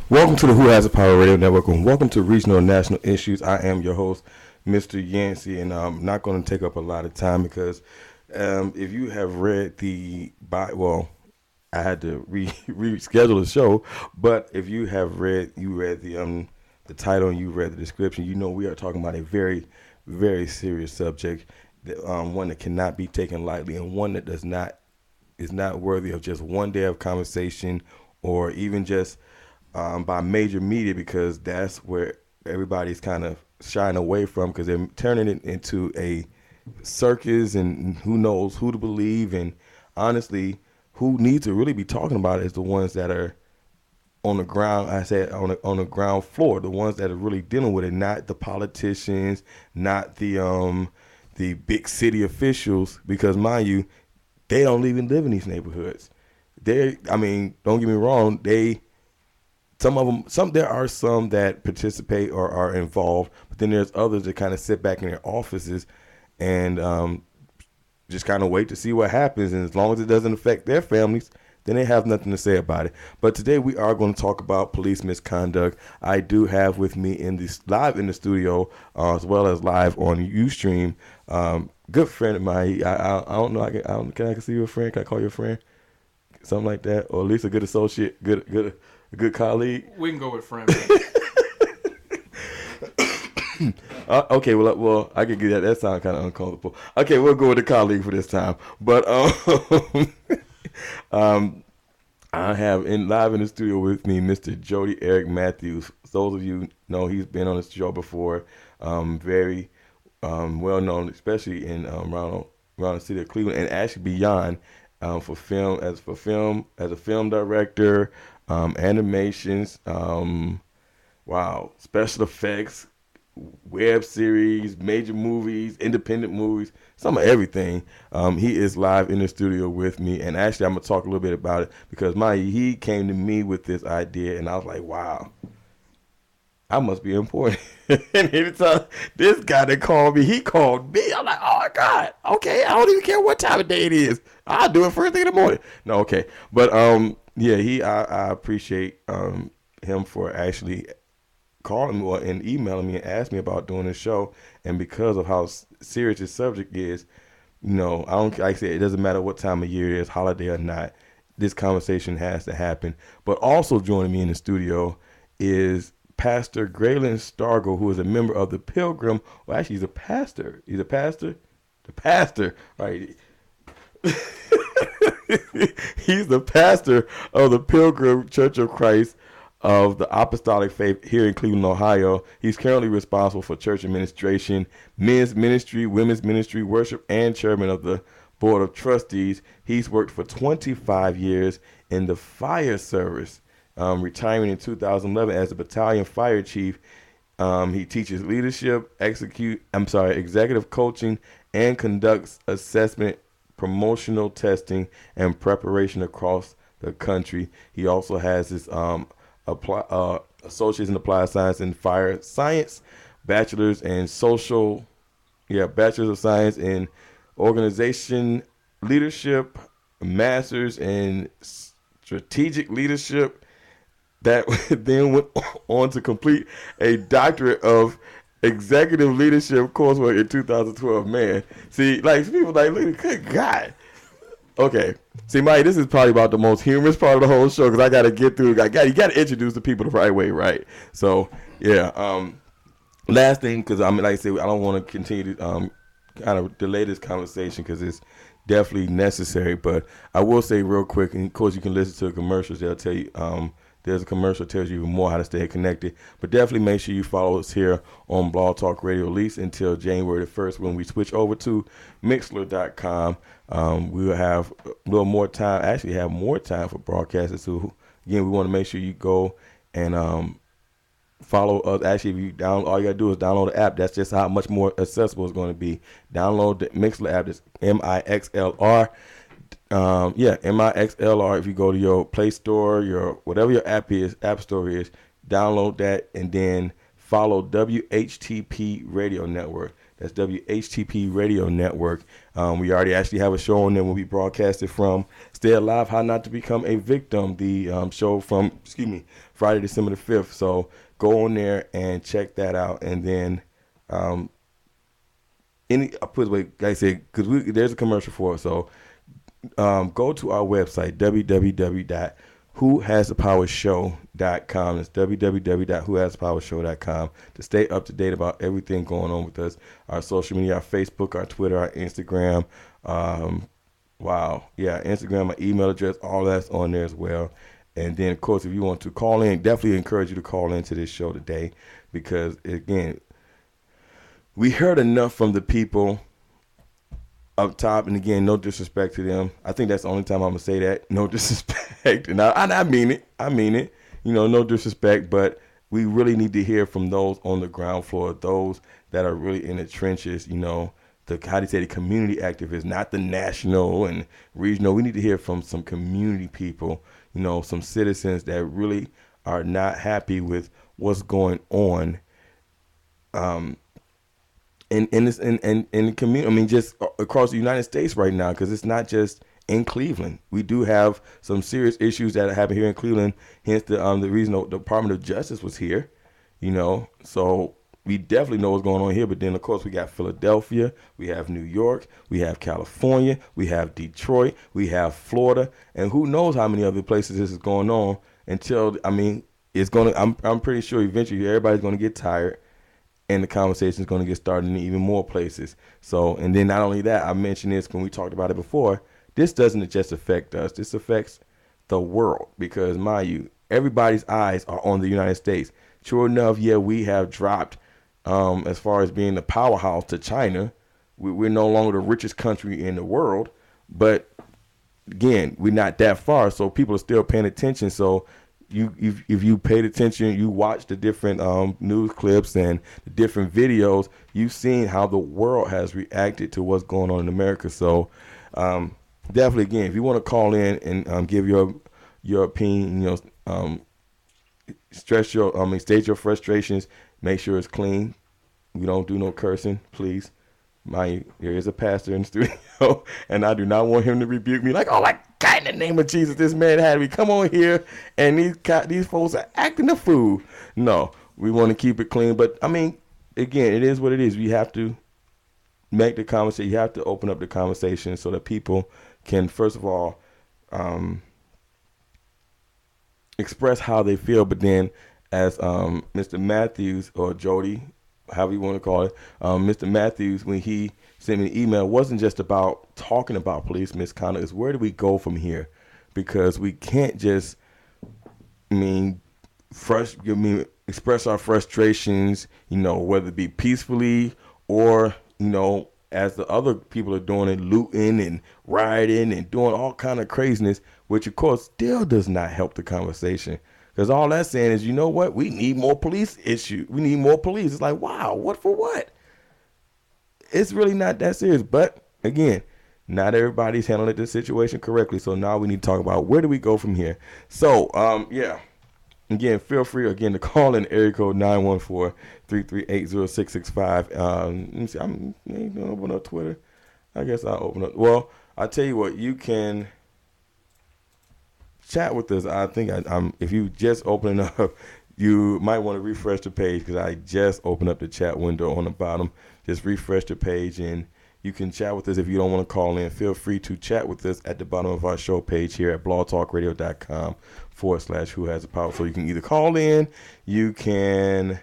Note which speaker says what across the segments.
Speaker 1: Welcome to the Who Has the Power Radio Network, and welcome to Regional and National Issues. I am your host, Mr. Yancey, and I'm not going to take up a lot of time because if you have read I had to reschedule the show, but if you have read the title and you read the description, you know we are talking about a very, very serious subject, one that cannot be taken lightly, and one that is not worthy of just one day of conversation or even just by major media, because that's where everybody's kind of shying away from, because they're turning it into a circus, and who knows who to believe. And honestly, who needs to really be talking about it is the ones that are on the ground. I said on the ground floor, the ones that are really dealing with it, not the politicians, not the big city officials, because mind you, they don't even live in these neighborhoods. Don't get me wrong, some of them, there are some that participate or are involved, but then there's others that kind of sit back in their offices and just kind of wait to see what happens. And as long as it doesn't affect their families, then they have nothing to say about it. But today we are going to talk about police misconduct. I do have with me live in the studio, as well as live on Ustream, good friend of mine. I don't know. Can I consider you a friend? Can I call you a friend? Something like that, or at least a good associate, a good colleague.
Speaker 2: We can go with friend.
Speaker 1: Okay, well, I could get that. That sounds kind of uncomfortable. Okay, we'll go with a colleague for this time. But I have live in the studio with me, Mr. Jody Eric Matthews. Those of you know he's been on the show before. Very well known, especially in around the city of Cleveland and actually beyond. For film, as a film director, animations, special effects, web series, major movies, independent movies, some of everything. He is live in the studio with me, and actually I'm gonna talk a little bit about it because he came to me with this idea, and I was like, wow, I must be important. And anytime this guy that called me, he called me. I'm like, oh my God, okay, I don't even care what time of day it is. I'll do it first thing in the morning. No, okay. But I appreciate him for actually calling me and emailing me and asking me about doing this show. And because of how serious this subject is, I don't, like I said, it doesn't matter what time of year it is, holiday or not, this conversation has to happen. But also joining me in the studio is Pastor Graylin Stargo, who is a member of the Pilgrim. Well, actually, he's a pastor. He's a pastor. The pastor, right? He's the pastor of the Pilgrim Church of Christ of the Apostolic Faith here in Cleveland, Ohio. He's currently responsible for church administration, men's ministry, women's ministry, worship, and chairman of the Board of Trustees. He's worked for 25 years in the fire service, retiring in 2011 as a battalion fire chief. He teaches leadership, executive coaching, and conducts assessment, promotional testing, and preparation across the country. He also has his associates in applied science and fire science, bachelor's of science in organization leadership, master's in strategic leadership. That then went on to complete a doctorate of executive leadership coursework in 2012. Man, see, like people like, look, good God. Okay, see, Mike, this is probably about the most humorous part of the whole show because I got to get through. You got to introduce the people the right way, right? So, yeah. Last thing, because like I said, I don't want to continue to kind of delay this conversation because it's definitely necessary. But I will say real quick, and of course you can listen to the commercials. They'll tell you. There's a commercial that tells you even more how to stay connected. But definitely make sure you follow us here on Blog Talk Radio, at least until January the 1st when we switch over to Mixler.com. We will have a little more time, actually have more time for broadcasters. So, again, we want to make sure you go and follow us. Actually, if all you got to do is download the app. That's just how much more accessible it's going to be. Download the Mixler app. It's MIXLR. MIXLR. If you go to your Play Store, your whatever your app store is, download that and then follow WHTP Radio Network. That's WHTP Radio Network. We already actually have a show on there when we broadcasted from Stay Alive, How Not to Become a Victim, the show from, Friday, December the 5th. So go on there and check that out. And then I put away, like I said, because there's a commercial for it. So go to our website, www.whohasthepowershow.com. It's www.whohasthepowershow.com to stay up to date about everything going on with us. Our social media, our Facebook, our Twitter, our Instagram. Instagram, my email address, all that's on there as well. And then, of course, if you want to call in, definitely encourage you to call into this show today because, again, we heard enough from the people up top, and again, no disrespect to them. I think that's the only time I'm gonna say that. No disrespect, and I mean it. I mean it. No disrespect, but we really need to hear from those on the ground floor, those that are really in the trenches. The the community activists, not the national and regional. We need to hear from some community people. Some citizens that really are not happy with what's going on. In the community, I mean, just across the United States right now, because it's not just in Cleveland. We do have some serious issues that happen here in Cleveland. Hence the reason the Department of Justice was here. So we definitely know what's going on here. But then, of course, we got Philadelphia, we have New York, we have California, we have Detroit, we have Florida, and who knows how many other places this is going on until it's gonna. I'm pretty sure eventually everybody's gonna get tired. And the conversation is going to get started in even more places. So, and then not only that, I mentioned this when we talked about it before, this doesn't just affect us. This affects the world because, mind you, everybody's eyes are on the United States. Sure enough, we have dropped as far as being the powerhouse to China. We're no longer the richest country in the world. But, again, we're not that far, so people are still paying attention. So, if you paid attention, you watched the different news clips and the different videos, you've seen how the world has reacted to what's going on in America. So definitely, again, if you want to call in and give your opinion, state your frustrations, make sure it's clean. We don't do no cursing, please. There is a pastor in the studio, and I do not want him to rebuke me like, oh my God, in the name of Jesus, this man had me come on here, and these folks are acting a fool. No, we want to keep it clean. But, again, it is what it is. We have to make the conversation. You have to open up the conversation so that people can, first of all, express how they feel. But then, as Mr. Matthews or Jody, however you want to call it, Mr. Matthews, when he sent me an email, it wasn't just about talking about police misconduct. It's where do we go from here? Because we can't just, express our frustrations, whether it be peacefully or, as the other people are doing it, looting and rioting and doing all kind of craziness, which of course still does not help the conversation. Because all that's saying is, you know what? We need more police issues. We need more police. It's like, wow, what for what? It's really not that serious. But, again, not everybody's handling the situation correctly. So now we need to talk about where do we go from here. So, Again, feel free, to call in area code 914-338-0665. Let me see. I'm going to open up Twitter. I guess I'll open up. Well, I tell you what, you can chat with us. I think if you just open it up, you might want to refresh the page because I just opened up the chat window on the bottom. Just refresh the page and you can chat with us. If you don't want to call in, feel free to chat with us at the bottom of our show page here at blogtalkradio.com/who has the power. So you can either call in, you can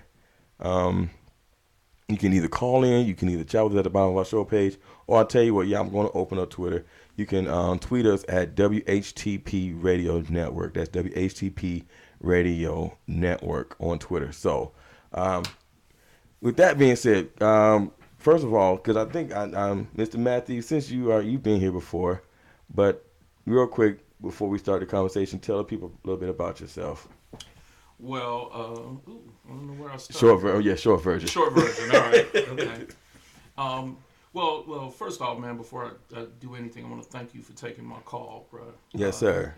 Speaker 1: either call in, you can either chat with us at the bottom of our show page, or I'll tell you what, I'm going to open up Twitter. You can tweet us at WHTP Radio Network. That's WHTP Radio Network on Twitter. So, with that being said, first of all, because I think Mr. Matthews, since you've been here before, but real quick before we start the conversation, tell the people a little bit about yourself.
Speaker 2: Well, I don't know where I'll start.
Speaker 1: Short version. Short
Speaker 2: version. All right. Okay. Well, first off, man, before I do anything, I want to thank you for taking my call, bro.
Speaker 1: Yes, sir.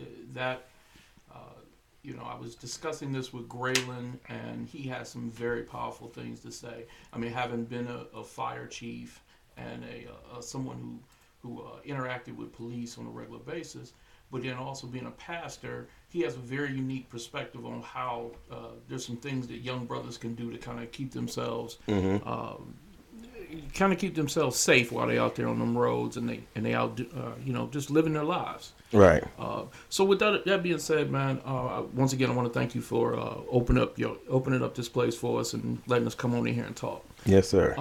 Speaker 2: I was discussing this with Graylin, and he has some very powerful things to say. I mean, having been a fire chief and someone who interacted with police on a regular basis, but then also being a pastor, he has a very unique perspective on how there's some things that young brothers can do to kind of keep themselves keep themselves safe while they're out there on them roads, and they out just living their lives.
Speaker 1: Right.
Speaker 2: So with that being said, man, once again I want to thank you for opening up this place for us and letting us come on in here and talk.
Speaker 1: Yes, sir.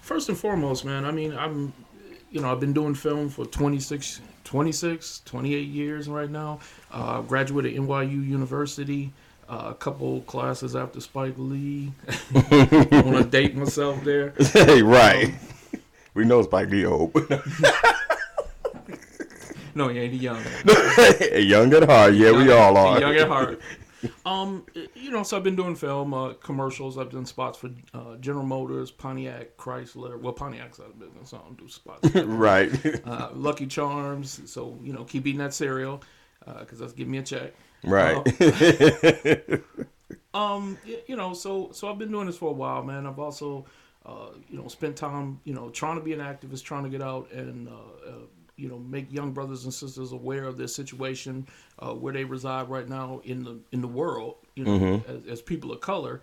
Speaker 2: First and foremost, man, I mean, I've been doing film for 28 years right now. Graduated NYU University. A couple classes after Spike Lee. I want to date myself there.
Speaker 1: Hey, right. We know Spike Lee old.
Speaker 2: No, he ain't young.
Speaker 1: Young at heart. Yeah, we all are.
Speaker 2: Young at heart. So I've been doing film, commercials. I've done spots for General Motors, Pontiac, Chrysler. Well, Pontiac's out of business, so I don't do spots.
Speaker 1: Right.
Speaker 2: Lucky Charms. So, keep eating that cereal because that's giving me a check.
Speaker 1: Right.
Speaker 2: So I've been doing this for a while, man. I've also, spent time, trying to be an activist, trying to get out and, make young brothers and sisters aware of their situation, where they reside right now in the world, as people of color.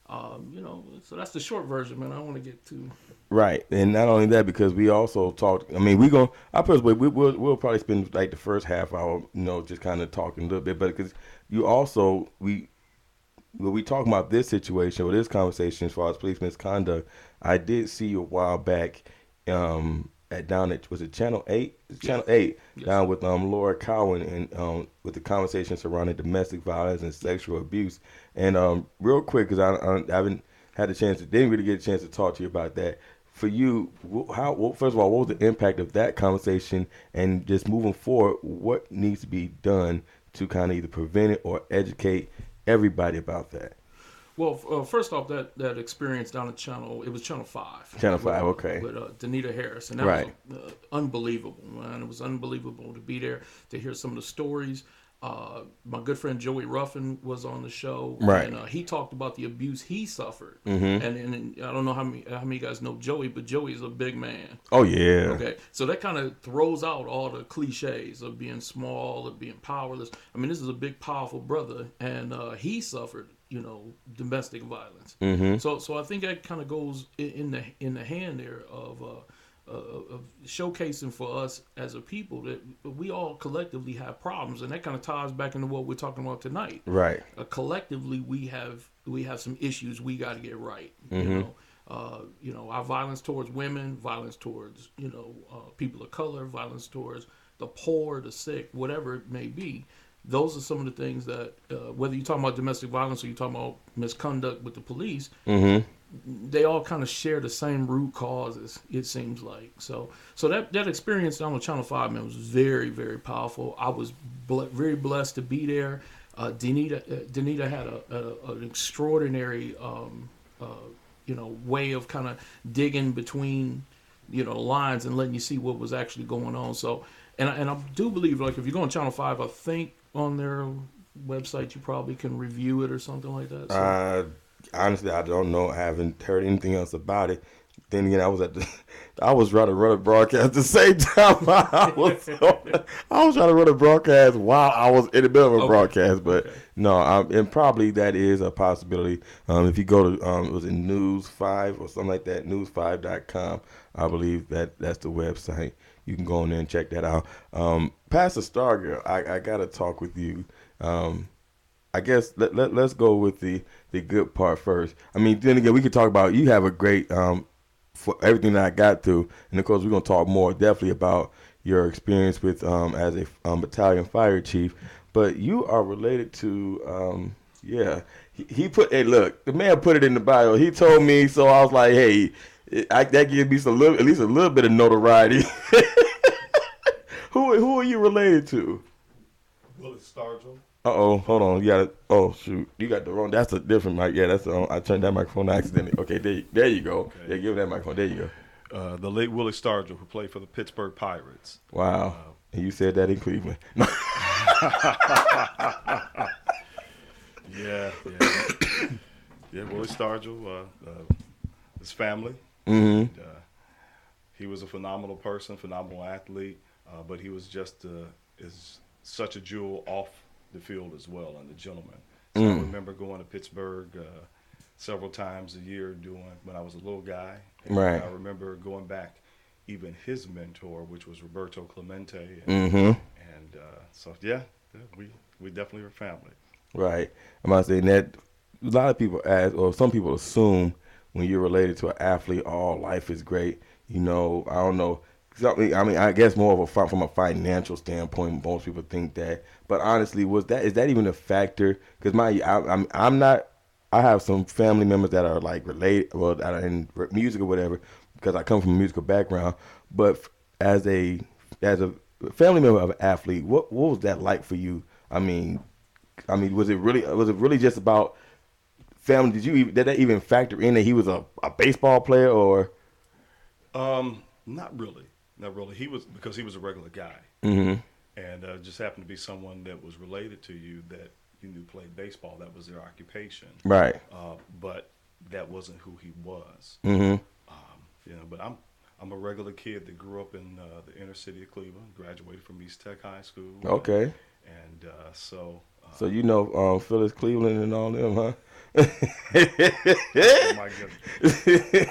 Speaker 2: So that's the short version, man. I don't want to get too.
Speaker 1: Right, and not only that, because we also talked. I mean, I personally, we'll probably spend like the first half hour, just kind of talking a little bit. But because when we talk about this situation or this conversation as far as police misconduct, I did see a while back, down at, was it Channel 8? Channel 8, yes. Down with Laura Cowan and with the conversation surrounding domestic violence and sexual abuse. And real quick, because I haven't had a chance didn't really get a chance to talk to you about that. For you, first of all, what was the impact of that conversation, and just moving forward, what needs to be done to kind of either prevent it or educate everybody about that?
Speaker 2: Well, first off, that experience down at it was Channel 5.
Speaker 1: Channel 5, okay.
Speaker 2: With Danita Harris, and that was unbelievable, man. It was unbelievable to be there, to hear some of the stories. My good friend Joey Ruffin was on the show,
Speaker 1: right?
Speaker 2: And he talked about the abuse he suffered.
Speaker 1: Mm-hmm.
Speaker 2: And I don't know how many guys know Joey, but Joey is a big man.
Speaker 1: Oh yeah.
Speaker 2: Okay, so that kind of throws out all the cliches of being small, of being powerless. I mean, this is a big, powerful brother, and he suffered, domestic violence.
Speaker 1: Mm-hmm.
Speaker 2: So I think that kind of goes in the hand there of showcasing for us as a people that we all collectively have problems, and that kind of ties back into what we're talking about tonight.
Speaker 1: Right.
Speaker 2: Collectively, we have some issues we got to get right.
Speaker 1: Mm-hmm.
Speaker 2: Our violence towards women, violence towards people of color, violence towards the poor, the sick, whatever it may be. Those are some of the things that, whether you're talking about domestic violence or you're talking about misconduct with the police,
Speaker 1: mm-hmm.
Speaker 2: they all kind of share the same root causes, it seems like. So that experience down on Channel 5, man, was very, very powerful. I was very blessed to be there. Danita had an extraordinary, way of kind of digging between, lines and letting you see what was actually going on. So, and I do believe, like, if you go on Channel 5, I think on their website you probably can review it or something like that. So.
Speaker 1: Honestly, I don't know. I haven't heard anything else about it. Then again, I was trying to run a broadcast at the same time. I was trying to run a broadcast while I was in the middle of a broadcast. But no, and probably that is a possibility. If you go to, was it News 5 or something like that, news5.com, I believe that's the website. You can go in there and check that out. Pastor Stargirl, I got to talk with you. I guess let's go with the good part first. I mean, then again, we could talk about, you have a great, for everything that I got through. And of course, we're going to talk more definitely about your experience with, as a battalion fire chief. But you are related to, he put, hey, look, the man put it in the bio. He told me, so I was like, hey, that gives me at least a little bit of notoriety. Who are you related to?
Speaker 3: Willie Stargell.
Speaker 1: Uh-oh, hold on. You got the wrong, that's a different mic. Yeah, that's I turned that microphone accidentally. Okay, there you go. Okay. Yeah, give that microphone. There you
Speaker 3: go. The late Willie Stargell, who played for the Pittsburgh Pirates.
Speaker 1: Wow. And you said that in Cleveland.
Speaker 3: Yeah, yeah, yeah. Willie Stargell, his family,
Speaker 1: Mm-hmm.
Speaker 3: and he was a phenomenal person, phenomenal athlete, but he was just is such a jewel off the field as well, and a gentleman. So I
Speaker 1: Mm.
Speaker 3: remember going to Pittsburgh several times a year doing when I was a little guy, and
Speaker 1: Right.
Speaker 3: I remember going back, even his mentor, which was Roberto Clemente,
Speaker 1: Mm-hmm.
Speaker 3: and so yeah, yeah, we definitely were family.
Speaker 1: Right. I'm about to say that a lot of people ask, or some people assume, when you're related to an athlete, all life is great. I don't know. I guess more of from a financial standpoint, most people think that. But honestly, is that even a factor? Because I'm not. I have some family members that are like related, well, that are in music or whatever, because I come from a musical background. But as a family member of an athlete, what was that like for you? I mean, was it really just about family? Did that even factor in that he was a baseball player or?
Speaker 3: Not really, not really. He was because he was a regular guy,
Speaker 1: Mm-hmm.
Speaker 3: and just happened to be someone that was related to you that you knew played baseball. That was their occupation,
Speaker 1: Right.
Speaker 3: but that wasn't who he was.
Speaker 1: Mm-hmm.
Speaker 3: But I'm a regular kid that grew up in the inner city of Cleveland, graduated from East Tech High School,
Speaker 1: Okay.
Speaker 3: and so
Speaker 1: So Phyllis Cleveland and all them, huh?
Speaker 3: oh my goodness,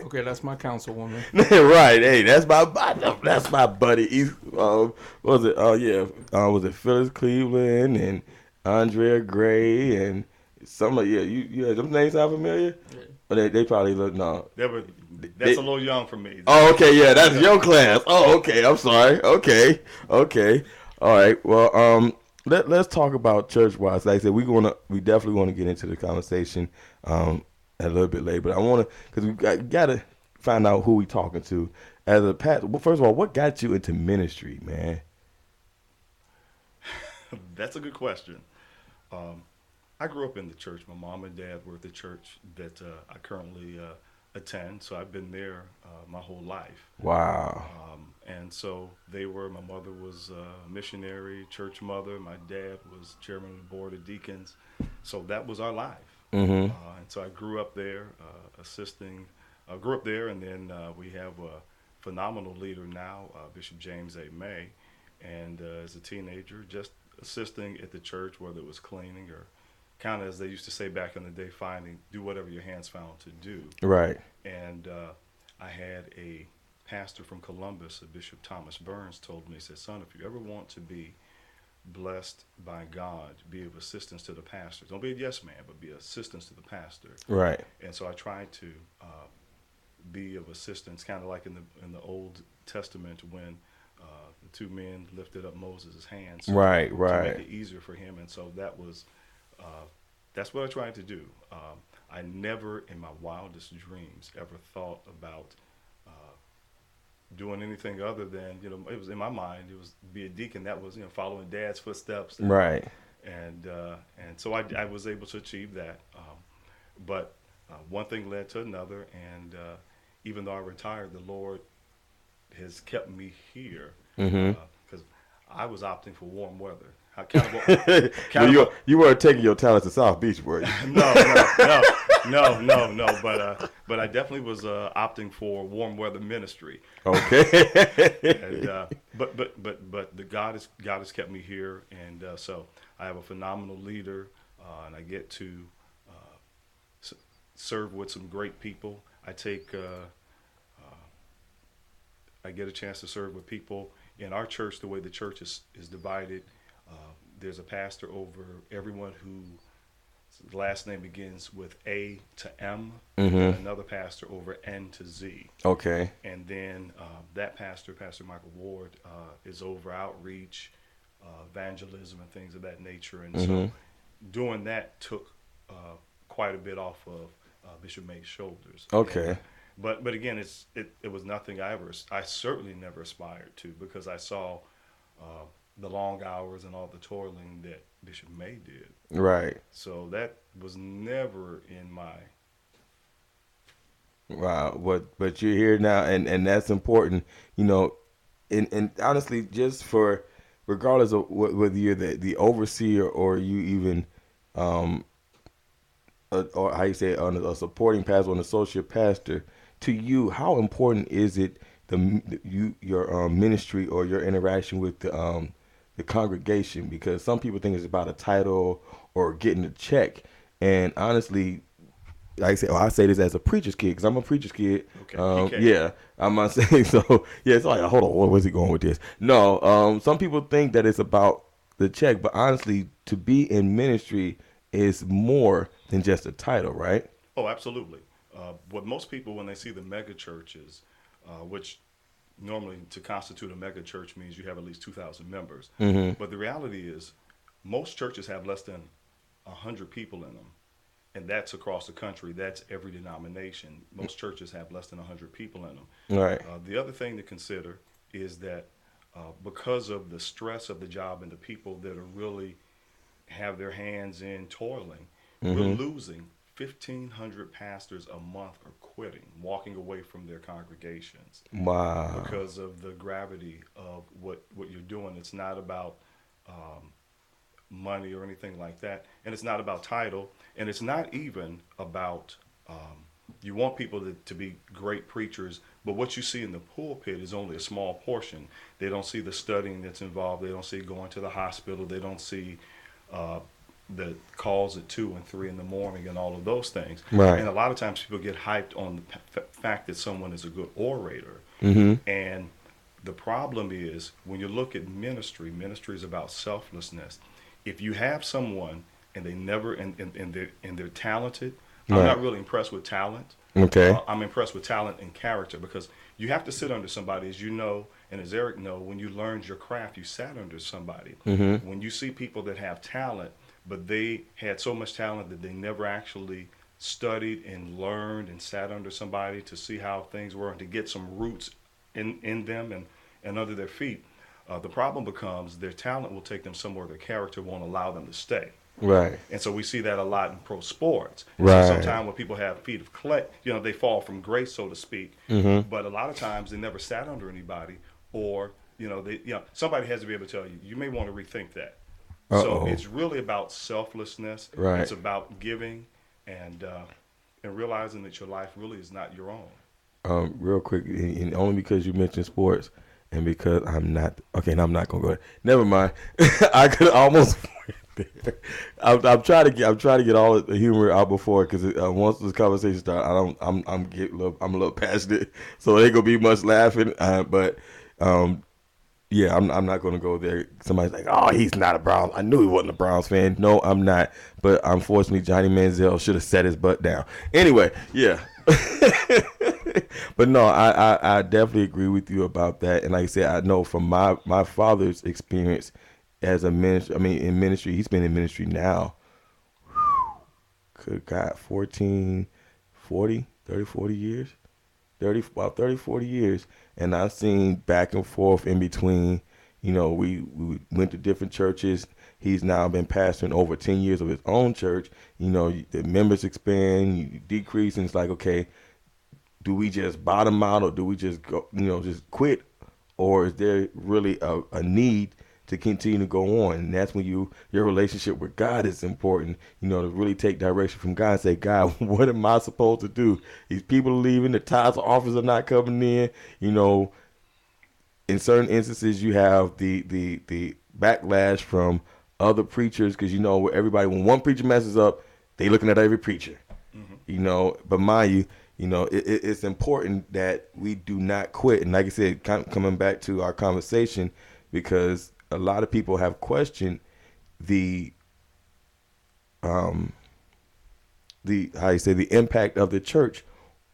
Speaker 2: Okay, that's my councilwoman.
Speaker 1: Right. Hey, that's my buddy. Was it? Oh yeah. Was it Phyllis Cleveland and Andrea Gray and some of yeah, them names sound familiar?
Speaker 2: Yeah.
Speaker 1: But they probably look no.
Speaker 3: that was
Speaker 1: They,
Speaker 3: that's a little young for me.
Speaker 1: Oh, okay, yeah, that's your class. Oh, okay, I'm sorry. Okay, okay, all right. Well, let's talk about church wise. Like I said, we definitely want to get into the conversation a little bit later. But I want to because got to find out who we talking to as a pastor. Well, first of all, what got you into ministry, man?
Speaker 3: That's a good question. Um, I grew up in the church. My mom and dad were at the church that I currently attend, so I've been there my whole life.
Speaker 1: Wow.
Speaker 3: And so they were. My mother was a missionary, church mother. My dad was chairman of the board of deacons. So that was our life.
Speaker 1: Mm-hmm.
Speaker 3: And so I grew up there, assisting. I grew up there, and then we have a phenomenal leader now, Bishop James A. May. And as a teenager, just assisting at the church, whether it was cleaning or kind of as they used to say back in the day, do whatever your hands found to do.
Speaker 1: Right.
Speaker 3: And I had a pastor from Columbus, Bishop Thomas Burns, told me, he said, son, if you ever want to be blessed by God, be of assistance to the pastor. Don't be a yes man, but be assistance to the pastor.
Speaker 1: Right.
Speaker 3: And so I tried to be of assistance, kind of like in the Old Testament when the two men lifted up Moses' hands
Speaker 1: Right.
Speaker 3: to make
Speaker 1: Right.
Speaker 3: it easier for him. And so uh, that's what I tried to do. I never, in my wildest dreams, ever thought about doing anything other than it was in my mind it was be a deacon. That was following dad's footsteps,
Speaker 1: Right.
Speaker 3: and so I was able to achieve that. But one thing led to another, and even though I retired, the Lord has kept me here
Speaker 1: Mm-hmm.
Speaker 3: because I was opting for warm weather. I kind of,
Speaker 1: Well,
Speaker 3: kind of
Speaker 1: you weren't taking your talents to South Beach, were you?
Speaker 3: no, no, no, no. But I definitely was opting for warm weather ministry. And
Speaker 1: Okay.
Speaker 3: but the God has kept me here, and so I have a phenomenal leader, and I get to uh, s- serve with some great people. I get a chance to serve with people in our church. The way the church is divided, there's a pastor over everyone whose last name begins with A to M, and then
Speaker 1: Mm-hmm.
Speaker 3: another pastor over N to Z.
Speaker 1: Okay.
Speaker 3: And then that pastor, Pastor Michael Ward, is over outreach, evangelism, and things of that nature. And
Speaker 1: Mm-hmm.
Speaker 3: so doing that took quite a bit off of Bishop May's shoulders.
Speaker 1: Okay.
Speaker 3: But again, it was nothing I certainly never aspired to, because I saw the long hours and all the toiling that Bishop May did.
Speaker 1: Right.
Speaker 3: So that was never in my.
Speaker 1: Wow. But you're here now, and that's important. You know, and honestly, just for regardless of whether you're the overseer or you even um, or how you say it, a supporting pastor or an associate pastor, to you, how important is it your ministry or your interaction with the congregation? Because some people think it's about a title or getting a check, and honestly, like I say, I say this as a preacher's kid because I'm a preacher's kid.
Speaker 3: Okay, PK.
Speaker 1: Yeah, I'm not saying so. Yeah, it's like, hold on, where's he going with this? No, some people think that it's about the check, but honestly, to be in ministry is more than just a title, right?
Speaker 3: Oh, absolutely. What most people, when they see the mega churches, which normally to constitute a mega church means you have at least 2,000 members.
Speaker 1: Mm-hmm.
Speaker 3: But the reality is, most churches have less than 100 people in them. And that's across the country. That's every denomination. Most churches have less than 100 people in them.
Speaker 1: Right.
Speaker 3: The other thing to consider is that because of the stress of the job and the people that are really have their hands in toiling, we're
Speaker 1: Mm-hmm.
Speaker 3: losing 1,500 pastors a month are quitting, walking away from their congregations
Speaker 1: Wow.
Speaker 3: because of the gravity of what you're doing. It's not about um, money or anything like that, and it's not about title, and it's not even about. You want people to be great preachers, but what you see in the pulpit is only a small portion. They don't see the studying that's involved. They don't see going to the hospital. They don't see uh, the calls at 2 and 3 in the morning and all of those things.
Speaker 1: Right.
Speaker 3: And a lot of times people get hyped on the fact that someone is a good orator.
Speaker 1: Mm-hmm.
Speaker 3: And the problem is when you look at ministry, ministry is about selflessness. If you have someone and they never and they're talented, I'm
Speaker 1: Right.
Speaker 3: not really impressed with talent.
Speaker 1: Okay.
Speaker 3: I'm impressed with talent and character because you have to sit under somebody, as you know, and as Eric know, when you learned your craft, you sat under somebody.
Speaker 1: Mm-hmm.
Speaker 3: When you see people that have talent, but they had so much talent that they never actually studied and learned and sat under somebody to see how things were and to get some roots in them and under their feet, the problem becomes their talent will take them somewhere their character won't allow them to stay.
Speaker 1: Right.
Speaker 3: And so we see that a lot in pro sports. And so
Speaker 1: Right.
Speaker 3: sometimes when people have feet of clay, they fall from grace, so to speak.
Speaker 1: Mm-hmm.
Speaker 3: But a lot of times they never sat under anybody, or somebody has to be able to tell you, you may want to rethink that. So
Speaker 1: Uh-oh.
Speaker 3: it's really about selflessness.
Speaker 1: Right.
Speaker 3: It's about giving and realizing that your life really is not your own.
Speaker 1: Real quick, and only because you mentioned sports, and because I'm not okay, and I'm not gonna go there. Never mind. I could almost. There. I'm trying to get all the humor out before because once this conversation starts, I don't. I'm a little passionate, so it ain't gonna be much laughing. But um, yeah, I'm not gonna go there. Somebody's like, oh, he's not a Browns. I knew he wasn't a Browns fan. No, I'm not. But unfortunately, Johnny Manziel should have set his butt down. Anyway, yeah. But no, I definitely agree with you about that. And like I said, I know from my father's experience as a ministry. I mean, in ministry, he's been in ministry now. Good God, 14, 40, 30, 40 years. 30, about 30, 40 years. And I've seen back and forth in between. We went to different churches. He's now been pastoring over 10 years of his own church. The members expand, you decrease, and it's like, okay, do we just bottom out or do we just go, just quit? Or is there really a need to continue to go on? And that's when your relationship with God is important, to really take direction from God and say, God, what am I supposed to do? These people are leaving, the tithes offers are not coming in, in certain instances you have the backlash from other preachers because where everybody when one preacher messes up, they looking at every preacher.
Speaker 3: Hmm.
Speaker 1: But mind you, it's important that we do not quit. And like I said, coming back to our conversation, because a lot of people have questioned the um the how you say the impact of the church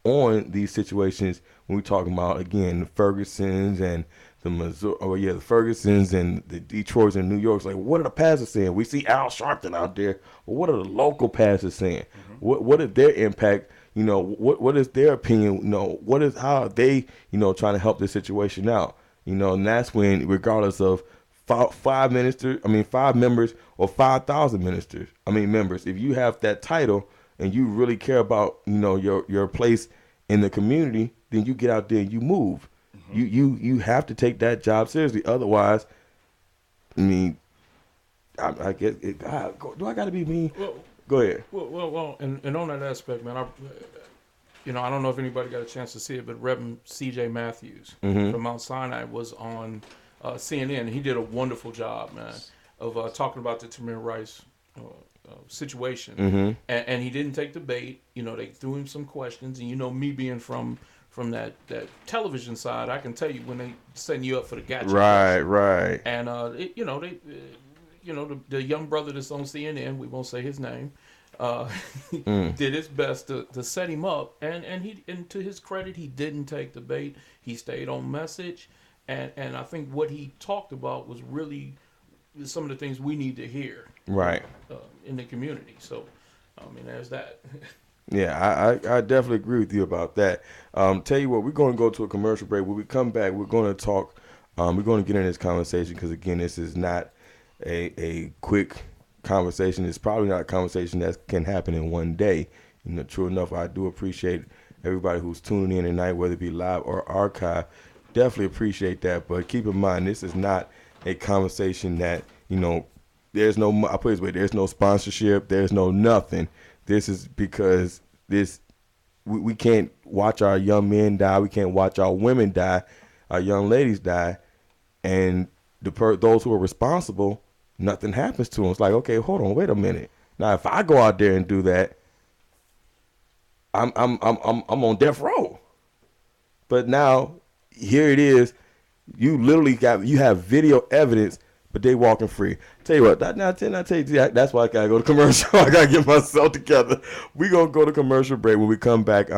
Speaker 1: on these situations when we're talking about again the Fergusons and the Missouri, the Fergusons and the Detroits and New York's. Like, what are the pastors saying? We see Al Sharpton out there, but what are the local pastors saying?
Speaker 3: Hmm.
Speaker 1: What is their impact? What is their opinion? What is how are they trying to help this situation out? And that's when, regardless of five members or 5,000 members, if you have that title and you really care about your place in the community, then you get out there and you move.
Speaker 3: Hmm.
Speaker 1: You have to take that job seriously. Otherwise, I mean, I guess do I got to be mean?
Speaker 2: Well,
Speaker 1: Go ahead.
Speaker 2: and on that aspect, man, I don't know if anybody got a chance to see it, but Reverend C.J. Matthews
Speaker 1: Mm-hmm.
Speaker 2: from Mount Sinai was on CNN. He did a wonderful job, man, of talking about the Tamir Rice situation,
Speaker 1: Mm-hmm.
Speaker 2: and he didn't take the bait. They threw him some questions, and me being from that television side, I can tell you when they setting you up for the gotcha
Speaker 1: Right,
Speaker 2: question,
Speaker 1: right.
Speaker 2: and the young brother that's on CNN, we won't say his name, uh,
Speaker 1: Mm.
Speaker 2: did his best to set him up, and to his credit, he didn't take the bait. He stayed on message, and I think what he talked about was really some of the things we need to hear,
Speaker 1: Right.
Speaker 2: in the community. So, I mean, there's that.
Speaker 1: Yeah, I definitely agree with you about that. Tell you what, we're going to go to a commercial break. When we come back, we're going to talk. We're going to get in this conversation because again, this is not a quick conversation. It's probably not a conversation that can happen in one day. True enough, I do appreciate everybody who's tuning in tonight, whether it be live or archive. Definitely appreciate that. But keep in mind, this is not a conversation that there's no. I put it this way: there's no sponsorship. There's no nothing. This is because we can't watch our young men die. We can't watch our women die, our young ladies die, and those who are responsible, nothing happens to them. It's like, okay, hold on, wait a minute. Now, if I go out there and do that, I'm on death row. But now, here it is. You have video evidence, but they walking free. Tell you what, that's why I gotta go to commercial. I gotta get myself together. We gonna go to commercial break. When we come back,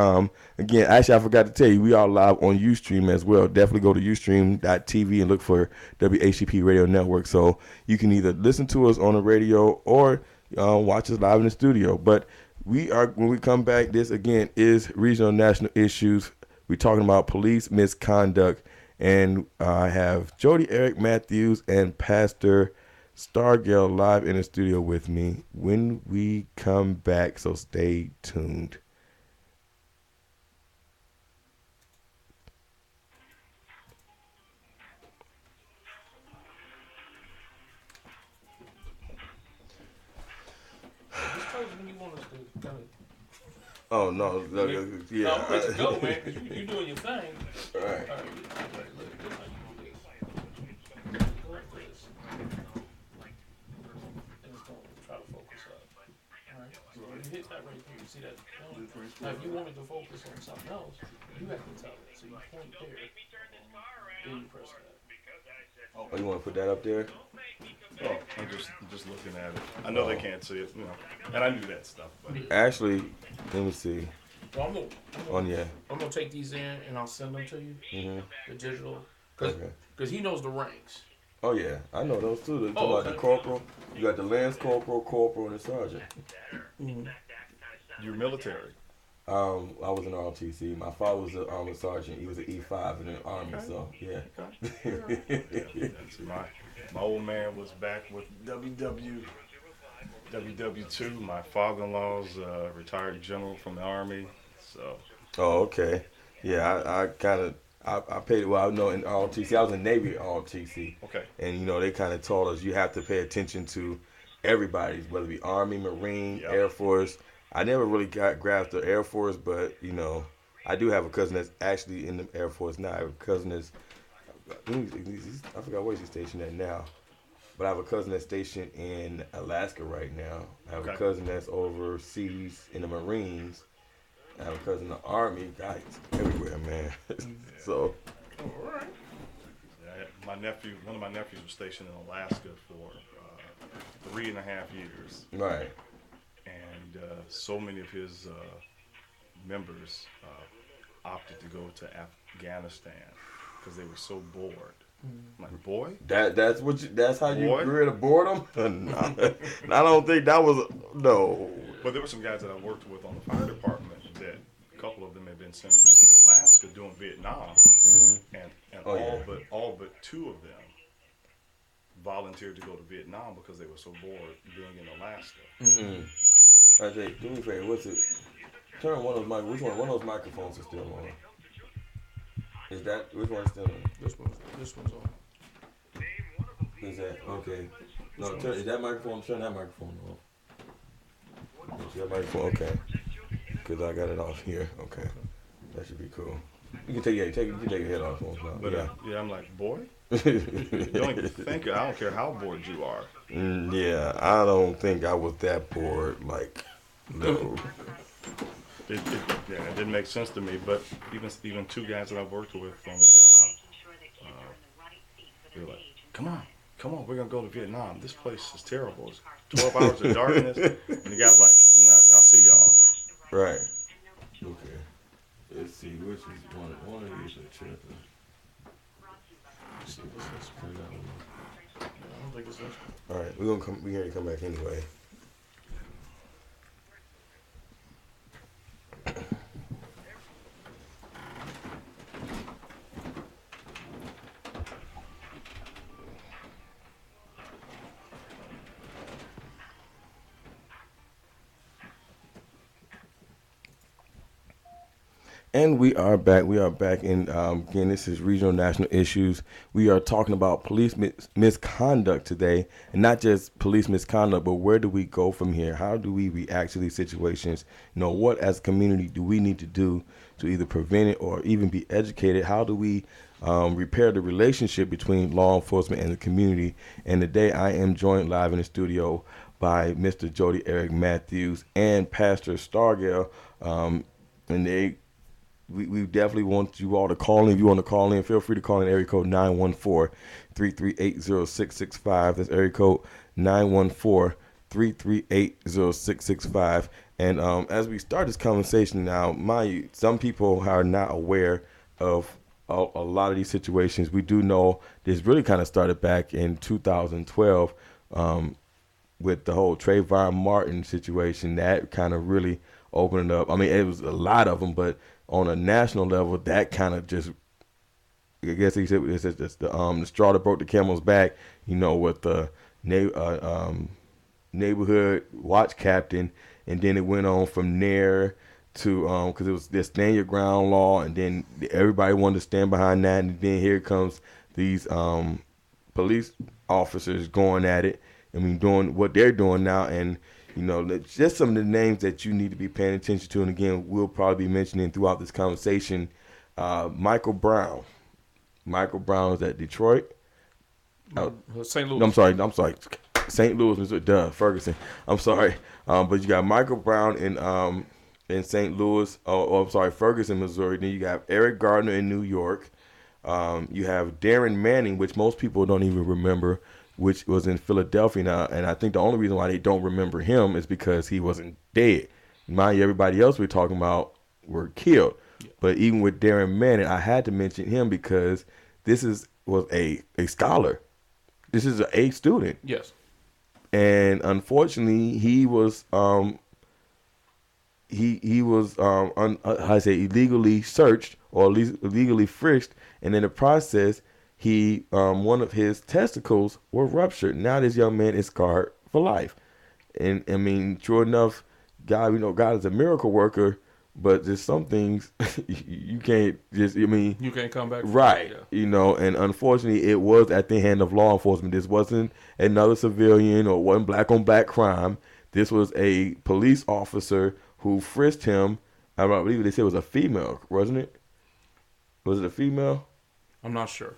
Speaker 1: again, actually I forgot to tell you, we are live on Ustream as well. Definitely go to ustream.tv and look for WHCP Radio Network. So you can either listen to us on the radio or watch us live in the studio. But when we come back, this again is regional national issues. We're talking about police misconduct. And I have Jody Eric Matthews and Pastor Stargell live in the studio with me when we come back. So stay tuned.
Speaker 2: Just tell us when you want us to kind of.
Speaker 1: Oh no, yeah.
Speaker 2: No, I'm ready to go, man. Cause you doing your thing.
Speaker 1: All right.
Speaker 2: All right, look, this how you do this. Go like this. And it's going to try to focus up. All right. So you hit that right there. You see that? Now, if you wanted to focus on something else, you have to tell it. So you point there. Then you press that.
Speaker 1: Oh, you want to put that up there?
Speaker 3: Oh, I'm just looking at it. I know they can't see it, and I knew that stuff. But
Speaker 1: Actually, let me see.
Speaker 2: Well, I'm gonna take these in and I'll send them to you.
Speaker 1: Mm-hmm.
Speaker 2: The digital, cause
Speaker 1: Okay.
Speaker 2: he knows the ranks.
Speaker 1: Oh yeah, I know those too. They're talking about the corporal. You got the lance corporal, and the sergeant.
Speaker 2: Mm-hmm.
Speaker 3: you're military.
Speaker 1: I was in ROTC. My father was an army sergeant. He was an E5 in the army. So yeah.
Speaker 3: That's my old man was back with WW2. My father-in-law's a retired general from the army. So.
Speaker 1: Oh, okay. Yeah, I kind of I paid. Well, I know in ROTC, I was in Navy ROTC,
Speaker 3: Okay.
Speaker 1: and they kind of told us you have to pay attention to everybody's, whether it be Army, Marine,
Speaker 3: Yep.
Speaker 1: Air Force. I never really got grasped the Air Force, but I do have a cousin that's actually in the Air Force now. I have a cousin that's I forgot where he's stationed at now, but I have a cousin that's stationed in Alaska right now. I have a cousin that's overseas in the Marines. I have a cousin in the Army. Guys, everywhere, man. So.
Speaker 2: All right.
Speaker 3: One of my nephews was stationed in Alaska for 3.5 years.
Speaker 1: Right.
Speaker 3: And so many of his members opted to go to Afghanistan because they were so bored. I'm like, boy?
Speaker 1: That's how you get rid of boredom? No. I don't think that was no.
Speaker 3: But there were some guys that I worked with on the fire department that a couple of them had been sent to Alaska doing Vietnam, and all but 2 of them volunteered to go to Vietnam because they were so bored being in Alaska.
Speaker 1: Mm-hmm. I think, do me a favor, what's it? Turn one of those which one of those microphones is still on? Is that which one's still on?
Speaker 2: This one's on.
Speaker 1: Is that okay? No, is that microphone? Turn that microphone off. Is that microphone? Okay. Because I got it off here. Okay.
Speaker 2: Okay.
Speaker 1: That should be cool. You can take you can take your head off.
Speaker 3: But
Speaker 1: Yeah.
Speaker 3: yeah, I'm like, boy, don't even think. I don't care how bored you are.
Speaker 1: Yeah, I don't think I was that bored. Like, no.
Speaker 3: Yeah, it didn't make sense to me. But even two guys that I've worked with on the job, they were like, come on, we're gonna go to Vietnam. This place is terrible. It's 12 hours of darkness, and the guy's like, nah, I'll see y'all.
Speaker 1: Right. Okay. Let's see which is one of these are tripping.
Speaker 2: Let's see what's this. Yeah, I don't think it's this.
Speaker 1: All right, we're gonna come. We gonna come back anyway. And we are back. We are back. And again, this is Regional National Issues. We are talking about police misconduct today. And not just police misconduct, but where do we go from here? How do we react to these situations? You know, what as a community do we need to do to either prevent it or even be educated? How do we repair the relationship between law enforcement and the community? And today I am joined live in the studio by Mr. Jody Eric Matthews and Pastor Stargell. And we definitely want you all to call in. If you want to call in, feel free to call in area code 914-338-0665. That's area code 914-338-0665. And as we start this conversation now, some people are not aware of a lot of these situations. We do know this really kind of started back in 2012 with the whole Trayvon Martin situation. That kind of really opened up. I mean, it was a lot of them, but on a national level, that kind of just, I guess he said, it's just the straw that broke the camel's back. You know, with the neighborhood watch captain, and then it went on from there to because it was the stand your ground law, and then everybody wanted to stand behind that, and then here comes these police officers going at it. I mean, doing what they're doing now, and you know, just some of the names that you need to be paying attention to. And again, we'll probably be mentioning throughout this conversation. Michael Brown. Michael Brown is at Detroit.
Speaker 2: St. Louis.
Speaker 1: No, I'm sorry. St. Louis, Missouri. Ferguson. I'm sorry. But you got Michael Brown in St. Louis. I'm sorry, Ferguson, Missouri. Then you got Eric Gardner in New York. You have Darren Manning, which most people don't even remember, which was in Philadelphia now. And I think the only reason why they don't remember him is because he wasn't dead. Mind you, everybody else we're talking about were killed. Yeah. But even with Darren Manning, I had to mention him because was a scholar. This is an A student.
Speaker 2: Yes.
Speaker 1: And unfortunately, he was illegally searched or illegally frisked, and in the process, one of his testicles were ruptured. Now this young man is scarred for life. And I mean, true enough, God is a miracle worker, but there's some things you can't just,
Speaker 2: you can't come back.
Speaker 1: Right. Yeah. And unfortunately it was at the hand of law enforcement. This wasn't another civilian or wasn't black on black crime. This was a police officer who frisked him. I believe they said it was a female, wasn't it? Was it a female?
Speaker 2: I'm not sure.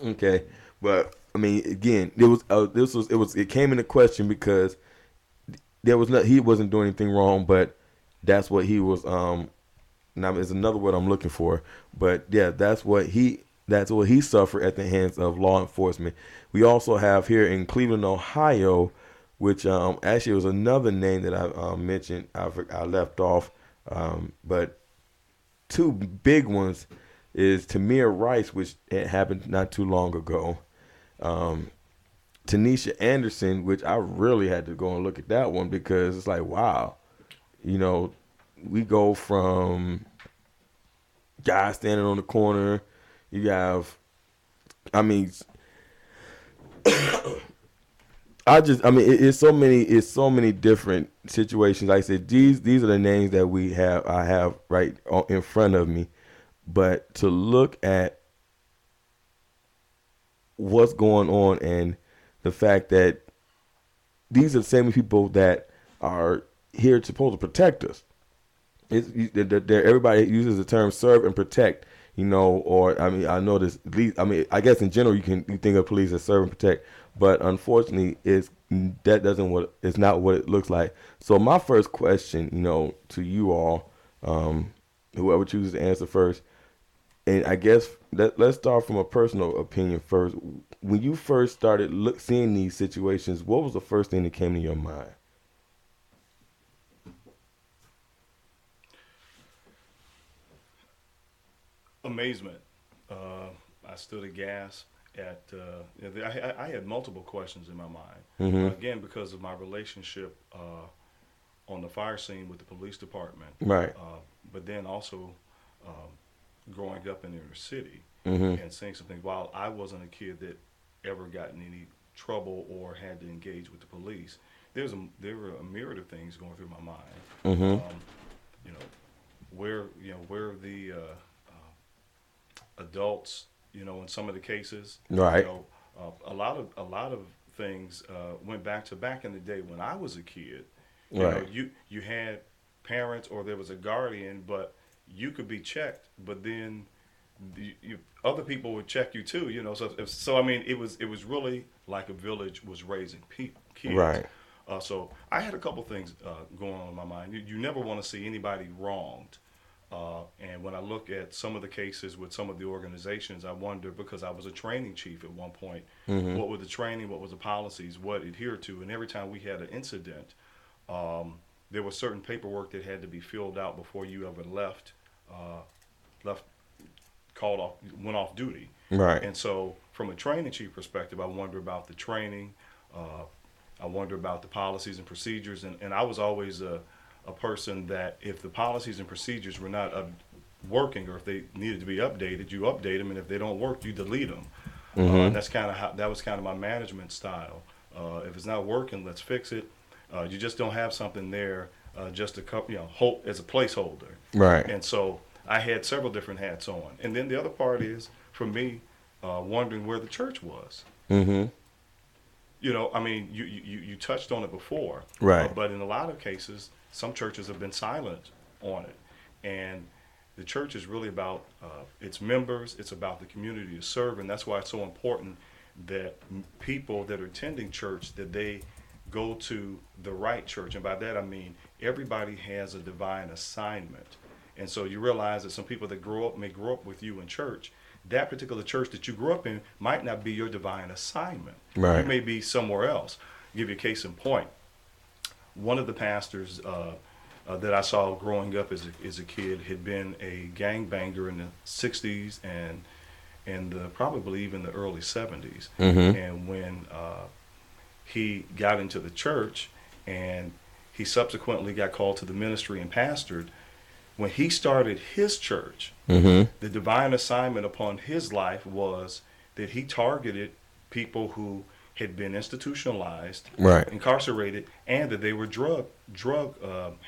Speaker 1: Okay, but I mean, again, it came into question because he wasn't doing anything wrong, but that's what he was. Now is another word I'm looking for, but yeah, that's what he suffered at the hands of law enforcement. We also have here in Cleveland, Ohio, which actually was another name that I mentioned. I left off, but two big ones is Tamir Rice, which it happened not too long ago. Tanisha Anderson, which I really had to go and look at that one because it's like, wow, we go from guys standing on the corner. You have, I mean, it's so many different situations. Like I said, these are the names that I have right in front of me. But to look at what's going on and the fact that these are the same people that are here supposed to protect us. Everybody uses the term serve and protect, or I mean, I know this. At least, I mean, I guess in general you think of police as serve and protect, but unfortunately, it's not what it looks like. So my first question, to you all, whoever chooses to answer first, and I guess let's start from a personal opinion first. When you first started seeing these situations, what was the first thing that came to your mind?
Speaker 3: Amazement. I stood aghast at. I had multiple questions in my mind.
Speaker 1: Mm-hmm.
Speaker 3: Again, because of my relationship on the fire scene with the police department,
Speaker 1: Right.
Speaker 3: but then also growing up in the inner city
Speaker 1: Mm-hmm.
Speaker 3: and seeing something. While I wasn't a kid that ever got in any trouble or had to engage with the police, there were a myriad of things going through my mind.
Speaker 1: Mm-hmm.
Speaker 3: You know, where the adults, in some of the cases, you
Speaker 1: Right.
Speaker 3: know, a lot of things went back to back in the day when I was a kid.
Speaker 1: Right.
Speaker 3: You had parents or there was a guardian, but you could be checked, but then other people would check you too. So I mean, it was really like a village was raising kids.
Speaker 1: Right.
Speaker 3: So I had a couple things going on in my mind. You never want to see anybody wronged. And when I look at some of the cases with some of the organizations, I wonder, because I was a training chief at one point,
Speaker 1: Mm-hmm.
Speaker 3: what was the training, what was the policies, what adhered to, and every time we had an incident, um, there was certain paperwork that had to be filled out before you ever left, called off, went off duty.
Speaker 1: Right.
Speaker 3: And so, from a training chief perspective, I wonder about the training. Uh, I wonder about the policies and procedures. And I was always a person that if the policies and procedures were not working or if they needed to be updated, you update them. And if they don't work, you delete them. And
Speaker 1: Mm-hmm.
Speaker 3: that's kind of how that was kind of my management style. If it's not working, let's fix it. You just don't have something there just to hold as a placeholder.
Speaker 1: Right.
Speaker 3: And so I had several different hats on. And then the other part is for me wondering where the church was.
Speaker 1: Mm-hmm.
Speaker 3: I mean, you touched on it before,
Speaker 1: Right.
Speaker 3: but in a lot of cases, some churches have been silent on it. And the church is really about its members, it's about the community to serve, and that's why it's so important that people that are attending church, that they go to the right church. And by that I mean everybody has a divine assignment. And so you realize that some people that may grow up with you in church, that particular church that you grew up in might not be your divine assignment. You
Speaker 1: Right.
Speaker 3: may be somewhere else. I'll give you a case in point. One of the pastors that I saw growing up as a kid had been a gangbanger in the 60s and probably even the early 70s.
Speaker 1: Mm-hmm.
Speaker 3: And when he got into the church and he subsequently got called to the ministry and pastored, when he started his church,
Speaker 1: Mm-hmm.
Speaker 3: the divine assignment upon his life was that he targeted people who had been institutionalized,
Speaker 1: Right.
Speaker 3: incarcerated, and that they were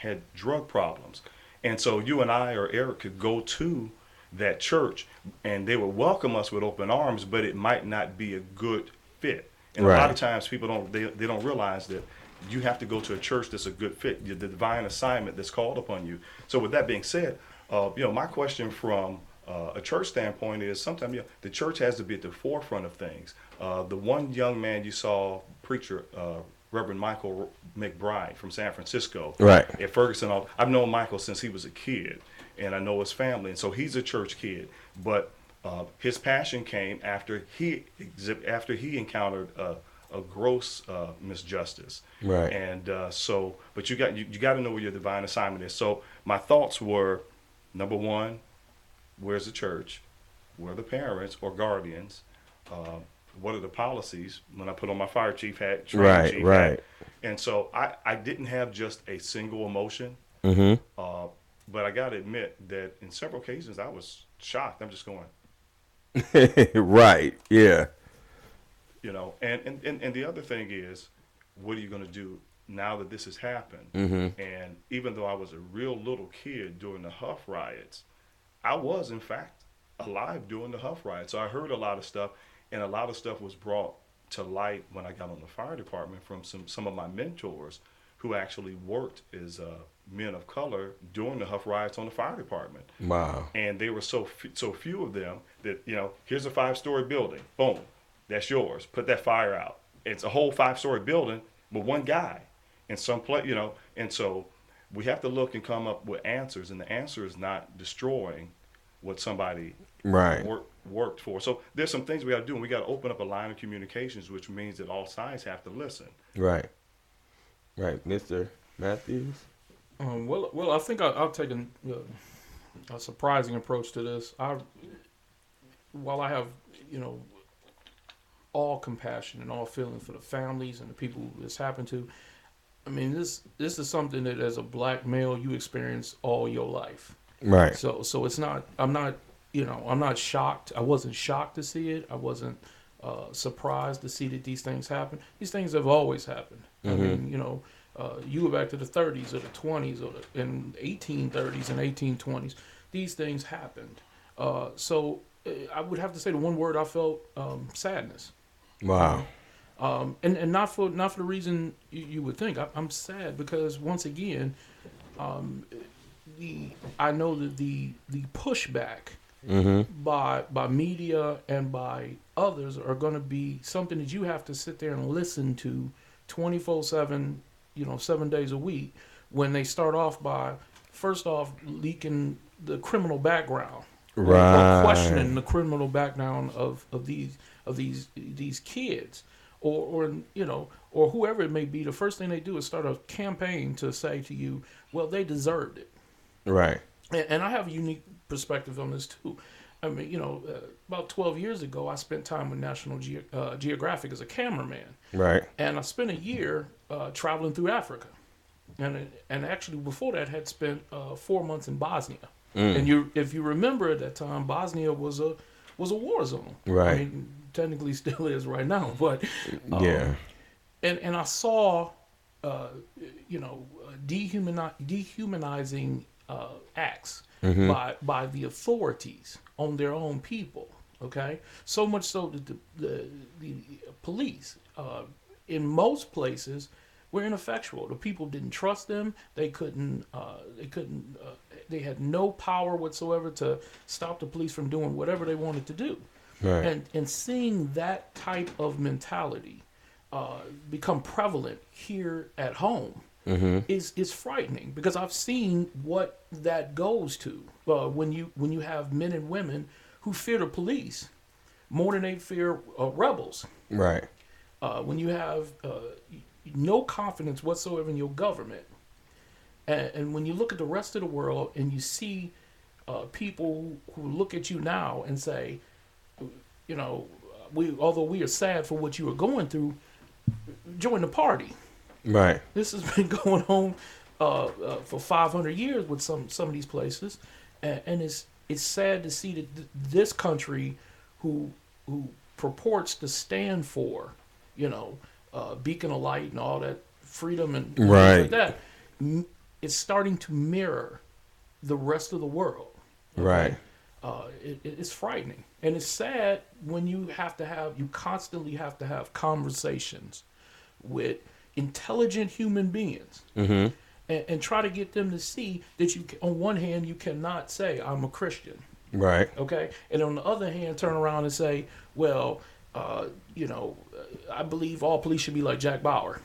Speaker 3: had drug problems. And so you and I or Eric could go to that church, and they would welcome us with open arms, but it might not be a good fit. And a lot
Speaker 1: Right.
Speaker 3: of times people they don't realize that you have to go to a church that's a good fit, the divine assignment that's called upon you. So with that being said, my question from a church standpoint is sometimes the church has to be at the forefront of things. The one young man you saw, preacher, Reverend Michael McBride from San Francisco
Speaker 1: Right.
Speaker 3: at Ferguson. I've known Michael since he was a kid, and I know his family, and so he's a church kid. But his passion came after he encountered a gross misjustice.
Speaker 1: Right.
Speaker 3: And but you got to know where your divine assignment is. So my thoughts were, number one, where's the church? Where are the parents or guardians? What are the policies? When I put on my fire chief hat, training
Speaker 1: Right.
Speaker 3: chief
Speaker 1: Right.
Speaker 3: hat, and so I didn't have just a single emotion,
Speaker 1: Mm-hmm.
Speaker 3: uh, but I got to admit that in several cases I was shocked. I'm just going,
Speaker 1: Right. Yeah.
Speaker 3: and the other thing is, what are you going to do now that this has happened?
Speaker 1: Mm-hmm.
Speaker 3: And even though I was a real little kid during the Huff riots, I was in fact alive during the Huff riots. So I heard a lot of stuff, and a lot of stuff was brought to light when I got on the fire department from some of my mentors who actually worked as men of color during the Huff riots on the fire department.
Speaker 1: Wow.
Speaker 3: And they were so few of them that, here's a 5-story building, boom, that's yours. Put that fire out. It's a whole 5-story building with one guy in some place, and so we have to look and come up with answers, and the answer is not destroying what somebody
Speaker 1: Right.
Speaker 3: worked for. So there's some things we got to do, and we got to open up a line of communications, which means that all sides have to listen.
Speaker 1: Right. Right. Mr. Matthews.
Speaker 2: Well, I think I'll take a surprising approach to this. While I have, all compassion and all feeling for the families and the people this happened to, I mean, this is something that as a black male you experience all your life.
Speaker 1: Right.
Speaker 2: So it's not. I'm not shocked. I wasn't shocked to see it. I wasn't surprised to see that these things happen. These things have always happened. I mean, you go back to the 30s or the 20s or in 1830s and 1820s. These things happened. So I would have to say the one word I felt, sadness.
Speaker 1: Wow.
Speaker 2: And not for the reason you would think. I'm sad because once again, I know that the pushback by media and by others are going to be something that you have to sit there and listen to 24/7, 7 days a week. When they start off by first off leaking the criminal background, or questioning the criminal background of these kids, or whoever it may be. The first thing they do is start a campaign to say to you, well, they deserved it.
Speaker 1: Right.
Speaker 2: And I have a unique perspective on this too. I mean, about 12 years ago, I spent time with National Geographic as a cameraman.
Speaker 1: Right.
Speaker 2: And I spent a year traveling through Africa. And actually before that had spent 4 months in Bosnia. And if you remember at that time, Bosnia was a war zone.
Speaker 1: Right.
Speaker 2: I mean, technically still is right now, but
Speaker 1: Yeah.
Speaker 2: And I saw dehumanizing acts by the authorities on their own people. Okay, so much so that the police in most places were ineffectual. The people didn't trust them. They couldn't. They had no power whatsoever to stop the police from doing whatever they wanted to do.
Speaker 1: Right.
Speaker 2: And seeing that type of mentality become prevalent here at home is frightening, because I've seen what that goes to when you have men and women who fear the police more than they fear rebels.
Speaker 1: Right.
Speaker 2: When you have no confidence whatsoever in your government, and when you look at the rest of the world and you see people who look at you now and say, although we are sad for what you are going through, join the party.
Speaker 1: Right.
Speaker 2: This has been going on for 500 years with some of these places, and it's sad to see that this country, who purports to stand for, beacon of light and all that freedom and things like that, is starting to mirror the rest of the world. Okay?
Speaker 1: Right.
Speaker 2: It's frightening, and it's sad when you constantly have to have conversations with intelligent human beings, and try to get them to see that on one hand, you cannot say I'm a Christian,
Speaker 1: Right.
Speaker 2: okay, and on the other hand, turn around and say, well, I believe all police should be like Jack Bauer.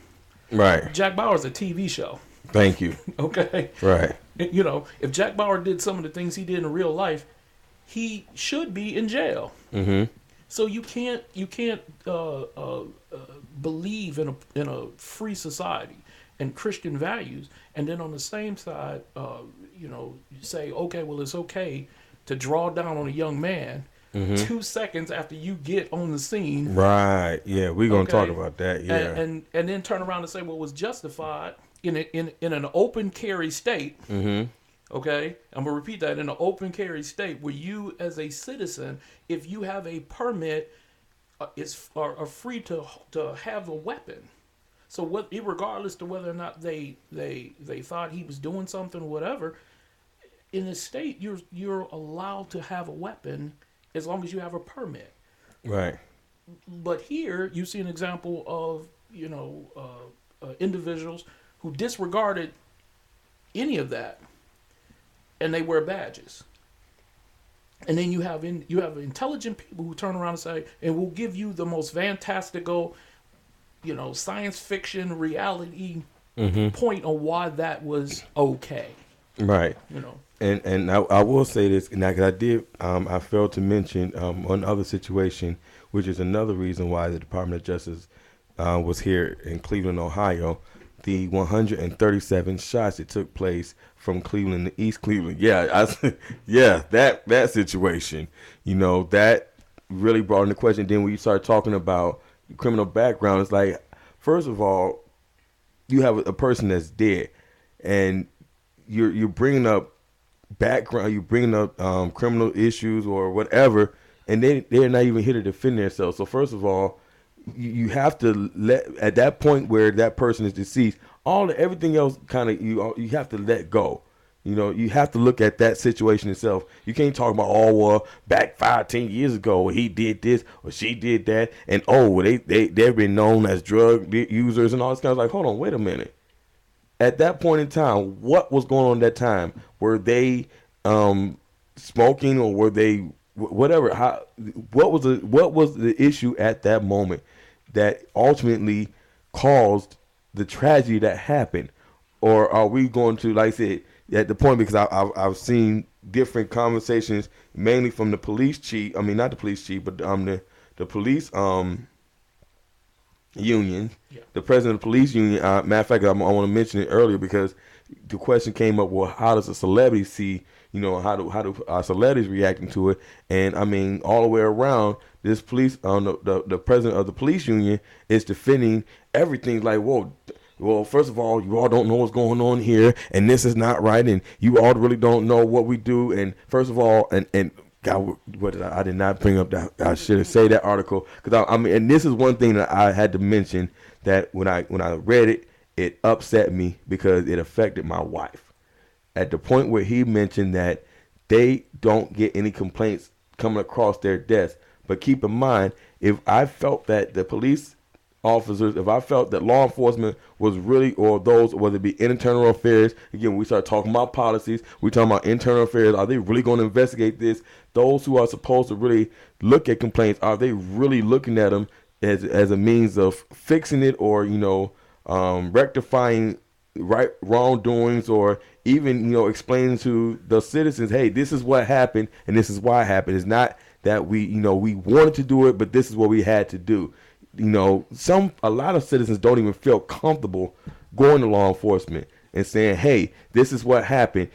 Speaker 1: Right.
Speaker 2: Jack Bauer's a TV show.
Speaker 1: Thank you.
Speaker 2: Okay.
Speaker 1: Right.
Speaker 2: If Jack Bauer did some of the things he did in real life, he should be in jail. So you can't believe in a free society and Christian values, and then on the same side, you say, okay, well, it's okay to draw down on a young man 2 seconds after you get on the scene.
Speaker 1: Right. Yeah, we're gonna talk about that. Yeah.
Speaker 2: And then turn around and say, well, it was justified in an open carry state. Okay, I'm gonna repeat that, in an open carry state where you, as a citizen, if you have a permit, are free to have a weapon. So regardless to whether or not they thought he was doing something or whatever, in a state you're allowed to have a weapon as long as you have a permit.
Speaker 1: Right.
Speaker 2: But here you see an example of individuals who disregarded any of that, and they wear badges. And then you have intelligent people who turn around and say, and will give you the most fantastical, science fiction reality point on why that was okay.
Speaker 1: Right.
Speaker 2: You know,
Speaker 1: And I will say this, and I did, I failed to mention one other situation, which is another reason why the Department of Justice was here in Cleveland, Ohio. The 137 shots that took place from Cleveland to East Cleveland. Yeah, yeah, that situation. That really brought into question. Then when you start talking about criminal background, it's like, first of all, you have a person that's dead, and you're bringing up background, you're bringing up criminal issues or whatever, and they're not even here to defend themselves. So first of all, you have to let, at that point where that person is deceased, everything else kind of you have to let go. You have to look at that situation itself. You can't talk about, well, back 5-10 years ago he did this or she did that, and they've been known as drug users and all this kind of, like, hold on, wait a minute. At that point in time, what was going on at that time? Were they smoking, or were they whatever? What was the issue at that moment that ultimately caused the tragedy that happened? Or are we going to, like I said, at the point, because I've seen different conversations, mainly from the police chief. I mean, not the police chief, but the police union,
Speaker 2: yeah.
Speaker 1: the president of the police union. Matter of fact, I want to mention it earlier because the question came up. Well, how does a celebrity see? How do celebrities reacting to it? And I mean, all the way around, this police, the president of the police union is defending everything. Like, whoa. Well, first of all, you all don't know what's going on here, and this is not right, and you all really don't know what we do. And first of all, and God, I did not bring up that. I should have said that article, because I mean, and this is one thing that I had to mention, that when I read it, it upset me because it affected my wife. At the point where he mentioned that they don't get any complaints coming across their desk, but keep in mind, if I felt that the police officers, if I felt that law enforcement was really, or those, whether it be internal affairs, again, we start talking about policies, we talking about internal affairs, are they really going to investigate this? Those who are supposed to really look at complaints, are they really looking at them as a means of fixing it, or rectifying wrongdoings, or even explaining to the citizens, hey, this is what happened and this is why it happened. It's not that we wanted to do it, but this is what we had to do. A lot of citizens don't even feel comfortable going to law enforcement and saying, hey, this is what happened,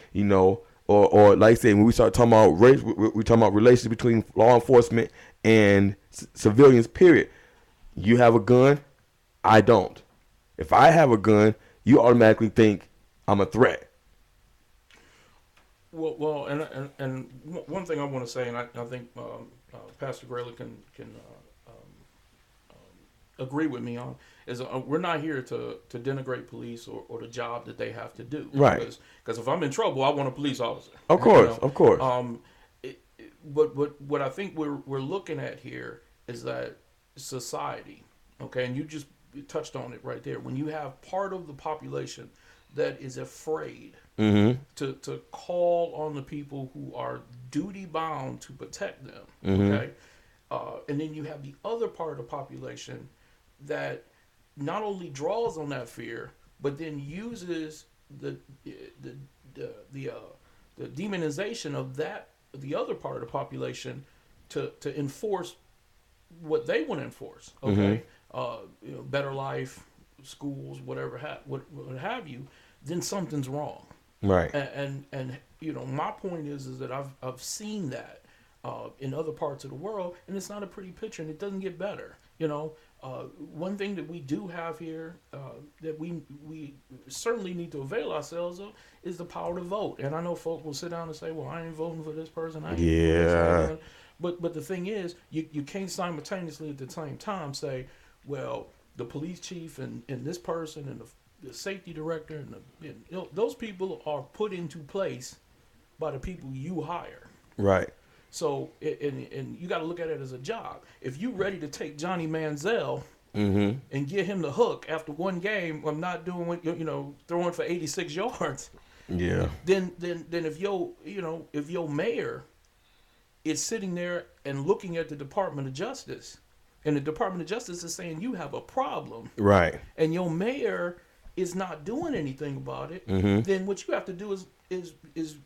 Speaker 1: or like I said, when we start talking about race, we talking about relations between law enforcement and civilians, period. You have a gun, I don't. If I have a gun, you automatically think I'm a threat.
Speaker 2: Well, and one thing I want to say, and I think Pastor Grayler can agree with me on, is we're not here to denigrate police or the job that they have to do.
Speaker 1: Right.
Speaker 2: Because if I'm in trouble, I want a police officer.
Speaker 1: Of course, of course.
Speaker 2: But what I think we're looking at here is that society, okay, and you just touched on it right there. When you have part of the population that is afraid to call on the people who are duty bound to protect them, okay, and then you have the other part of the population that not only draws on that fear, but then uses the demonization of the other part of the population to enforce what they want to enforce. Okay, better life, schools, whatever, what have you. Then something's wrong.
Speaker 1: Right.
Speaker 2: And my point is that I've seen that in other parts of the world, and it's not a pretty picture, and it doesn't get better. One thing that we do have here that we certainly need to avail ourselves of is the power to vote. And I know folk will sit down and say, well, I ain't voting for this person. I ain't voting for this person. But the thing is, you can't simultaneously at the same time say, well, the police chief and this person and the safety director and those people are put into place by the people you hire.
Speaker 1: Right.
Speaker 2: So and you got to look at it as a job. If you ready to take Johnny Manziel
Speaker 1: Mm-hmm.
Speaker 2: and get him the hook after one game of not doing what throwing for 86 yards,
Speaker 1: Yeah.
Speaker 2: then if your mayor is sitting there and looking at the Department of Justice, and the Department of Justice is saying you have a problem,
Speaker 1: Right.
Speaker 2: and your mayor is not doing anything about it,
Speaker 1: Mm-hmm.
Speaker 2: then what you have to do is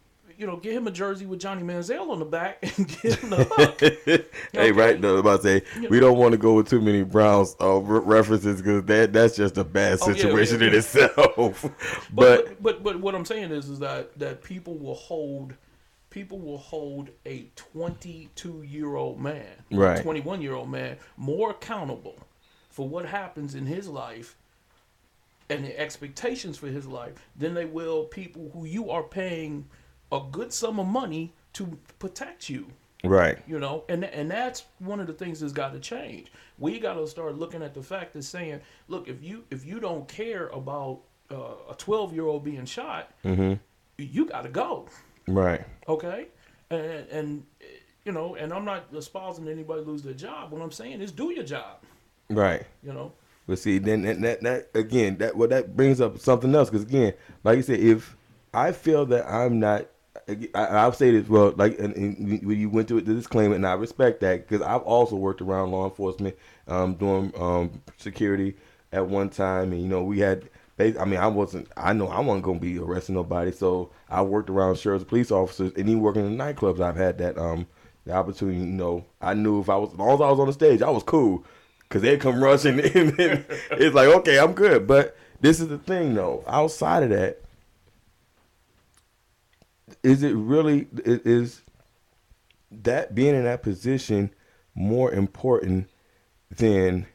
Speaker 2: get him a jersey with Johnny Manziel on the back and get him the hook.
Speaker 1: Hey, right
Speaker 2: Okay,
Speaker 1: though, I'm about to say
Speaker 2: you
Speaker 1: we
Speaker 2: know.
Speaker 1: don't want to go with too many Browns references because that's just a bad
Speaker 2: Oh yeah,
Speaker 1: situation
Speaker 2: yeah,
Speaker 1: in
Speaker 2: yeah.
Speaker 1: itself.
Speaker 2: But
Speaker 1: But
Speaker 2: but what I'm saying is that people will hold a 22-year-old man, or
Speaker 1: right,
Speaker 2: 21-year-old man more accountable for what happens in his life and the expectations for his life than they will people who you are paying a good sum of money to protect you.
Speaker 1: right,
Speaker 2: And that's one of the things that's got to change. We got to start looking at the fact that saying, look, if you don't care about a 12-year-old being shot,
Speaker 1: mm-hmm.
Speaker 2: you got to go.
Speaker 1: Right,
Speaker 2: Okay, and I'm not espousing anybody lose their job. What I'm saying is do your job.
Speaker 1: right.
Speaker 2: You know.
Speaker 1: But see, then that again, that brings up something else because again, like you said, if I feel that I'm not, I'll say this well, like when you went to the disclaimer, and I respect that because I've also worked around law enforcement, doing security at one time, and we had. I mean, I know I wasn't gonna be arresting nobody, so I worked around sheriffs, police officers, and even working in nightclubs. I've had that the opportunity. I knew if I was, as long as I was on the stage, I was cool. Cause they come rushing in, and it's like, okay, I'm good. But this is the thing, though. Outside of that, is it really is that being in that position more important than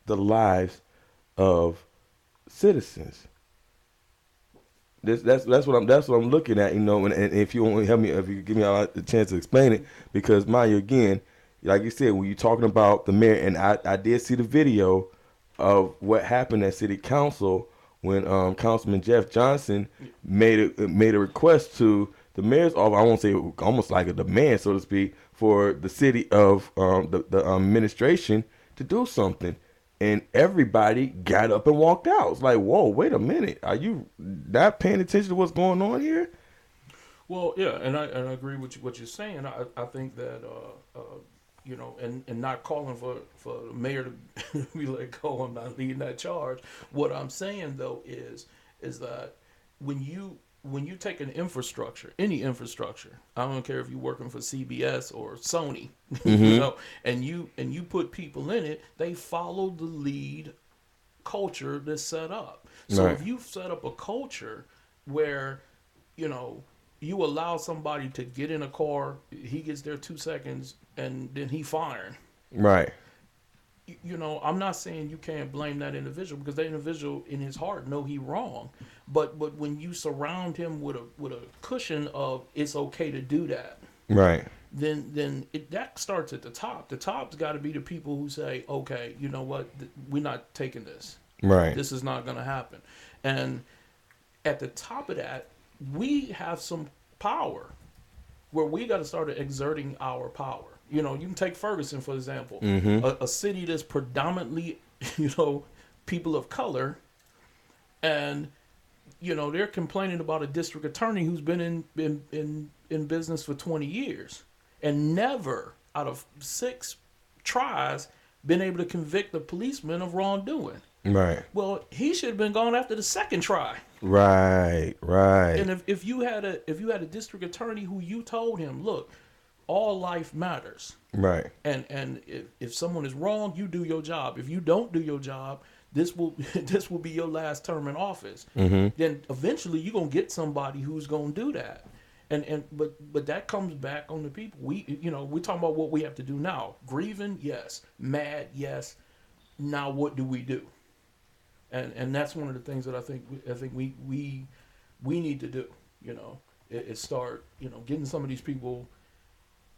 Speaker 1: the lives of citizens? That's what I'm looking at, and if you want to help me, if you give me a chance to explain it, because mind you, again, like you said, when you're talking about the mayor, and I did see the video of what happened at City Council when Councilman Jeff Johnson made a request to the mayor's office. I won't say almost like a demand, so to speak, for the city of the administration to do something. And everybody got up and walked out. It's like, whoa, wait a minute. Are you not paying attention to what's going on here?
Speaker 2: Well, yeah, and I agree with what you're saying. I think that and not calling for the mayor to be let go. I'm not leading that charge. What I'm saying though is that when you take an infrastructure, any infrastructure, I don't care if you're working for CBS or Sony,
Speaker 1: Mm-hmm.
Speaker 2: and you put people in it, they follow the lead culture that's set up. So
Speaker 1: Right.
Speaker 2: if you set up a culture where you know you allow somebody to get in a car, he gets there 2 seconds, and then he firing.
Speaker 1: Right.
Speaker 2: I'm not saying you can't blame that individual because that individual in his heart know he wrong, but when you surround him with a cushion of it's okay to do that,
Speaker 1: Right.
Speaker 2: then that starts at the top. The top's got to be the people who say, okay, you know what, we're not taking this.
Speaker 1: Right.
Speaker 2: This is not going to happen. And at the top of that, we have some power where we got to start exerting our power. You can take Ferguson, for example,
Speaker 1: Mm-hmm.
Speaker 2: a city that's predominantly, people of color, and they're complaining about a district attorney who's been in business for 20 years and never out of 6 tries been able to convict the policeman of wrongdoing.
Speaker 1: Right.
Speaker 2: Well, he should have been gone after the second try.
Speaker 1: Right. Right.
Speaker 2: And if you had a district attorney who you told him, look, all life matters,
Speaker 1: Right.
Speaker 2: and if someone is wrong, you do your job. If you don't do your job, this will this will be your last term in office.
Speaker 1: Mm-hmm.
Speaker 2: Then eventually you're gonna get somebody who's gonna do that. But that comes back on the people. We're talking about what we have to do now. Grieving, yes. Mad, yes. Now what do we do? And that's one of the things that I think we need to do. Is start getting some of these people,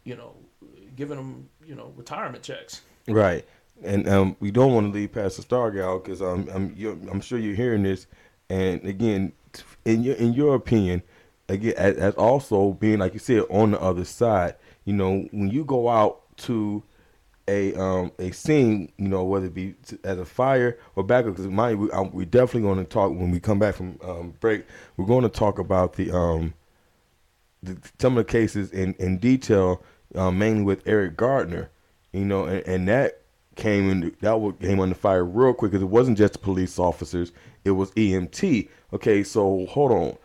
Speaker 2: giving them retirement checks.
Speaker 1: Right. And we don't want to leave Pastor Stargal because I'm sure you're hearing this. And again, in your opinion, again, as also being like you said on the other side, when you go out to a scene, whether it be as a fire or backup, because mind you, we definitely going to talk when we come back from break. We're going to talk about some of the cases in detail, mainly with Eric Gardner, and that came under fire real quick because it wasn't just police officers, it was EMT. Okay, so hold on,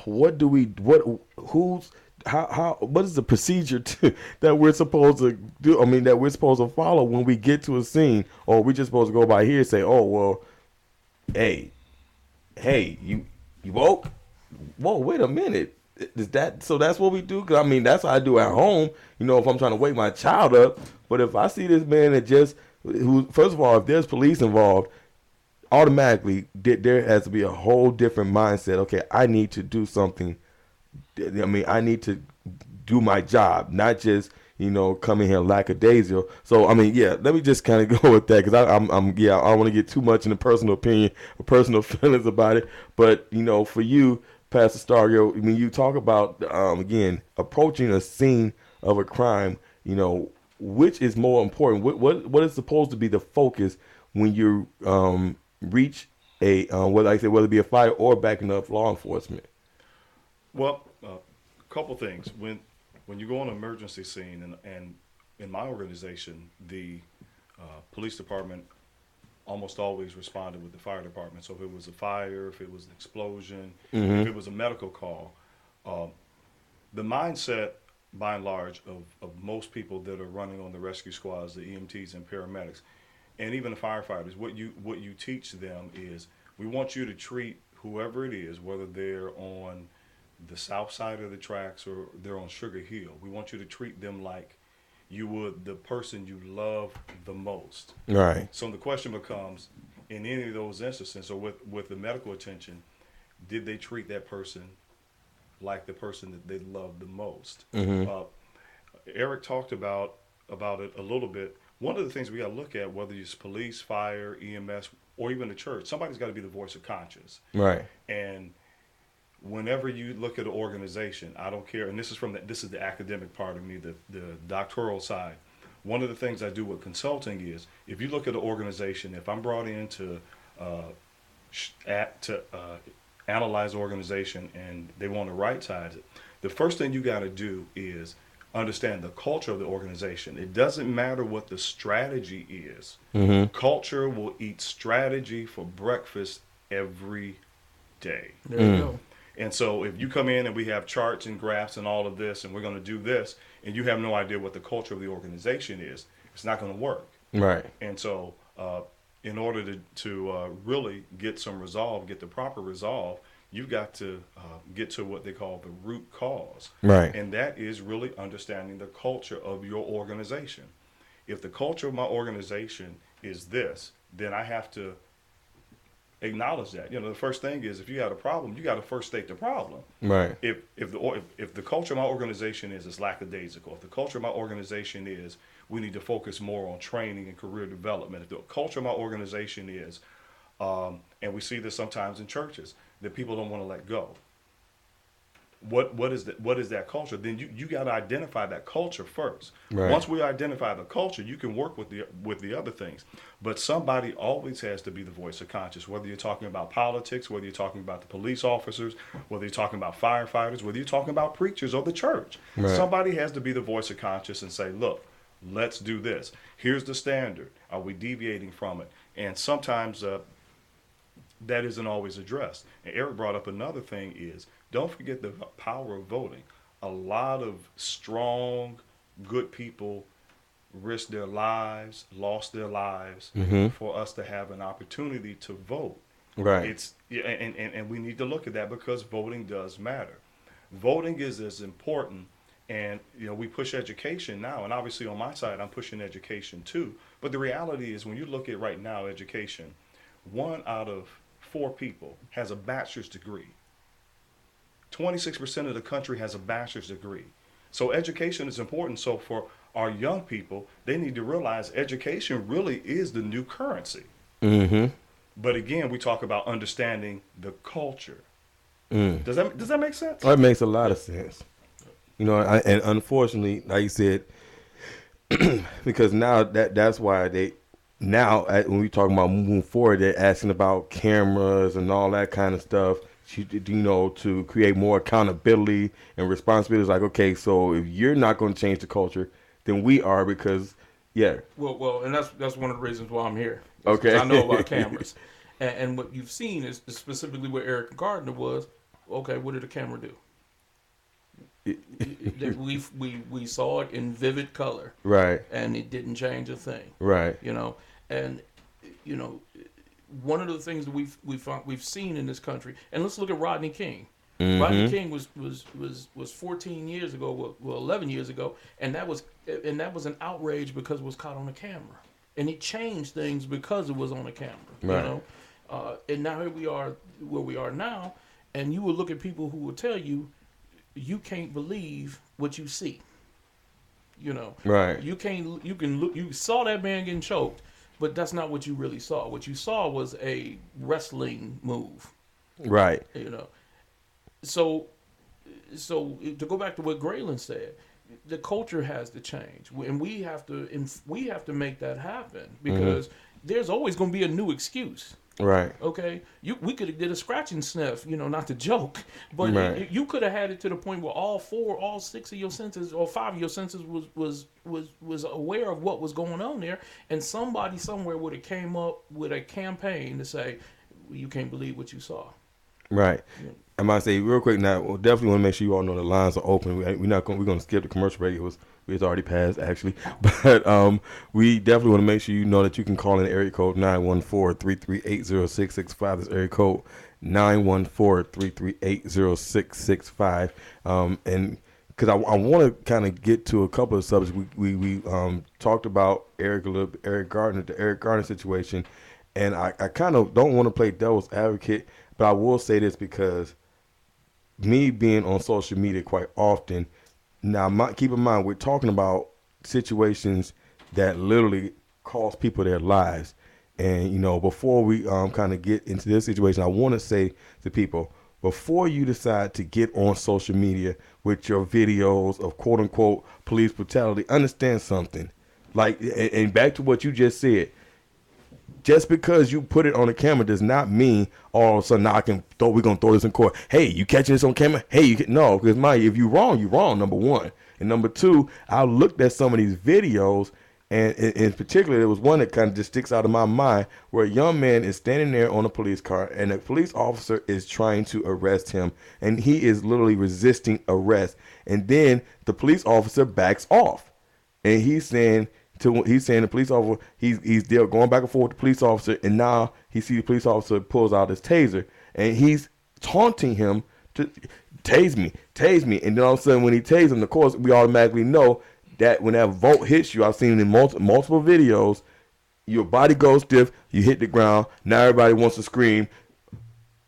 Speaker 1: what do we what who's how what is the procedure that we're supposed to do? I mean, that we're supposed to follow when we get to a scene, or we just supposed to go by here and say, oh well, hey, you woke? Whoa, wait a minute. Is that so? That's what we do? Cause I mean, that's what I do at home. If I'm trying to wake my child up. But if I see this man that who, first of all, if there's police involved, automatically there has to be a whole different mindset. Okay, I need to do something. I mean, I need to do my job, not just come in here lackadaisical. So I mean, yeah, let me just kind of go with that because I don't want to get too much in the personal opinion or personal feelings about it. But for you, Pastor Stargirl, I mean, you talk about again approaching a scene of a crime. Which is more important? What is supposed to be the focus when you reach whether like I said, whether it be a fire or backing up law enforcement?
Speaker 3: Well, a couple things. When you go on an emergency scene, and in my organization, the police department almost always responded with the fire department. So if it was a fire, if it was an explosion, if it was a medical call, uh, the mindset by and large of most people that are running on the rescue squads, the EMTs and paramedics, and even the firefighters, what you teach them is we want you to treat whoever it is, whether they're on the south side of the tracks or they're on Sugar Hill. We want you to treat them like you would the person you love the most.
Speaker 1: Right.
Speaker 3: So the question becomes, in any of those instances, so with the medical attention, did they treat that person like the person that they love the most? Uh, Eric talked about it a little bit. One of the things we got to look at, whether it's police, fire, EMS, or even the church, somebody's got to be the voice of conscience.
Speaker 1: Right.
Speaker 3: And whenever you look at an organization, I don't care, and this is the academic part of me, the doctoral side. One of the things I do with consulting is, if you look at an organization, if I'm brought in to analyze the organization and they want to right size it, the first thing you got to do is understand the culture of the organization. It doesn't matter what the strategy is. Culture will eat strategy for breakfast every day.
Speaker 2: There you go.
Speaker 3: And so if you come in and we have charts and graphs and all of this, and we're going to do this, and you have no idea what the culture of the organization is, it's not going to work.
Speaker 1: Right.
Speaker 3: And so in order to really get some resolve, get the proper resolve, you've got to get to what they call the root cause.
Speaker 1: Right.
Speaker 3: And that is really understanding the culture of your organization. If the culture of my organization is this, then I have to acknowledge that. The first thing is, if you got a problem, you got to first state the problem.
Speaker 1: Right.
Speaker 3: If the culture of my organization is it's lackadaisical, if the culture of my organization is we need to focus more on training and career development, if the culture of my organization is, and we see this sometimes in churches, that people don't want to let go. What is that culture? Then you got to identify that culture first.
Speaker 1: Right.
Speaker 3: Once we identify the culture, you can work with the other things. But somebody always has to be the voice of conscience. Whether you're talking about politics, whether you're talking about the police officers, whether you're talking about firefighters, whether you're talking about preachers or the church,
Speaker 1: right.
Speaker 3: Somebody has to be the voice of conscience and say, look, let's do this. Here's the standard. Are we deviating from it? And sometimes that isn't always addressed. And Eric brought up another thing is, don't forget the power of voting. A lot of strong, good people risked their lives, lost their lives for us to have an opportunity to vote.
Speaker 1: Right.
Speaker 3: And we need to look at that because voting does matter. Voting is as important, and we push education now, and obviously on my side I'm pushing education too. But the reality is, when you look at right now education, 1 out of 4 people has a bachelor's degree. 26% of the country has a bachelor's degree. So education is important. So for our young people, they need to realize education really is the new currency. But again, we talk about understanding the culture. Does that make sense?
Speaker 1: That makes a lot of sense. You know, and unfortunately, like you said, because now that's why they now when we talking about moving forward, they're asking about cameras and all that kind of stuff. You know, to create more accountability and responsibility. It's like, okay, so if you're not going to change the culture, then we are because, yeah,
Speaker 2: Well, and that's one of the reasons why I'm here, because I know about
Speaker 1: okay,
Speaker 2: cameras, and what you've seen is specifically where Eric Gardner was. Okay, what did the camera do? We saw it in vivid color,
Speaker 1: right,
Speaker 2: and it didn't change a thing.
Speaker 1: right,
Speaker 2: You know, and you know, one of the things that we've seen in this country, and let's look at Rodney King. Rodney
Speaker 1: mm-hmm,
Speaker 2: King was 14 years ago, well 11 years ago, and that was an outrage because it was caught on a camera, and it changed things because it was on a camera. You
Speaker 1: right,
Speaker 2: know, and now here we are where we are now, and you will look at people who will tell you you can't believe what you see. You know,
Speaker 1: right,
Speaker 2: you can look. You saw that man getting choked, but that's not what you really saw. What you saw was a wrestling move.
Speaker 1: right,
Speaker 2: You know, so to go back to what Graylin said, the culture has to change, and we have to make that happen
Speaker 1: mm-hmm,
Speaker 2: because there's always going to be a new excuse.
Speaker 1: right,
Speaker 2: Okay, we could have did a scratch and sniff, not to joke, but
Speaker 1: right,
Speaker 2: you could have had it to the point where all six of your senses, or five of your senses, was aware of what was going on there, and somebody somewhere would have came up with a campaign to say, you can't believe what you saw.
Speaker 1: right.
Speaker 2: Yeah.
Speaker 1: I might say real quick now. We'll definitely want to make sure you all know the lines are open. We're going to skip the commercial break. It's already passed actually, but we definitely want to make sure you know that you can call in area code 914-338-0665. This area code 914-338-0665. And because I want to kind of get to a couple of subjects. We talked about Eric Gardner, the Eric Gardner situation, and I kind of don't want to play devil's advocate, but I will say this because me being on social media quite often, now keep in mind we're talking about situations that literally cost people their lives. And before we kind of get into this situation, I want to say to people, before you decide to get on social media with your videos of quote unquote police brutality, understand something. Like, and back to what you just said, just because you put it on the camera does not mean all of a sudden now we're gonna throw this in court. Hey, you catching this on camera? Hey, no, because if you're wrong, number one. And number two, I looked at some of these videos, and in particular, there was one that kind of just sticks out of my mind where a young man is standing there on a police car, and a police officer is trying to arrest him, and he is literally resisting arrest. And then the police officer backs off, and he's saying the police officer, he's there going back and forth with the police officer, and now he sees the police officer pulls out his taser, and he's taunting him to tase me, and then all of a sudden when he tases him, of course we automatically know that when that bolt hits you, I've seen it in multiple videos, your body goes stiff, you hit the ground, now everybody wants to scream,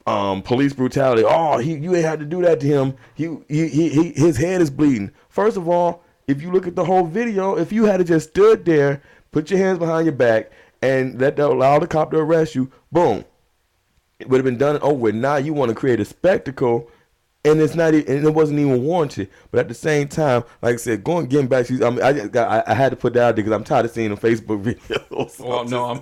Speaker 1: police brutality. Oh, you ain't had to do that to him. His head is bleeding. First of all, if you look at the whole video, if you had just stood there, put your hands behind your back, and allow the cop to arrest you, boom, it would have been done and over with. Now you want to create a spectacle, and it's not, and it wasn't even warranted. But at the same time, like I said, getting back to, I had to put that out there because I'm tired of seeing the Facebook videos.
Speaker 2: Well, no,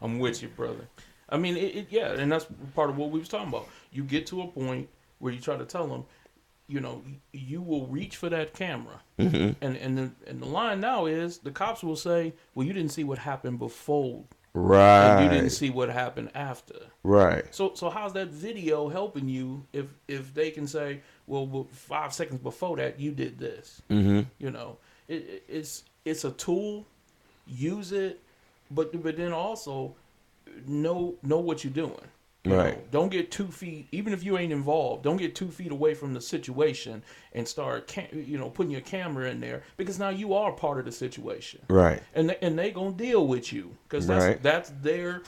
Speaker 2: I'm with you, brother. I mean, yeah, and that's part of what we was talking about. You get to a point where you try to tell them, you will reach for that camera,
Speaker 1: Mm-hmm.
Speaker 2: and the line now is the cops will say, well, you didn't see what happened before, and you didn't
Speaker 1: Right,
Speaker 2: see what happened after.
Speaker 1: right,
Speaker 2: So how's that video helping you if they can say, well 5 seconds before that you did this?
Speaker 1: mm-hmm.
Speaker 2: It's a tool, use it, but then also know what you're doing.
Speaker 1: Right.
Speaker 2: Don't get 2 feet, even if you ain't involved. Don't get 2 feet away from the situation and start, putting your camera in there, because now you are part of the situation,
Speaker 1: Right.
Speaker 2: and they gonna deal with you because
Speaker 1: Right.
Speaker 2: that's the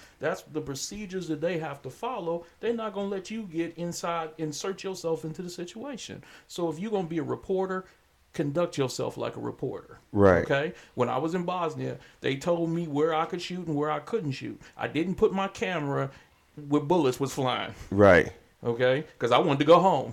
Speaker 2: procedures that they have to follow. They're not gonna let you get inside, insert yourself into the situation. So if you're gonna be a reporter, conduct yourself like a reporter.
Speaker 1: Right.
Speaker 2: Okay? When I was in Bosnia, they told me where I could shoot and where I couldn't shoot. I didn't put my camera where bullets was flying.
Speaker 1: Right.
Speaker 2: Okay? Because I wanted to go home.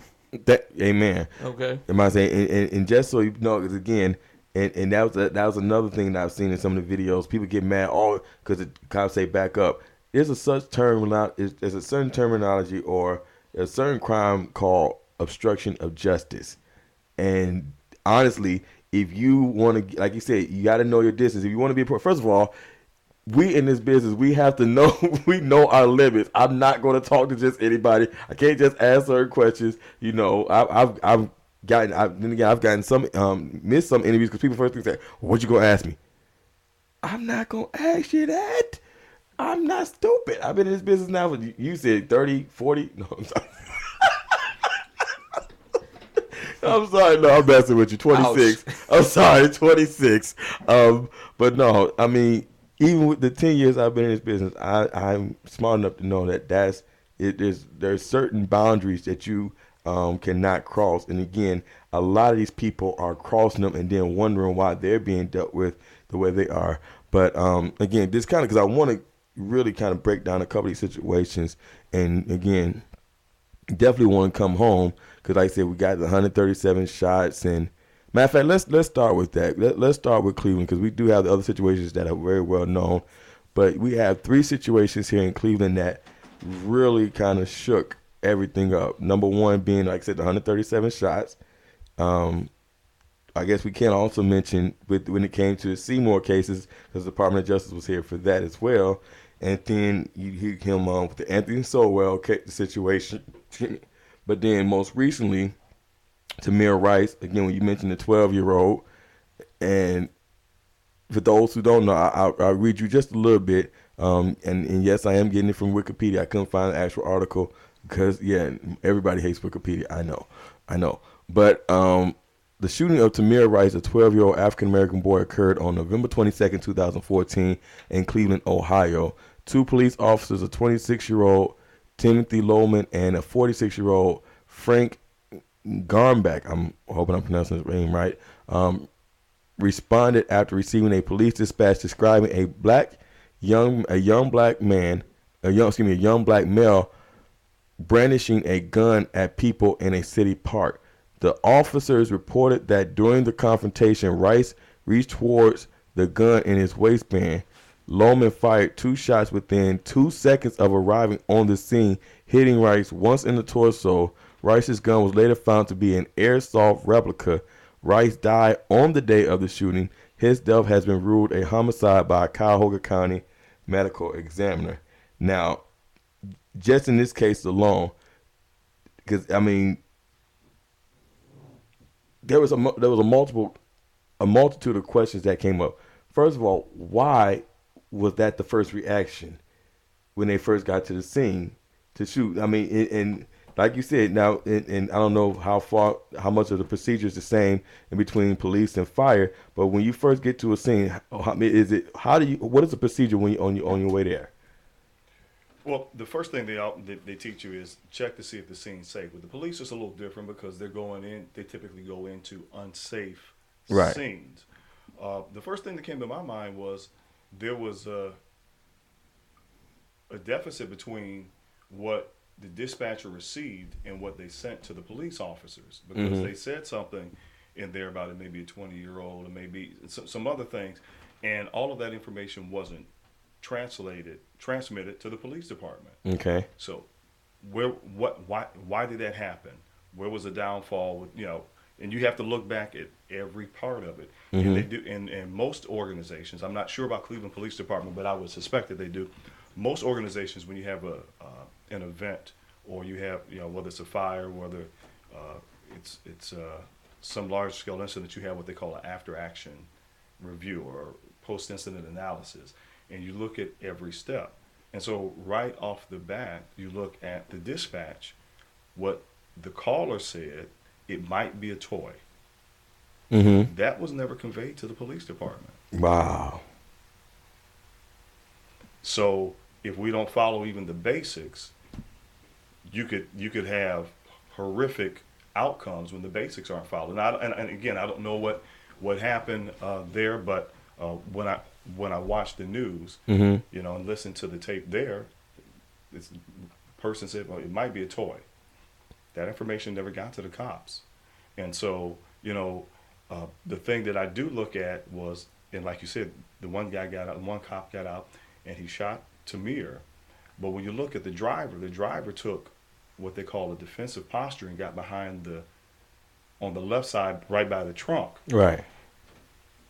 Speaker 1: Amen.
Speaker 2: Okay.
Speaker 1: Am I saying? And just so you know, 'cause again, and that was another thing that I've seen in some of the videos. People get mad all because the cops say back up. There's a such there's a certain terminology or a certain crime called obstruction of justice. And honestly, if you want to, like you said, you got to know your distance. If you want to be first of all, we in this business, we have to know we know our limits. I'm not going to talk to just anybody. I can't just ask certain questions. You know, I've gotten then again I've gotten some missed some interviews because people first thing say, well, "What you gonna ask me?" I'm not gonna ask you that. I'm not stupid. I've been in this business now for you said 30, 40. No, I'm sorry. I'm sorry. No, I'm messing with you.
Speaker 2: Ouch.
Speaker 1: 26. I'm sorry, 26. But no, I mean, even with the 10 years I've been in this business, I'm smart enough to know that there's certain boundaries that you cannot cross. And again, a lot of these people are crossing them and then wondering why they're being dealt with the way they are. But again, this kind of because I want to really kind of break down a couple of these situations. And again, definitely want to come home because, like I said, we got the 137 shots. And matter of fact, let's start with that. Let's start with Cleveland because we do have the other situations that are very well known. But we have three situations here in Cleveland that really kind of shook everything up. Number one being, like I said, the 137 shots. Um, I guess we can also mention when it came to the Seymour cases, because the Department of Justice was here for that as well. And then you hear him with the Anthony Sowell situation. But then most recently, Tamir Rice, again, when you mentioned the 12-year-old, and for those who don't know, I'll read you just a little bit. And yes, I am getting it from Wikipedia. I couldn't find the actual article because, yeah, everybody hates Wikipedia. I know. But the shooting of Tamir Rice, a 12-year-old African-American boy, occurred on November 22nd, 2014 in Cleveland, Ohio. Two police officers, a 26-year-old Timothy Lohman and a 46-year-old Frank Garnback, I'm hoping I'm pronouncing his name right, responded after receiving a police dispatch describing a young black male brandishing a gun at people in a city park. The officers reported that during the confrontation, Rice reached towards the gun in his waistband. Lohman fired two shots within 2 seconds of arriving on the scene, hitting Rice once in the torso. Rice's gun was later found to be an airsoft replica. Rice died on the day of the shooting. His death has been ruled a homicide by a Cuyahoga County medical examiner. Now, just in this case alone, because I mean, there was a multitude of questions that came up. First of all, why was that the first reaction when they first got to the scene to shoot? I mean, and like you said, now, and I don't know how much of the procedure is the same in between police and fire, but when you first get to a scene, what is the procedure when you on your way there?
Speaker 3: Well, the first thing they teach you is check to see if the scene's safe. With the police, it's a little different because they're going in. They typically go into unsafe
Speaker 1: Right.
Speaker 3: scenes. The first thing that came to my mind was there was a deficit between what the dispatcher received and what they sent to the police officers because they said something in there about it maybe a 20-year-old or maybe some other things, and all of that information wasn't transmitted to the police department.
Speaker 1: Okay.
Speaker 3: So why did that happen? Where was the downfall? And you have to look back at every part of it. And they do in most organizations. I'm not sure about Cleveland Police Department, but I would suspect that they do. Most organizations, when you have an event or you have whether it's a fire, whether it's some large scale incident, you have what they call an after action review or post incident analysis, and you look at every step. And so right off the bat, you look at the dispatch, what the caller said, it might be a toy. That was never conveyed to the police department.
Speaker 1: Wow.
Speaker 3: So if we don't follow even the basics, you could have horrific outcomes when the basics aren't followed. And again, I don't know what happened there, but when I watched the news, and listen to the tape there, this person said, "Well, it might be a toy." That information never got to the cops. And so, the thing that I do look at was, and like you said, the one guy got out, one cop got out, and he shot Tamir. But when you look at the driver took what they call a defensive posture and got behind on the left side, right by the trunk.
Speaker 1: Right.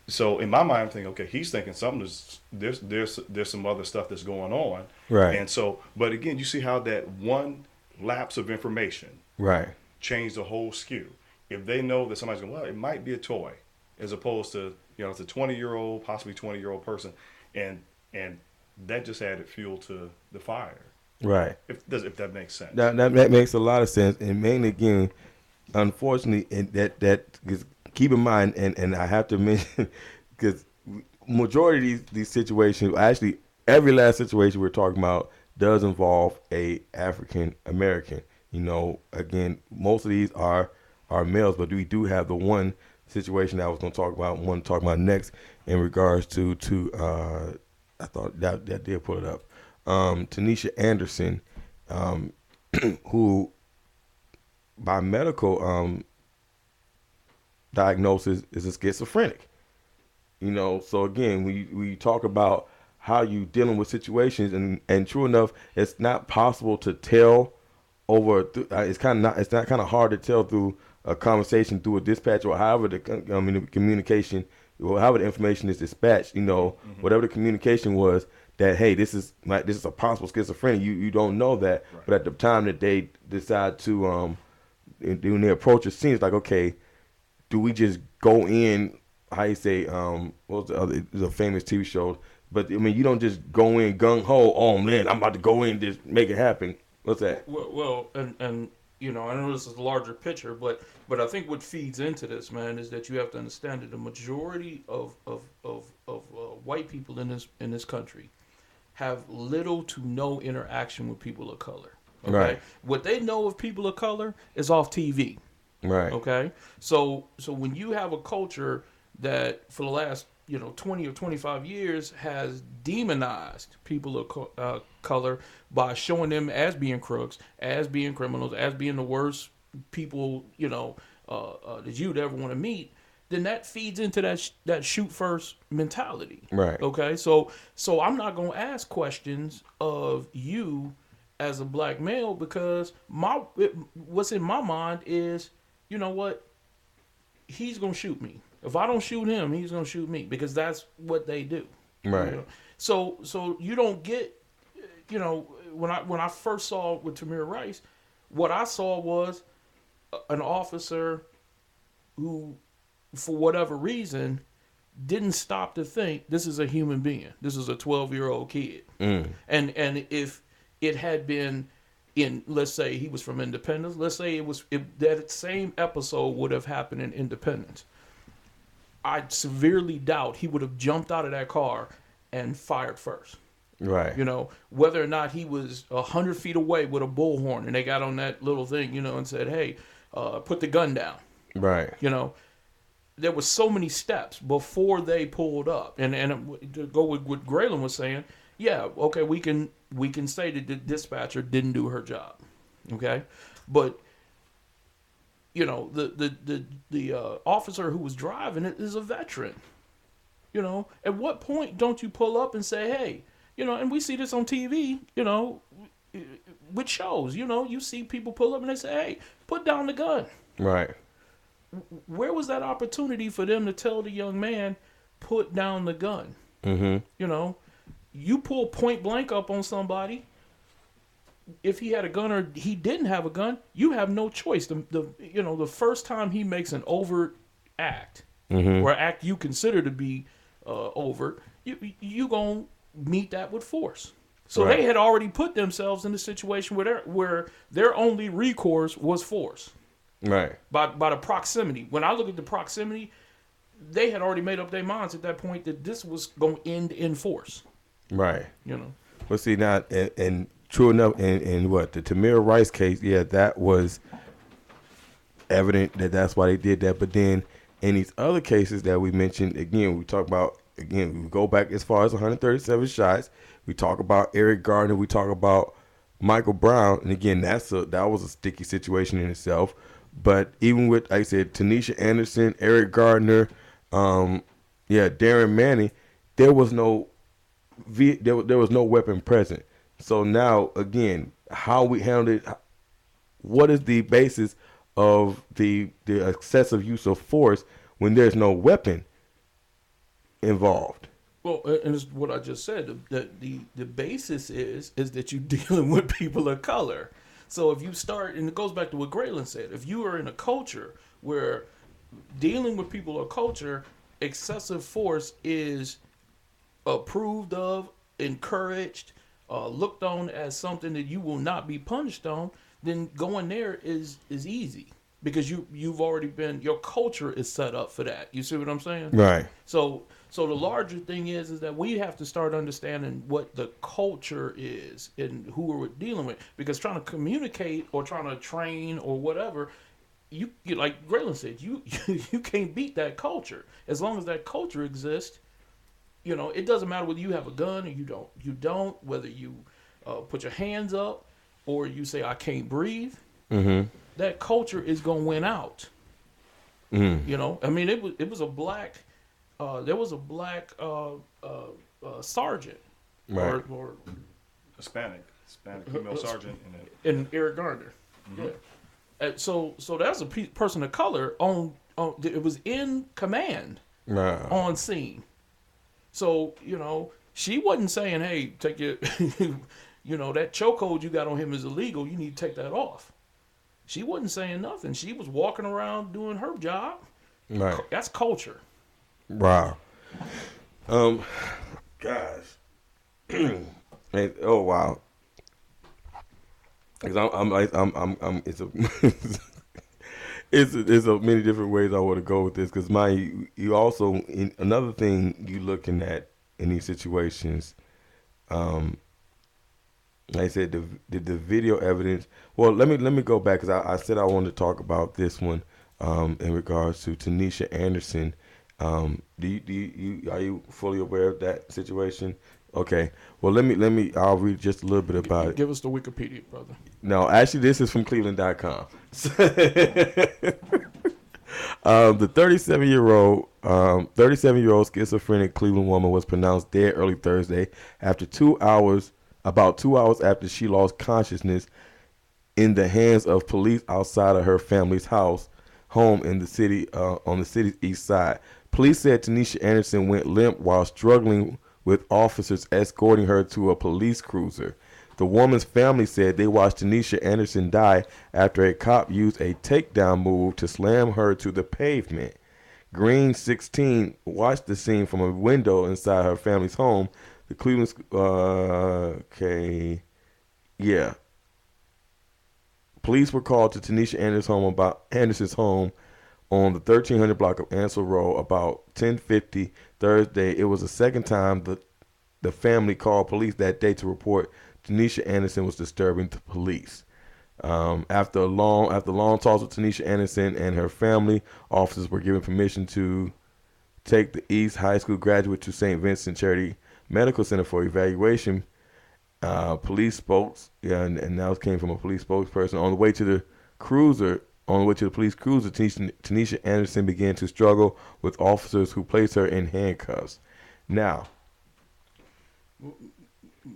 Speaker 3: So in my mind, I'm thinking, okay, he's thinking something there's some other stuff that's going on.
Speaker 1: Right.
Speaker 3: And so, but again, you see how that one lapse of information
Speaker 1: Right.
Speaker 3: changed the whole skew. If they know that somebody's going, well, it might be a toy, as opposed to, it's a 20-year-old, possibly 20-year-old person, and that just added fuel to the fire.
Speaker 1: Right.
Speaker 3: If that makes sense.
Speaker 1: That makes a lot of sense, and mainly again, unfortunately, and that is, keep in mind, and I have to mention, because majority of these situations, actually every last situation we're talking about does involve a African American. Again, most of these are males, but we do have the one situation that I was going to talk about next in regards to I thought that did pull it up. Tanisha Anderson, who by medical diagnosis is a schizophrenic. So again, we talk about how you dealing with situations, and true enough, it's not possible to tell it's not kind of hard to tell through a conversation through a dispatch or however the communication, or however the information is dispatched. Whatever the communication was, that hey, this is a possible schizophrenia. You don't know that,
Speaker 3: Right.
Speaker 1: But at the time that they decide to when they approach a scene, it's like, okay, do we just go in? How you say? What was the other? It was a famous TV show, but you don't just go in gung ho. Oh man, I'm about to go in, just make it happen. What's that?
Speaker 2: Well, and I know this is a larger picture, but I think what feeds into this, man, is that you have to understand that the majority of white people in this country have little to no interaction with people of color. Okay?
Speaker 1: Right.
Speaker 2: What they know of people of color is off TV.
Speaker 1: Right.
Speaker 2: Okay. So when you have a culture that for the last 20 or 25 years has demonized people of color by showing them as being crooks, as being criminals, as being the worst people that you'd ever want to meet, then that feeds into that shoot first mentality.
Speaker 1: Right.
Speaker 2: Okay. So I'm not gonna ask questions of you as a black male, because what's in my mind is, you know what, he's gonna shoot me. If I don't shoot him, he's gonna shoot me, because that's what they do.
Speaker 1: Right.
Speaker 2: So you don't get, when I first saw with Tamir Rice, what I saw was an officer who, for whatever reason, didn't stop to think this is a human being. This is a 12-year-old kid.
Speaker 1: Mm.
Speaker 2: And if it had been in, let's say he was from Independence, let's say that same episode would have happened in Independence, I severely doubt he would have jumped out of that car and fired first.
Speaker 1: Right.
Speaker 2: Whether or not he was 100 feet away with a bullhorn and they got on that little thing, and said, hey, put the gun down.
Speaker 1: Right.
Speaker 2: There was so many steps before they pulled up. And to go with what Graylin was saying, yeah, okay, we can say that the dispatcher didn't do her job. Okay? But the officer who was driving it is a veteran. At what point don't you pull up and say, hey, and we see this on TV, with shows, you see people pull up and they say, hey, put down the gun.
Speaker 1: Right.
Speaker 2: Where was that opportunity for them to tell the young man, put down the gun?
Speaker 1: Mm-hmm.
Speaker 2: You pull point blank up on somebody. If he had a gun or he didn't have a gun, you have no choice. The first time he makes an overt act,
Speaker 1: Mm-hmm.
Speaker 2: or act you consider to be overt, you gonna meet that with force. So
Speaker 1: Right.
Speaker 2: they had already put themselves in a situation where their only recourse was force.
Speaker 1: Right.
Speaker 2: By the proximity. When I look at the proximity, they had already made up their minds at that point that this was going to end in force.
Speaker 1: Right.
Speaker 2: You know.
Speaker 1: Well, see now, and true enough, in what the Tamir Rice case, yeah, that was evident that's why they did that. But then in these other cases that we mentioned, again, we go back as far as 137 shots. We talk about Eric Gardner. We talk about Michael Brown, and again, that was a sticky situation in itself. But even with, like I said, Tanisha Anderson, Eric Gardner, Darren Manning, there was no there was no weapon present. So now again, how we handled it, what is the basis of the excessive use of force when there's no weapon involved?
Speaker 2: Well, and it's what I just said. The basis is that you're dealing with people of color. So if you start, and it goes back to what Graylin said, if you are in a culture where dealing with people of culture, excessive force is approved of, encouraged, looked on as something that you will not be punished on, then going there is easy because you've already been, your culture is set up for that. You see what I'm saying?
Speaker 1: Right.
Speaker 2: So the larger thing is that we have to start understanding what the culture is and who we're dealing with, because trying to communicate or trying to train or whatever, you like Graylin said, you can't beat that culture. As long as that culture exists, it doesn't matter whether you have a gun or you don't. You don't. Whether you put your hands up or you say I can't breathe.
Speaker 1: Mm-hmm.
Speaker 2: That culture is gonna win out.
Speaker 1: Mm.
Speaker 2: I mean, it was a black. There was a black sergeant
Speaker 1: Right.
Speaker 2: or
Speaker 3: Hispanic female sergeant,
Speaker 2: in Eric Gardner.
Speaker 3: mm-hmm.
Speaker 2: Yeah. And so that's a person of color on. It was in command
Speaker 1: Right.
Speaker 2: on scene. So, she wasn't saying, hey, take your, that chokehold you got on him is illegal. You need to take that off. She wasn't saying nothing. She was walking around doing her job.
Speaker 1: Right.
Speaker 2: That's culture.
Speaker 1: Wow. Gosh. Oh wow. Because it's a it's a many different ways I want to go with this. Because you also another thing you looking at in these situations. Like I said, the video evidence. Well, let me go back because I said I wanted to talk about this one in regards to Tanisha Anderson. Are you fully aware of that situation? Okay. Well, I'll read just a little bit about it.
Speaker 2: Give us the Wikipedia, brother.
Speaker 1: No, actually, this is from Cleveland.com. The 37-year-old schizophrenic Cleveland woman was pronounced dead early Thursday after about 2 hours after she lost consciousness in the hands of police outside of her family's home in the city, on the city's east side. Police said Tanisha Anderson went limp while struggling with officers escorting her to a police cruiser. The woman's family said they watched Tanisha Anderson die after a cop used a takedown move to slam her to the pavement. Green, 16, watched the scene from a window inside her family's home. The Cleveland, police were called to Tanisha Anderson's home on the 1300 block of Ansel Road about 10:50 Thursday. It was the second time the family called police that day to report Tanisha Anderson was disturbing the police. After long talks with Tanisha Anderson and her family, officers were given permission to take the East High School graduate to St. Vincent Charity Medical Center for evaluation. Police spokes, and that came from a police spokesperson. On the way to the police cruiser, Tanisha Anderson began to struggle with officers who placed her in handcuffs. Now,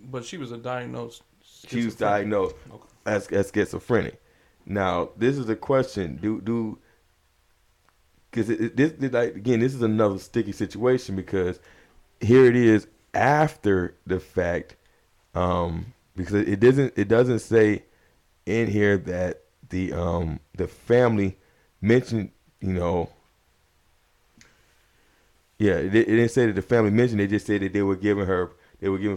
Speaker 2: But she was diagnosed.
Speaker 1: she was diagnosed as schizophrenic. Now, this is a question: because this is another sticky situation because here it is after the fact, because it doesn't say in here that the family mentioned, it didn't say that the family mentioned. They just said that they were giving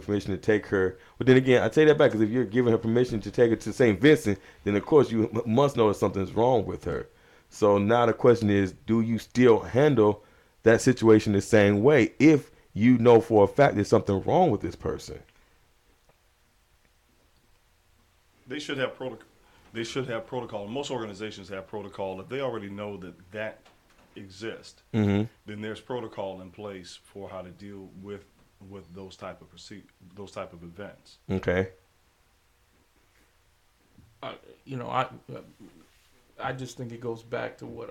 Speaker 1: permission to take her. But then again, I take that back because if you're giving her permission to take her to St. Vincent, then of course you must know that something's wrong with her. So now the question is, do you still handle that situation the same way if you know for a fact there's something wrong with this person?
Speaker 3: They should have protocol. They should have protocol. Most organizations have protocol. If they already know that exists,
Speaker 1: Mm-hmm.
Speaker 3: then there's protocol in place for how to deal with those type of events.
Speaker 1: Okay.
Speaker 2: you know, I just think it goes back to what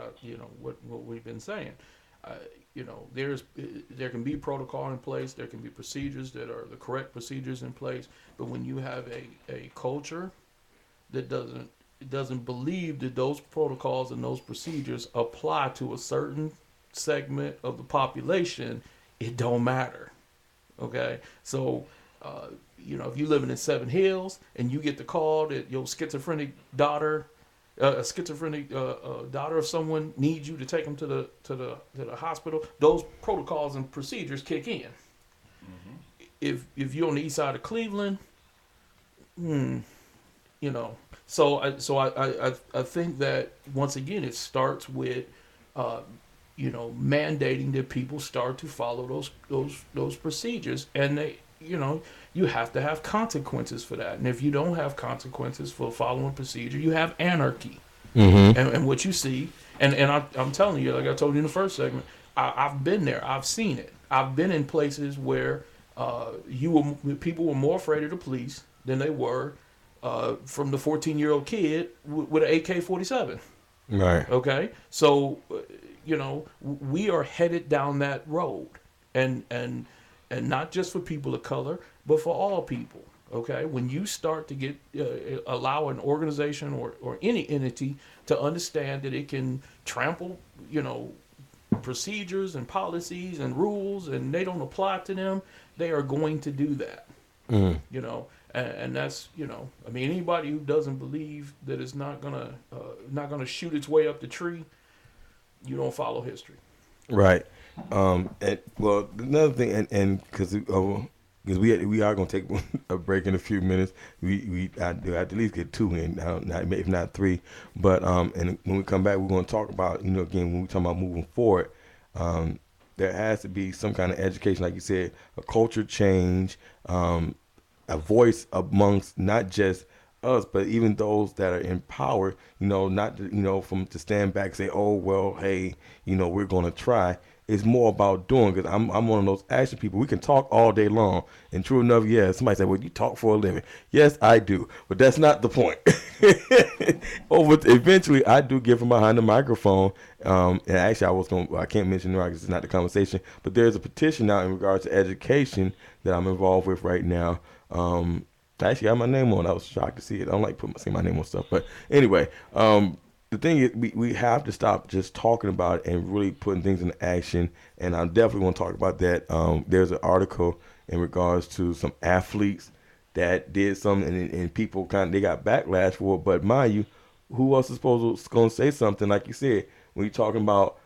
Speaker 2: what we've been saying. Uh, there can be protocol in place, there can be procedures that are the correct procedures in place, but when you have a culture that doesn't believe that those protocols and those procedures apply to a certain segment of the population, it don't matter. Okay, so if you're living in Seven Hills and you get the call that your schizophrenic daughter, a schizophrenic daughter of someone needs you to take them to the hospital, those protocols and procedures kick in. If you're on the east side of Cleveland, hmm, you know. So I think that once again it starts with uh, mandating that people start to follow those procedures, and you have to have consequences for that. And if you don't have consequences for following procedure, you have anarchy.
Speaker 1: Mm-hmm.
Speaker 2: And what you see, I'm telling you, like I told you in the first segment, I've been there. I've seen it. I've been in places where people were more afraid of the police than they were from the 14-year-old kid with an AK-47.
Speaker 1: Right.
Speaker 2: Okay, so we are headed down that road, and not just for people of color, but for all people. Okay, when you start to get allow an organization or any entity to understand that it can trample, procedures and policies and rules, and they don't apply to them, they are going to do that.
Speaker 1: Mm.
Speaker 2: And that's I mean, anybody who doesn't believe that it's not gonna shoot its way up the tree, you don't follow history.
Speaker 1: Right. And well, another thing, and because we are going to take a break in a few minutes. I have to at least get two in, if not three. But and when we come back, we're going to talk about again when we talk about moving forward. There has to be some kind of education, like you said, a culture change, a voice amongst not just us, but even those that are in power, not from to stand back and say, oh well, hey, we're gonna try. It's more about doing, because I'm one of those action people. We can talk all day long, and true enough, yeah, somebody said, well, you talk for a living. Yes, I do, but that's not the point. Eventually, I do get from behind the microphone. And actually, I can't mention it because it's not the conversation, but there's a petition now in regards to education that I'm involved with right now. I actually got my name on. I was shocked to see it. I don't like seeing my name on stuff, but anyway, the thing is, we have to stop just talking about it and really putting things into action. And I definitely want to talk about that. There's an article in regards to some athletes that did something, and people they got backlash for it. But mind you, who else is going to say something? Like you said, when you're talking about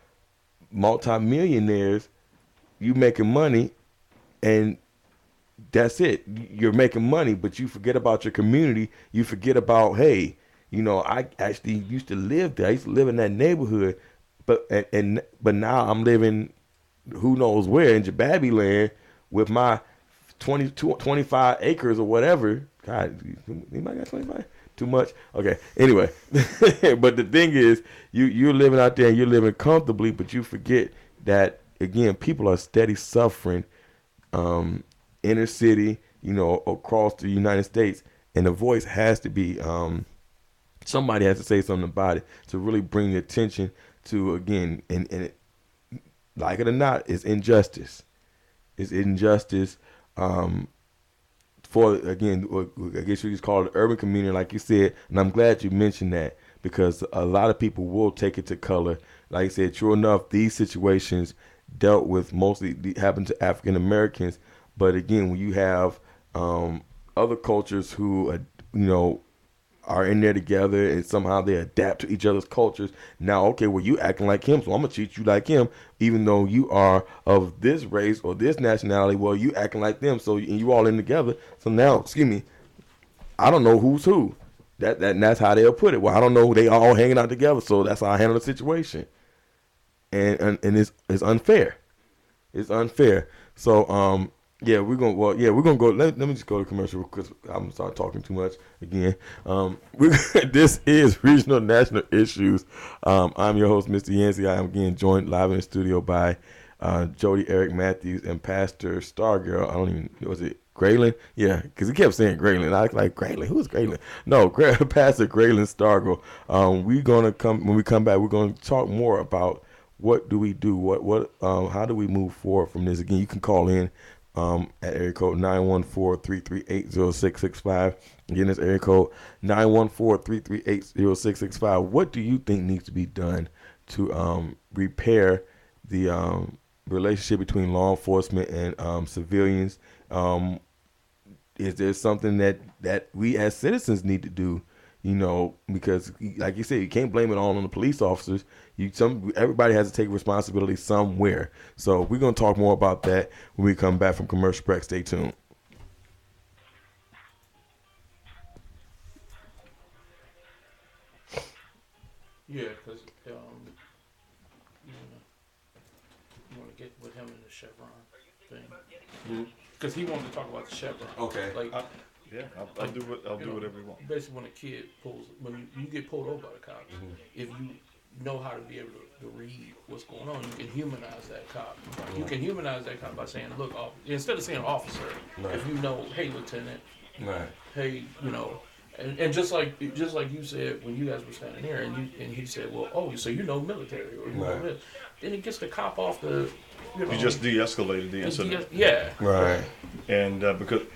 Speaker 1: multimillionaires, you making money, and that's it. You're making money, but you forget about your community. You forget about, hey, I actually used to live there. I used to live in that neighborhood, but now I'm living who knows where in Jababi land with my 25 acres or whatever. God, anybody got 25? Too much? Okay. Anyway, but the thing is, you're living out there and you're living comfortably, but you forget that, again, people are steady suffering. Inner city, across the United States, and the voice has to be, somebody has to say something about it to really bring the attention to, again, and it, like it or not, it's injustice. It's injustice, for, again, I guess you just call it the urban community, like you said, and I'm glad you mentioned that, because a lot of people will take it to color. Like I said, true enough, these situations dealt with mostly happen to African Americans. But again, when you have other cultures who are in there together and somehow they adapt to each other's cultures. Now, okay, well, you acting like him, so I'm gonna treat you like him, even though you are of this race or this nationality. Well, you acting like them, so and you all in together. So now, excuse me, I don't know who's who. And that's how they'll put it. Well, I don't know. They all hanging out together, so that's how I handle the situation. And it's unfair. It's unfair. So yeah, we're gonna go. Let me just go to commercial because I'm gonna start talking too much again. This is Regional National Issues. I'm your host, Mr. Yancey. I am again joined live in the studio by Jody Eric Matthews and Pastor Stargirl. I don't even was it Graylin, yeah, because he kept saying Graylin. I was like, Graylin, who's Graylin? No, Pastor Graylin Stargle. We gonna come when we come back. We're gonna talk more about what do we do, how do we move forward from this. Again, you can call in at area code 914-338-0665. Again, that's area code 914-338-0665. What do you think needs to be done to repair the relationship between law enforcement and civilians? Um, is there something that we as citizens need to do? Because like you said, you can't blame it all on the police officers. Everybody has to take responsibility somewhere. So we're gonna talk more about that when we come back from commercial break. Stay tuned.
Speaker 2: Yeah, because you want to get with him in the Chevron thing. Because he wanted to talk about the Chevron.
Speaker 1: Okay.
Speaker 2: Like,
Speaker 3: Yeah, I'll do whatever you want.
Speaker 2: basically, when a kid when you get pulled over by the cops, if you know how to be able to read what's going on, you can humanize that cop. You can humanize that cop by saying, look, instead of saying officer,
Speaker 1: Right.
Speaker 2: if you know, hey, lieutenant,
Speaker 1: Right.
Speaker 2: hey, and just like you said when you guys were standing there, and he said, well, oh, so you know military or you know
Speaker 1: Right.
Speaker 2: this, then it gets the cop off the,
Speaker 3: You just de-escalated the incident.
Speaker 2: yeah,
Speaker 1: Right.
Speaker 3: And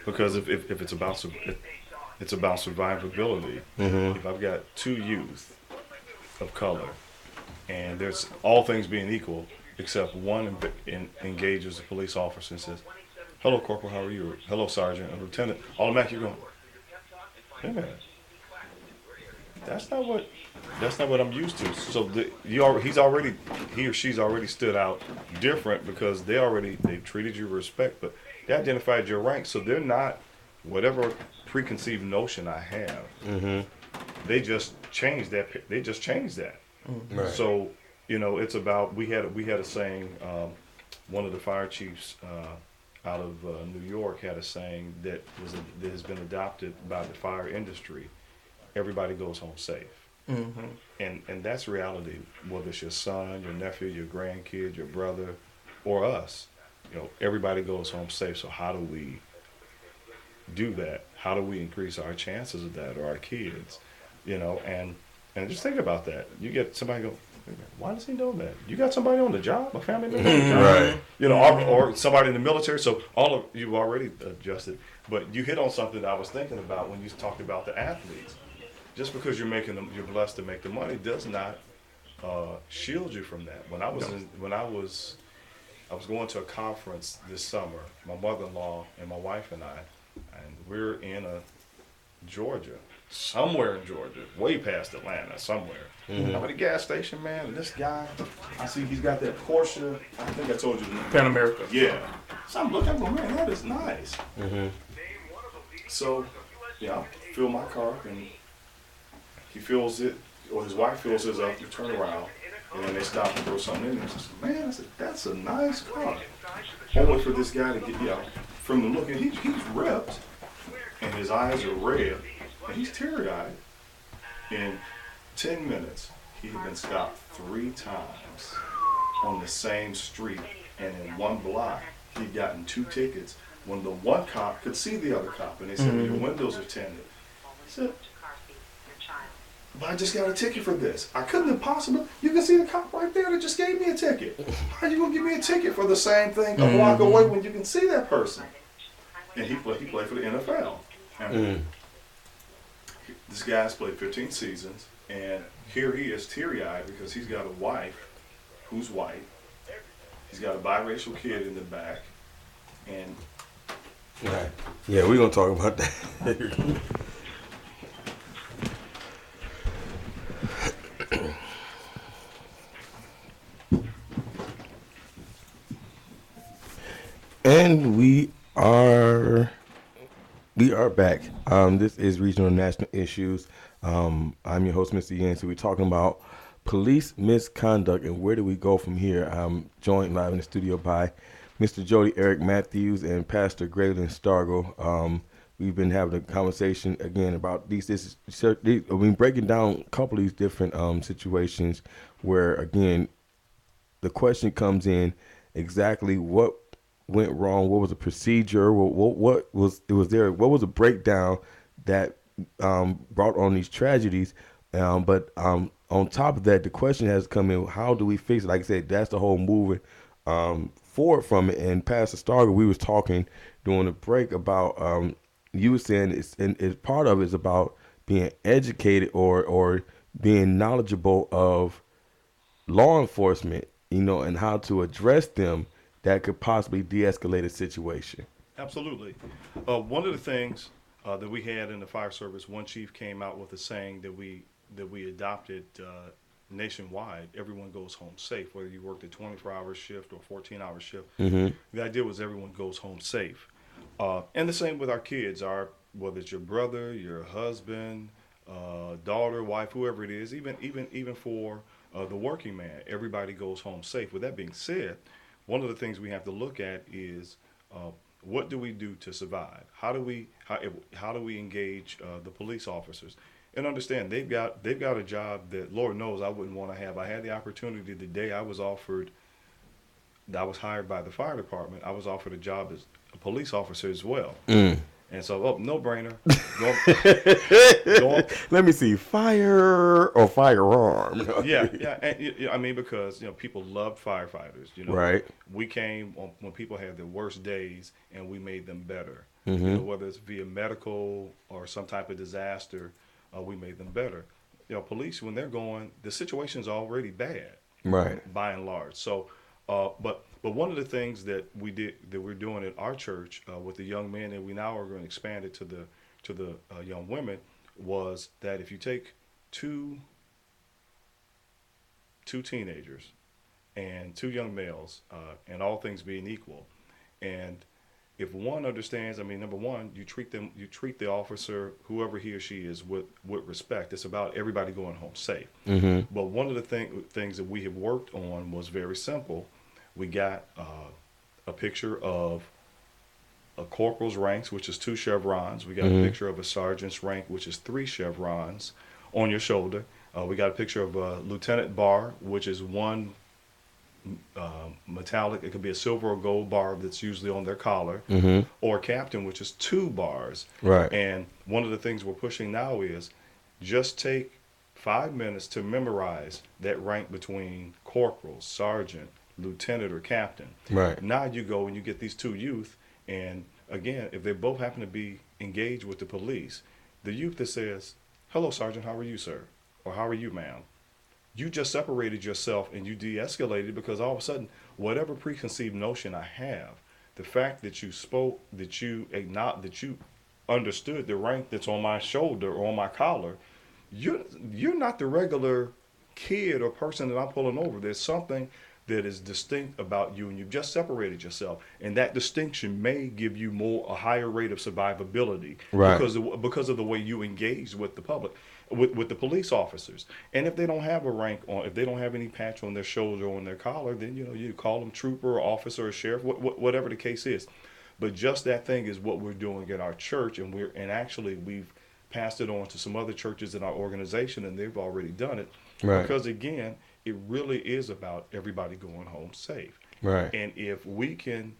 Speaker 3: because if it's about it's about survivability. If I've got two youth of color, and there's all things being equal, except one engages a police officer and says, "Hello, Corporal, how are you?" Or, "Hello, Sergeant," or "Lieutenant." Automatically, you're going, "Wait a minute, that's not what I'm used to." So he or she's already stood out different because they treated you with respect, but they identified your rank, so they're not whatever preconceived notion I have. They just changed that. They just changed that.
Speaker 1: Right.
Speaker 3: So it's about we had a saying. One of the fire chiefs out of New York had a saying that has been adopted by the fire industry. Everybody goes home safe. And that's reality, whether it's your son, your nephew, your grandkid, your brother, or us. Everybody goes home safe. So how do we do that? How do we increase our chances of that, or our kids? And just think about that. You get somebody go, why does he know that? You got somebody on the job, a family member on the job,
Speaker 1: Right.
Speaker 3: or somebody in the military. So all of you already adjusted, but you hit on something that I was thinking about when you talked about the athletes. Just because you're blessed to make the money does not shield you from that. When I was going to a conference this summer, my mother-in-law and my wife and we're in Georgia, somewhere in Georgia, way past Atlanta, somewhere. I'm at a gas station, man, and this guy, I see he's got that Porsche. I think I told you.
Speaker 2: Pan America.
Speaker 3: Yeah. So I'm looking, I'm going, man, that is nice. So, I fill my car, and he fills it, or his wife fills his up, we turn around, and then they stop and throw something in there. I said, man, I said, that's a nice car. Only for this guy to get, from the look, and he's ripped, and his eyes are red, and he's teary-eyed. In 10 minutes, he had been stopped 3 times on the same street, and in one block, he'd gotten 2 tickets. When the one cop could see the other cop, and they said, your windows are tinted. He said, but I just got a ticket for this. I couldn't have possibly. You can see the cop right there that just gave me a ticket. How are you gonna give me a ticket for the same thing a block away when you can see that person? And he played for the NFL. And this guy's played 15 seasons, and here he is teary-eyed because he's got a wife who's white. He's got a biracial kid in the back, and
Speaker 1: Right. Yeah, we're gonna talk about that. And we are back. This is Regional National Issues. I'm your host, Mr. Yancey. We're talking about police misconduct and where do we go from here. I'm joined live in the studio by Mr. Jody Eric Matthews and Pastor Graylin Stargo. We've been having a conversation again about we've been breaking down a couple of these different situations where, again, the question comes in exactly what went wrong? What was the procedure? What was it was there? What was the breakdown that brought on these tragedies? But on top of that, the question has come in: how do we fix it? Like I said, that's the whole moving forward from it. And Pastor Starger, we was talking during the break about you were saying it's part of it is about being educated or being knowledgeable of law enforcement, and how to address them that could possibly de-escalate a situation.
Speaker 3: Absolutely. One of the things that we had in the fire service, one chief came out with a saying that we adopted nationwide. Everyone goes home safe, whether you worked a 24-hour shift or 14-hour shift.
Speaker 1: Mm-hmm.
Speaker 3: The idea was everyone goes home safe. And the same with our kids. Whether it's your brother, your husband, daughter, wife, whoever it is, even for the working man, everybody goes home safe. With that being said, one of the things we have to look at is uh, what do we do to survive? How do we engage the police officers? And understand they've got a job that Lord knows I wouldn't want to have. I had the opportunity the day I was hired by the fire department. I was offered a job as a police officer as well.
Speaker 1: Mm.
Speaker 3: And so, no brainer. Go, go.
Speaker 1: Let me see, fire or firearm.
Speaker 3: Yeah, yeah. And, I mean, because people love firefighters.
Speaker 1: Right.
Speaker 3: We came when people had their worst days, and we made them better.
Speaker 1: Mm-hmm.
Speaker 3: Whether it's via medical or some type of disaster, we made them better. Police when they're going, the situation's already bad,
Speaker 1: Right.
Speaker 3: by and large. So, but one of the things that we're doing at our church with the young men, and we now are going to expand it to the young women, was that if you take two two teenagers and two young males, and all things being equal, and if one understands, I mean, number one, you treat the officer, whoever he or she is, with respect. It's about everybody going home safe.
Speaker 1: Mm-hmm.
Speaker 3: But one of the things that we have worked on was very simple. We got a picture of a corporal's ranks, which is two chevrons. We got a
Speaker 1: Mm-hmm.
Speaker 3: picture of a sergeant's rank, which is three chevrons on your shoulder. We got a picture of a lieutenant bar, which is one metallic. It could be a silver or gold bar that's usually on their collar,
Speaker 1: Mm-hmm.
Speaker 3: or captain, which is two bars.
Speaker 1: Right.
Speaker 3: And one of the things we're pushing now is just take 5 minutes to memorize that rank between corporal, sergeant, lieutenant, or captain.
Speaker 1: Right.
Speaker 3: Now you go and you get these two youth, and again, if they both happen to be engaged with the police, the youth that says, "Hello, sergeant, how are you, sir?" or "How are you, ma'am?" You just separated yourself and you de-escalated, because all of a sudden, whatever preconceived notion I have, the fact that you spoke, that you acknowledged, that you understood the rank that's on my shoulder or on my collar, you're not the regular kid or person that I'm pulling over. There's something that is distinct about you, and you've just separated yourself, and that distinction may give you a higher rate of survivability
Speaker 1: Right.
Speaker 3: because of the way you engage with the public, with the police officers. And if they don't have a rank on, if they don't have any patch on their shoulder or on their collar, then you call them trooper or officer or sheriff, whatever the case is. But just that thing is what we're doing at our church, and actually we've passed it on to some other churches in our organization, and they've already done it.
Speaker 1: Right.
Speaker 3: Because again, it really is about everybody going home safe.
Speaker 1: Right.
Speaker 3: And if we can,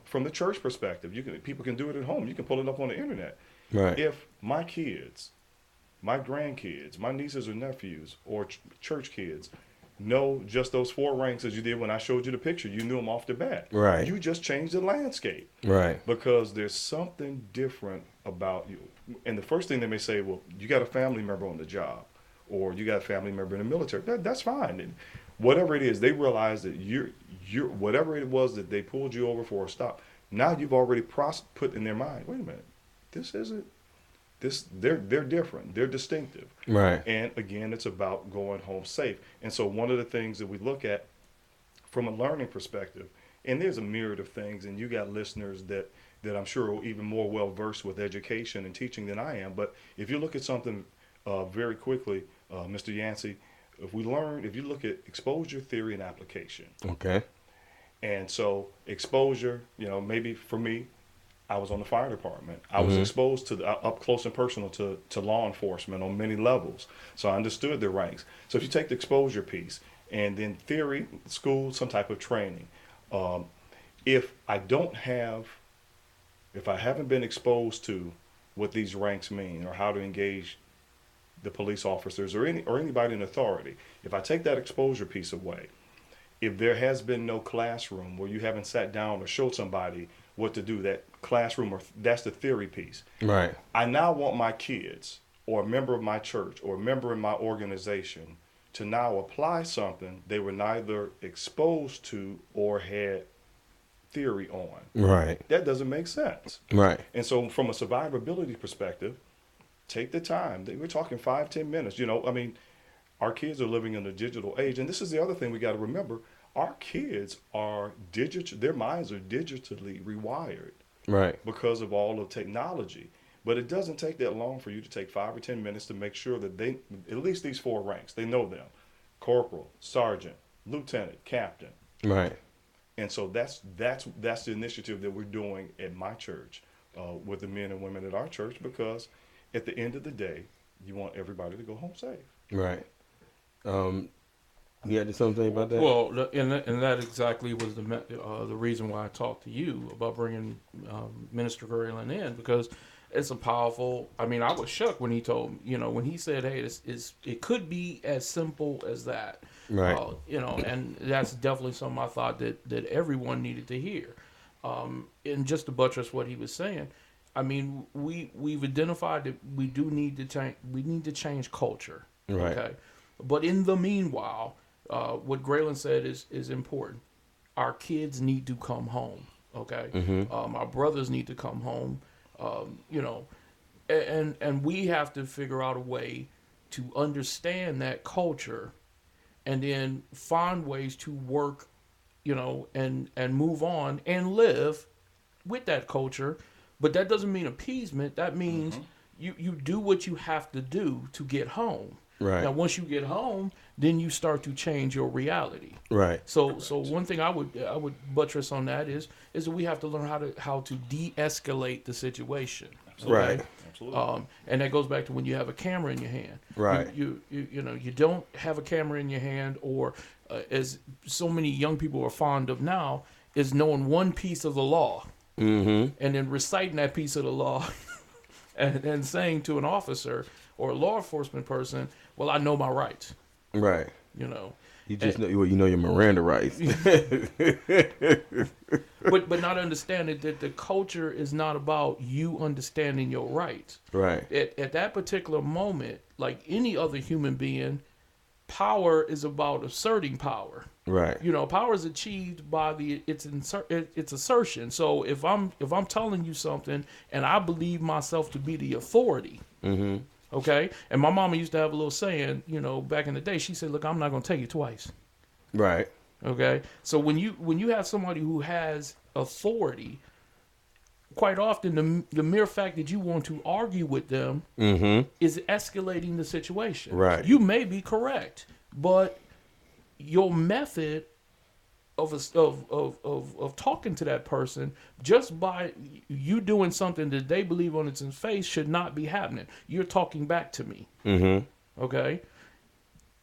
Speaker 3: from the church perspective, people can do it at home. You can pull it up on the internet.
Speaker 1: Right.
Speaker 3: If my kids, my grandkids, my nieces or nephews, or church kids know just those four ranks as you did when I showed you the picture, you knew them off the bat.
Speaker 1: Right.
Speaker 3: You just changed the landscape,
Speaker 1: Right.
Speaker 3: because there's something different about you. And the first thing they may say, well, you got a family member on the job, or you got a family member in the military. That's fine. And whatever it is, they realize that you're whatever it was that they pulled you over for a stop. Now you've already put in their mind, wait a minute, this isn't this. They're different. They're distinctive.
Speaker 1: Right.
Speaker 3: And again, it's about going home safe. And so one of the things that we look at from a learning perspective, and there's a myriad of things, and you got listeners that I'm sure are even more well versed with education and teaching than I am. But if you look at something very quickly, Mr. Yancey, if you look at exposure theory and application,
Speaker 1: Okay.
Speaker 3: and so exposure, maybe for me, I was on the fire department. I was
Speaker 1: Mm-hmm.
Speaker 3: exposed to up close and personal to law enforcement on many levels. So I understood the ranks. So if you take the exposure piece, and then theory, school, some type of training, um, if I don't have, if I haven't been exposed to what these ranks mean or how to engage the police officers or anybody in authority, if I take that exposure piece away, if there has been no classroom where you haven't sat down or showed somebody what to do, that classroom, or that's the theory piece.
Speaker 1: Right.
Speaker 3: I now want my kids or a member of my church or a member in my organization to now apply something they were neither exposed to or had theory on.
Speaker 1: Right.
Speaker 3: That doesn't make sense.
Speaker 1: Right.
Speaker 3: And so, from a survivability perspective, take the time. We're talking 5-10 minutes. I mean, our kids are living in a digital age, and this is the other thing we got to remember. Our kids are digital; their minds are digitally rewired
Speaker 1: Right.
Speaker 3: because of all of technology. But it doesn't take that long for you to take 5 or 10 minutes to make sure that they, at least these four ranks, they know them: corporal, sergeant, lieutenant, captain.
Speaker 1: Right.
Speaker 3: And so that's the initiative that we're doing at my church, with the men and women at our church, because at the end of the day, you want everybody to go home safe.
Speaker 1: Right. You had to say something about that?
Speaker 2: Well, and that exactly was the reason why I talked to you about bringing Minister Gurlin in, because it's a powerful. I mean, I was shocked when he told me, when he said, "Hey, it could be as simple as that."
Speaker 1: Right.
Speaker 2: And that's definitely something I thought that everyone needed to hear. And just to buttress what he was saying, I mean, we've identified that we do need to change. We need to change culture.
Speaker 1: Right.
Speaker 2: Okay, but in the meanwhile, what Graylin said is important. Our kids need to come home. Okay, our brothers need to come home. And we have to figure out a way to understand that culture, and then find ways to work, and move on and live with that culture. But that doesn't mean appeasement. That means you do what you have to do to get home.
Speaker 1: Right.
Speaker 2: Now, once you get home, then you start to change your reality.
Speaker 1: Right.
Speaker 2: So one thing I would buttress on that is that we have to learn how to de-escalate the situation.
Speaker 3: Absolutely.
Speaker 1: Right.
Speaker 3: Absolutely.
Speaker 2: And that goes back to when you have a camera in your hand.
Speaker 1: Right.
Speaker 2: You don't have a camera in your hand, or as so many young people are fond of now, is knowing one piece of the law, and then reciting that piece of the law, and saying to an officer or a law enforcement person, "Well, I know my rights."
Speaker 1: Right. You just know your Miranda rights.
Speaker 2: But not understanding that the culture is not about you understanding your rights.
Speaker 1: Right.
Speaker 2: At that particular moment, like any other human being, power is about asserting power.
Speaker 1: Right.
Speaker 2: Power is achieved by its assertion. So if I'm telling you something and I believe myself to be the authority, okay, and my mama used to have a little saying, back in the day, she said, "Look, I'm not going to tell you twice."
Speaker 1: Right.
Speaker 2: Okay, so when you have somebody who has authority, quite often the mere fact that you want to argue with them is escalating the situation.
Speaker 1: Right.
Speaker 2: You may be correct, but your method of talking to that person, just by you doing something that they believe on its face, should not be happening. You're talking back to me. Okay.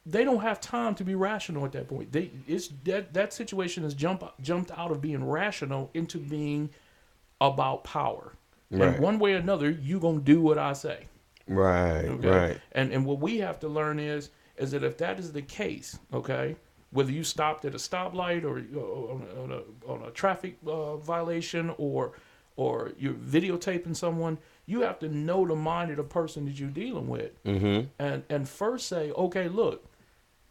Speaker 2: They don't have time to be rational at that point. That situation has jumped out of being rational into being about power.
Speaker 1: Right.
Speaker 2: And one way or another, you gonna do what I say.
Speaker 1: Right.
Speaker 2: Okay?
Speaker 1: Right.
Speaker 2: And what we have to learn is that if that is the case, okay, whether you stopped at a stoplight or on a traffic violation, or you're videotaping someone, you have to know the mind of the person that you're dealing with, and first say, okay, look,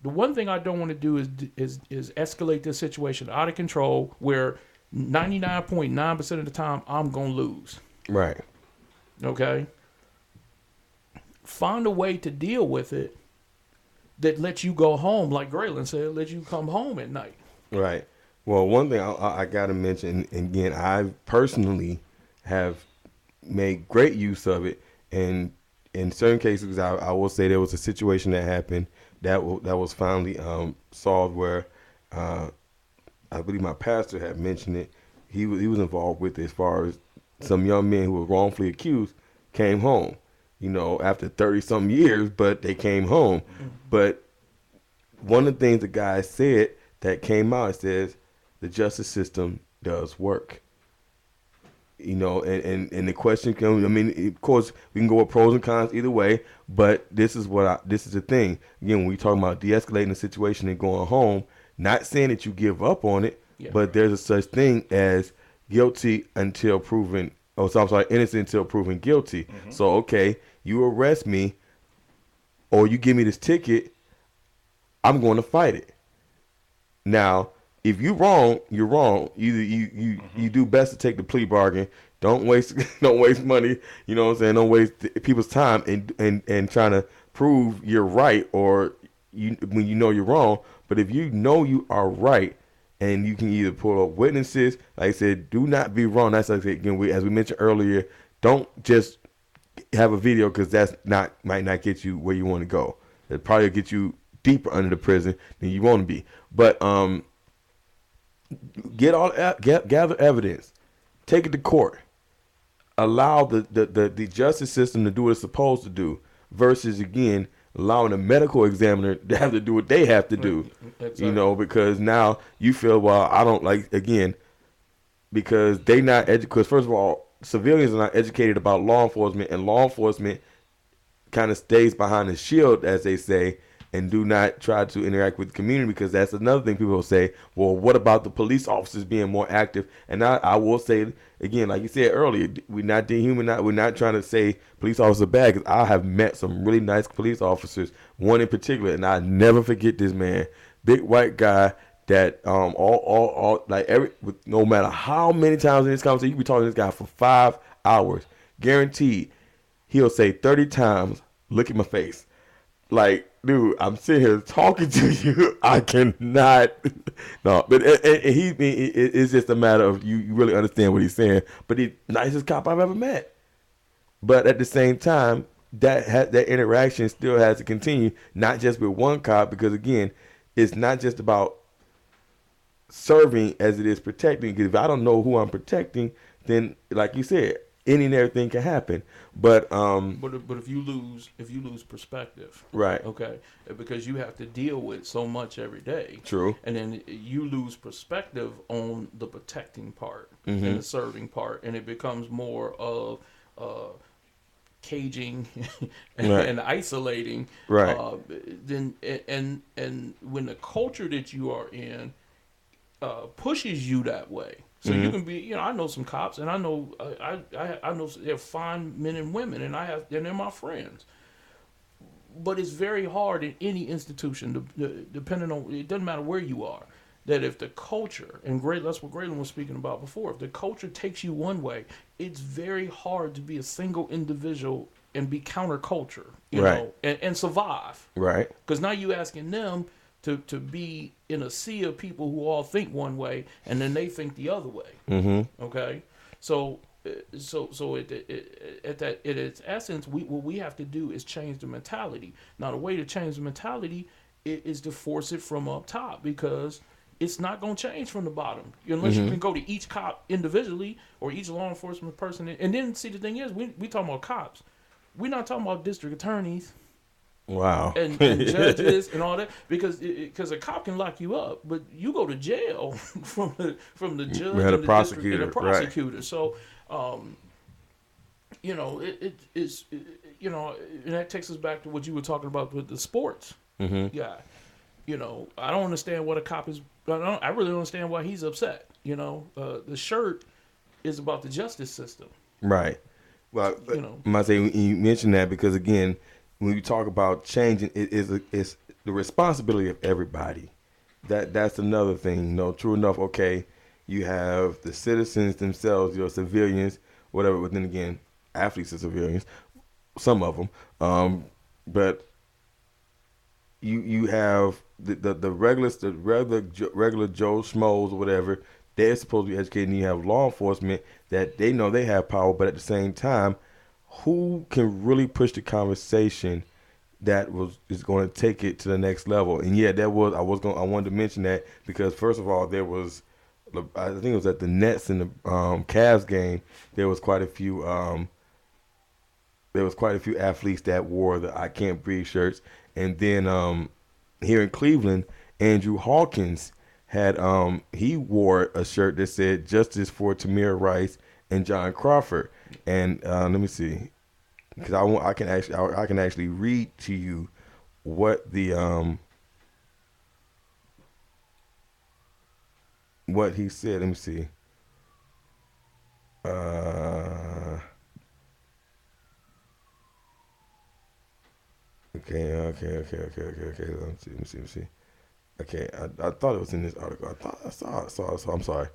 Speaker 2: the one thing I don't want to do is escalate this situation out of control, where 99.9% of the time I'm gonna lose.
Speaker 1: Right.
Speaker 2: Okay. Find a way to deal with it that lets you go home, like Graylin said, let you come home at night.
Speaker 1: Right. Well, one thing I got to mention, and again, I personally have made great use of it, and in certain cases, I will say there was a situation that happened that was finally solved, where I believe my pastor had mentioned it. He was involved with it, as far as some young men who were wrongfully accused came home, after 30-something years, but they came home. But one of the things the guy said that came out, it says the justice system does work. And the question comes. I mean, of course, we can go with pros and cons either way. But this is the thing. Again, when we talking about de-escalating the situation and going home, not saying that you give up on it,
Speaker 2: Yeah.
Speaker 1: but there's a such thing as guilty until proven. Oh, so I'm sorry, innocent until proven guilty. So okay, you arrest me or you give me this ticket, I'm going to fight it. Now, if you're wrong, you're wrong. Either you do best to take the plea bargain. Don't waste don't waste money. You know what I'm saying? Don't waste people's time and trying to prove you're right or when you know you're wrong. But if you know you are right and you can either pull up witnesses, like I said, do not be wrong. That's like again, as we mentioned earlier. Don't just have a video because that's not might not get you where you want to go. It probably get you deeper under the prison than you want to be. But gather evidence, take it to court, allow the justice system to do what it's supposed to do, versus again allowing a medical examiner to have to do what they have to do.
Speaker 2: Exactly.
Speaker 1: Because now you feel, well, I don't like, again, because they not because first of all, civilians are not educated about law enforcement, and law enforcement kind of stays behind the shield, as they say, and do not try to interact with the community, because that's another thing people will say, well, what about the police officers being more active? And I will say, again, like you said earlier, we're not dehumanizing, we're not trying to say police officers are bad, because I have met some really nice police officers, one in particular, and I never forget this man, big white guy, that all like no matter how many times in this conversation you be talking to this guy for 5 hours, guaranteed he'll say 30 times, look at my face. Like, dude, I'm sitting here talking to you. I cannot. No, but it's just a matter of you really understand what he's saying. But he's the nicest cop I've ever met. But at the same time, that interaction still has to continue, not just with one cop, because again, it's not just about serving as it is protecting. Because if I don't know who I'm protecting, then like you said, any and everything can happen. But
Speaker 2: But if you lose perspective,
Speaker 1: right,
Speaker 2: okay, because you have to deal with so much every day,
Speaker 1: true,
Speaker 2: and then you lose perspective on the protecting part
Speaker 1: Mm-hmm.
Speaker 2: and the serving part, and it becomes more of caging
Speaker 1: Right.
Speaker 2: and isolating.
Speaker 1: Right.
Speaker 2: Then and when the culture that you are in pushes you that way. So you can be, I know some cops, and I know I know they're fine men and women, and they're my friends. But it's very hard in any institution, depending on, it doesn't matter where you are, that if the culture, and that's what Graylin was speaking about before, if the culture takes you one way, it's very hard to be a single individual and be counterculture,
Speaker 1: Right.
Speaker 2: and survive.
Speaker 1: Right.
Speaker 2: Because now you asking them to be in a sea of people who all think one way and then they think the other way.
Speaker 1: Mm-hmm.
Speaker 2: Okay, so at its essence, what we have to do is change the mentality. Now, the way to change the mentality is to force it from up top, because it's not going to change from the bottom unless you can go to each cop individually or each law enforcement person. And then, see, the thing is, we talking about cops. We're not talking about district attorneys
Speaker 1: Wow.
Speaker 2: and judges and all that, because a cop can lock you up, but you go to jail from the judge
Speaker 1: We had a
Speaker 2: and the district and
Speaker 1: prosecutor,
Speaker 2: the
Speaker 1: right.
Speaker 2: prosecutor. So, it's and that takes us back to what you were talking about with the sports
Speaker 1: Mm-hmm.
Speaker 2: guy. I don't understand what a cop is. I really don't understand why he's upset. The shirt is about the justice system.
Speaker 1: Right. Well,
Speaker 2: You know.
Speaker 1: I might say you mentioned that because again, when you talk about changing, it's the responsibility of everybody. That's another thing. True enough. Okay, you have the citizens themselves, your civilians, whatever. But then again, athletes are civilians, some of them. But you have the regular Joe Schmoes or whatever. They're supposed to be educated. And you have law enforcement that they know they have power, but at the same time, who can really push the conversation that is going to take it to the next level? And yeah, I wanted to mention that because first of all, I think it was at the Nets and the Cavs game. There was quite a few athletes that wore the "I Can't Breathe" shirts, and then here in Cleveland, Andrew Hawkins had he wore a shirt that said "Justice for Tamir Rice and John Crawford." And let me see, because I can actually read to you what the what he said. Let me see. Uh, okay. Let me see. Okay, I thought it was in this article. I thought I saw. I'm sorry.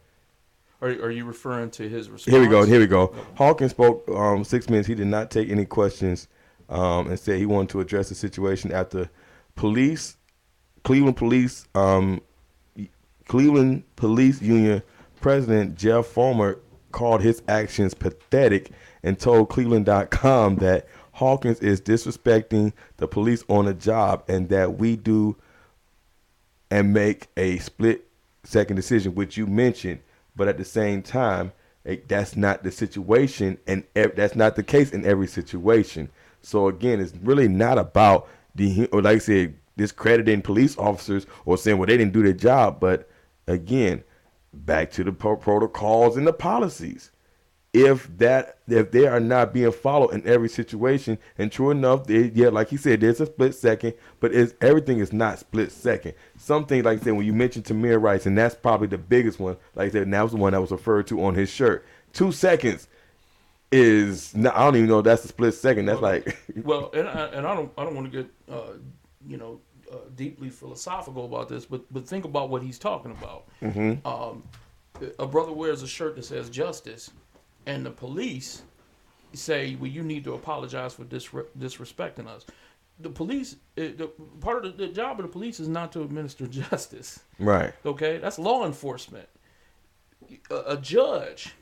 Speaker 2: Are you referring to his
Speaker 1: Here we go.
Speaker 2: response?
Speaker 1: Here we go.
Speaker 2: Okay.
Speaker 1: Hawkins spoke 6 minutes. He did not take any questions, and said he wanted to address the situation after police, Cleveland police, Cleveland Police Union President Jeff Fulmer called his actions pathetic and told Cleveland.com that Hawkins is disrespecting the police on the job and that we do and make a split second decision, which you mentioned. But at the same time, that's not the situation, and that's not the case in every situation. So again, it's really not about or like I said, discrediting police officers or saying, well, they didn't do their job. But again, back to the protocols and the policies. If they are not being followed in every situation, and true enough, like he said, there's a split second, but everything is not split second. Some things, like I said, when you mentioned Tamir Rice, and that's probably the biggest one, like I said, and that was the one that was referred to on his shirt. 2 seconds is not, I don't even know if that's a split second. That's like
Speaker 2: Well, and I don't want to get you know deeply philosophical about this, but think about what he's talking about. A brother wears a shirt that says justice, and the police say, well, you need to apologize for disrespecting us. The police, part of the job of the police is not to administer justice.
Speaker 1: right,
Speaker 2: Okay, that's law enforcement. A judge,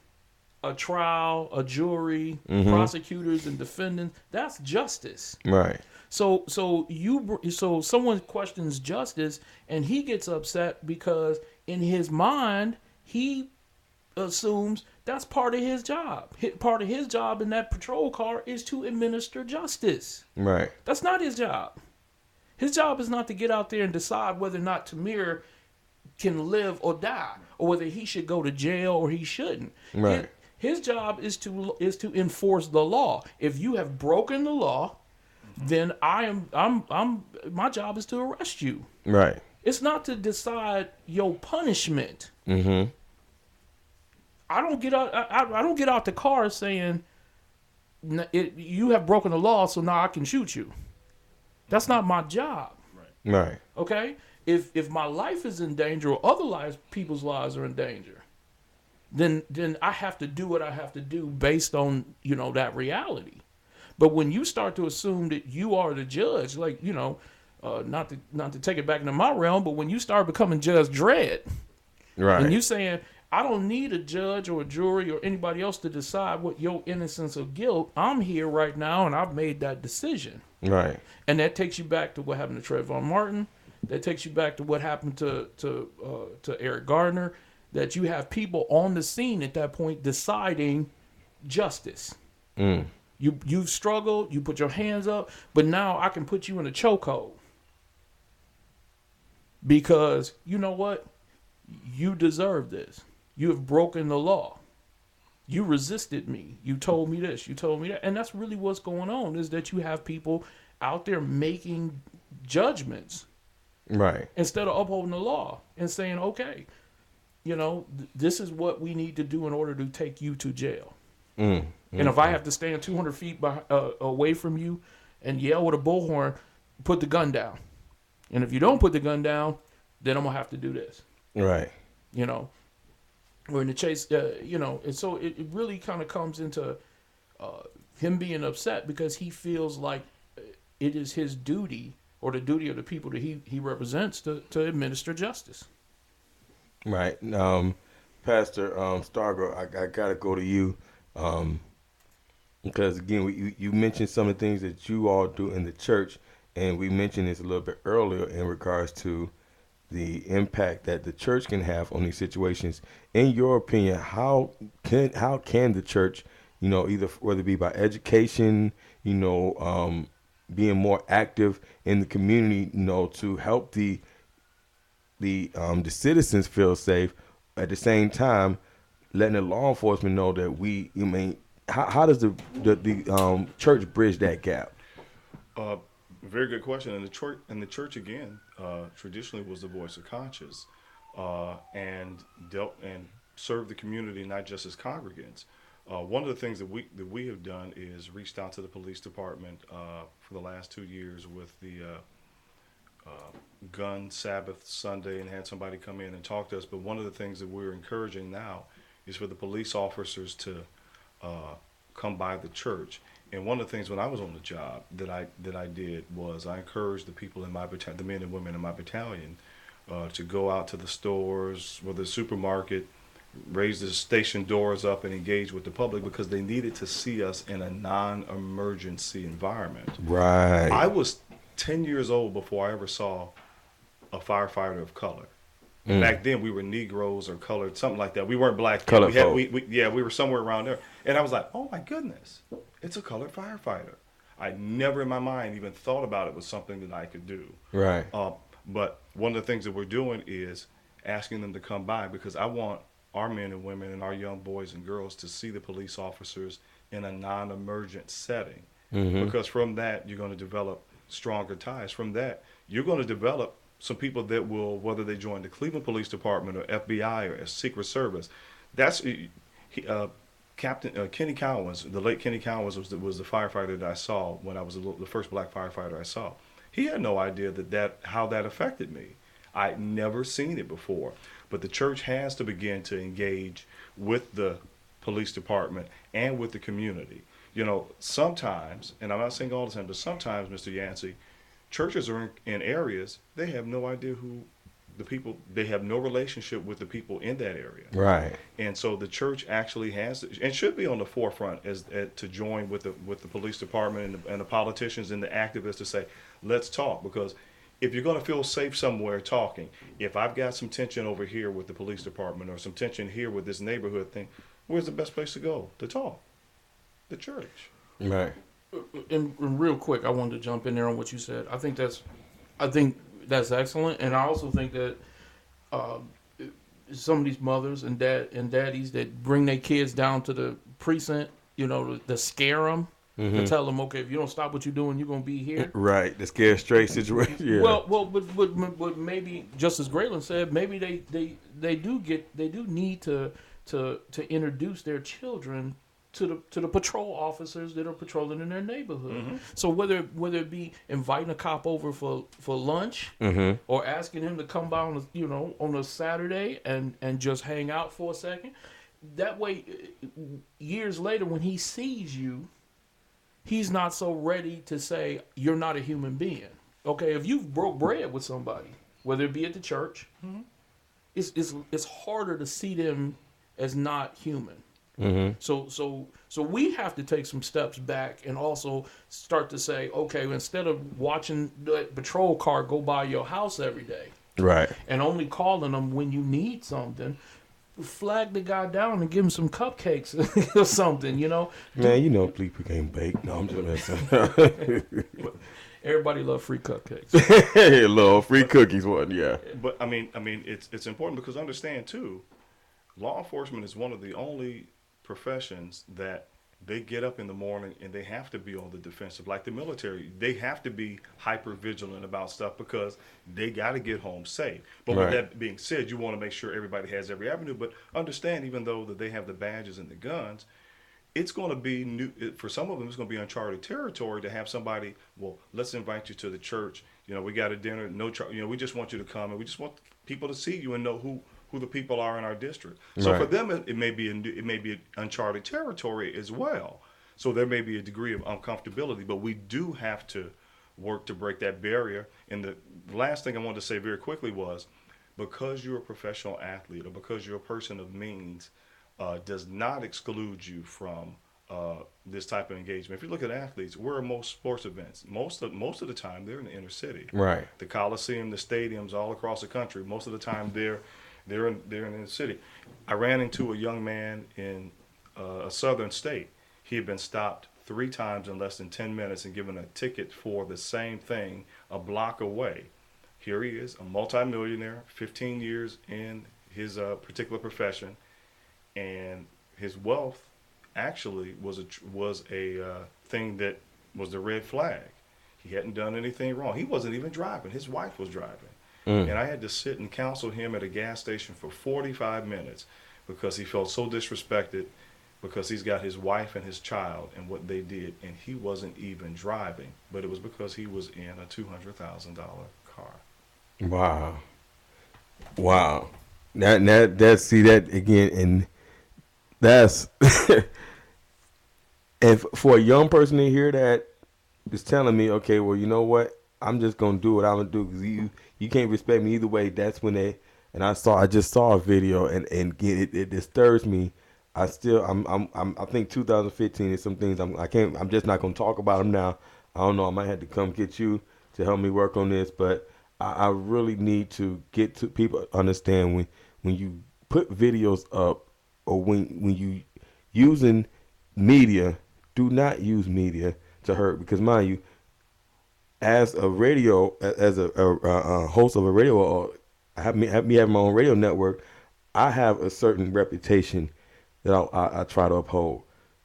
Speaker 2: a trial, a jury, prosecutors and defendants, that's justice.
Speaker 1: right,
Speaker 2: So someone questions justice and he gets upset because in his mind he assumes that's part of his job. Part of his job in that patrol car is to administer justice.
Speaker 1: right,
Speaker 2: That's not his job. His job is not to get out there and decide whether or not Tamir can live or die, or whether he should go to jail or he shouldn't.
Speaker 1: right,
Speaker 2: His job is to enforce the law. If you have broken the law, then my job is to arrest you.
Speaker 1: right.
Speaker 2: It's not to decide your punishment. I don't get out. I don't get out the car saying you have broken the law, so now I can shoot you. That's not my job.
Speaker 1: Right.
Speaker 2: Okay. If my life is in danger or other people's lives are in danger, then I have to do what I have to do based on that reality. But when you start to assume that you are the judge, like not to take it back into my realm, but when you start becoming Judge Dredd,
Speaker 1: Right.
Speaker 2: and you saying I don't need a judge or a jury or anybody else to decide what your innocence or guilt. I'm here right now, and I've made that decision.
Speaker 1: Right.
Speaker 2: And that takes you back to what happened to Trayvon Martin. That takes you back to what happened to Eric Gardner. That you have people on the scene at that point deciding justice. You've struggled. You put your hands up, but now I can put you in a chokehold because you know what? You deserve this. You have broken the law. You resisted me. You told me this. You told me that. And that's really what's going on, is that you have people out there making judgments.
Speaker 1: Right.
Speaker 2: Instead of upholding the law and saying, okay, this is what we need to do in order to take you to jail. And if I have to stand 200 feet away from you and yell with a bullhorn, put the gun down. And if you don't put the gun down, then I'm going to have to do this.
Speaker 1: Right.
Speaker 2: We're in the chase, and so it really kind of comes into him being upset because he feels like it is his duty or the duty of the people that he represents to administer justice.
Speaker 1: Right. Pastor Stargo, I got to go to you because, again, you mentioned some of the things that you all do in the church, and we mentioned this a little bit earlier in regards to the impact that the church can have on these situations. In your opinion, how can the church, either whether it be by education, being more active in the community, to help the the citizens feel safe, at the same time letting the law enforcement know that I mean, how does the church bridge that gap?
Speaker 3: Uh, Very good question. And the church again, traditionally was the voice of conscience, and dealt and served the community not just as congregants. One of the things that we have done is reached out to the police department for the last 2 years with the gun Sabbath Sunday and had somebody come in and talk to us. But one of the things that we're encouraging now is for the police officers to uh, come by the church. And one of the things when I was on the job that I did was I encouraged the people in my the men and women in my battalion, to go out to the stores, whether the supermarket, raise the station doors up and engage with the public because they needed to see us in a non-emergency environment.
Speaker 1: Right.
Speaker 3: I was 10 years old before I ever saw a firefighter of color.
Speaker 1: Mm.
Speaker 3: Back then we were Negroes or colored, something like that. We weren't black yet.
Speaker 1: Colored folk.
Speaker 3: We were somewhere around there. And I was like, oh my goodness, it's a colored firefighter. I never in my mind even thought about it was something that I could do.
Speaker 1: Right.
Speaker 3: Uh, but one of the things that we're doing is asking them to come by because I want our men and women and our young boys and girls to see the police officers in a non-emergent setting.
Speaker 1: Mm-hmm.
Speaker 3: Because from that, you're going to develop stronger ties. From that, you're going to develop some people that will, whether they join the Cleveland Police Department or FBI or Secret Service. That's Captain Kenny Cowens, the late Kenny Cowens was the firefighter that I saw when I was the first black firefighter I saw. He had no idea that how that affected me. I'd never seen it before. But the church has to begin to engage with the police department and with the community. Sometimes, and I'm not saying all the time, but sometimes, Mr. Yancey, churches are in areas they have no idea who the people. They have no relationship with the people in that area,
Speaker 1: Right.
Speaker 3: and so the church actually has and should be on the forefront as to join with the police department and the politicians and the activists to say, let's talk because. If you're going to feel safe somewhere talking, if I've got some tension over here with the police department or some tension here with this neighborhood thing, where's the best place to go to talk? The church.
Speaker 1: Right.
Speaker 2: And real quick, I wanted to jump in there on what you said. I think that's excellent, and I also think that uh, some of these mothers and daddies that bring their kids down to the precinct, to scare them, to
Speaker 1: Mm-hmm.
Speaker 2: tell them, okay, if you don't stop what you're doing, you're gonna be here.
Speaker 1: Right. The scared straight situation. Yeah.
Speaker 2: But maybe just as Graylin said, maybe they do need to introduce their children to the patrol officers that are patrolling in their neighborhood.
Speaker 3: Mm-hmm.
Speaker 2: So whether it be inviting a cop over for lunch
Speaker 1: Mm-hmm.
Speaker 2: or asking him to come by on a Saturday and just hang out for a second, that way years later when he sees you, he's not so ready to say you're not a human being. Okay, if you've broke bread with somebody, whether it be at the church,
Speaker 3: Mm-hmm.
Speaker 2: it's harder to see them as not human.
Speaker 1: Mm-hmm.
Speaker 2: So we have to take some steps back and also start to say, okay, instead of watching the patrol car go by your house every day
Speaker 1: Right.
Speaker 2: and only calling them when you need something, flag the guy down and give him some cupcakes or something.
Speaker 1: Man, people can't bake. No, I'm just messing.
Speaker 2: Everybody love free cupcakes.
Speaker 1: Little free cookies one, yeah.
Speaker 3: But it's important because understand too, law enforcement is one of the only professions that they get up in the morning and they have to be on the defensive. Like the military, they have to be hyper vigilant about stuff because they got to get home safe. But with
Speaker 1: Right.
Speaker 3: that being said, you want to make sure everybody has every avenue. But understand, even though that they have the badges and the guns, it's going to be new for some of them. It's going to be uncharted territory to have somebody. Well, let's invite you to the church. We got a dinner. No, we just want you to come, and we just want people to see you and know who the people are in our district. So
Speaker 1: Right.
Speaker 3: for them, it may be uncharted territory as well. So there may be a degree of uncomfortability, but we do have to work to break that barrier. And the last thing I wanted to say very quickly was, because you're a professional athlete or because you're a person of means, does not exclude you from this type of engagement. If you look at athletes, where are most sports events? Most of the time, they're in the inner city.
Speaker 1: Right.
Speaker 3: The Coliseum, the stadiums all across the country. Most of the time, they're in the city. I ran into a young man in a southern state. He had been stopped 3 times in less than 10 minutes and given a ticket for the same thing a block away. Here he is, a multimillionaire, 15 years in his particular profession, and his wealth actually was a thing that was the red flag. He hadn't done anything wrong. He wasn't even driving. His wife was driving.
Speaker 1: Mm.
Speaker 3: And I had to sit and counsel him at a gas station for 45 minutes because he felt so disrespected because he's got his wife and his child and what they did, and he wasn't even driving. But it was because he was in a $200,000 car.
Speaker 1: Wow. Wow. That see that again, and that's and for a young person to hear that is telling me, okay, well, you know what? I'm just gonna do what I'm gonna do because you can't respect me either way. That's when they and I just saw a video and again, it disturbs me. I think 2015 is some things I'm just not gonna talk about them now. I don't know. I might have to come get you to help me work on this, but I really need to get to people understand when you put videos up or when you using media, do not use media to hurt because mind you, as a radio as a host of a radio or have me having my own radio network, I have a certain reputation that I try to uphold.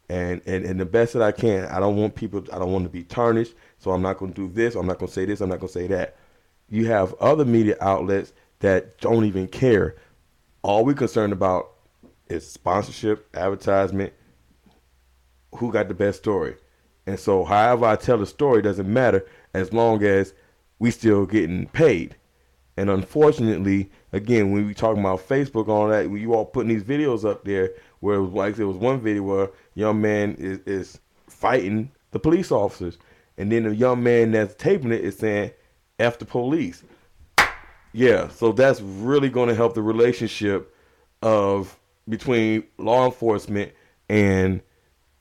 Speaker 1: And the best that I can. I don't want people. I don't want to be tarnished. So I'm not going to do this. I'm not going to say this. I'm not going to say that. You have other media outlets that don't even care. All we're concerned about is sponsorship, advertisement, who got the best story. And so however I tell the story doesn't matter as long as we still getting paid. And unfortunately, again, when we talking about Facebook and all that, when you all putting these videos up there where it was like there was one video where a young man is fighting the police officers. And then the young man that's taping it is saying, F the police. Yeah, so that's really going to help the relationship of between law enforcement and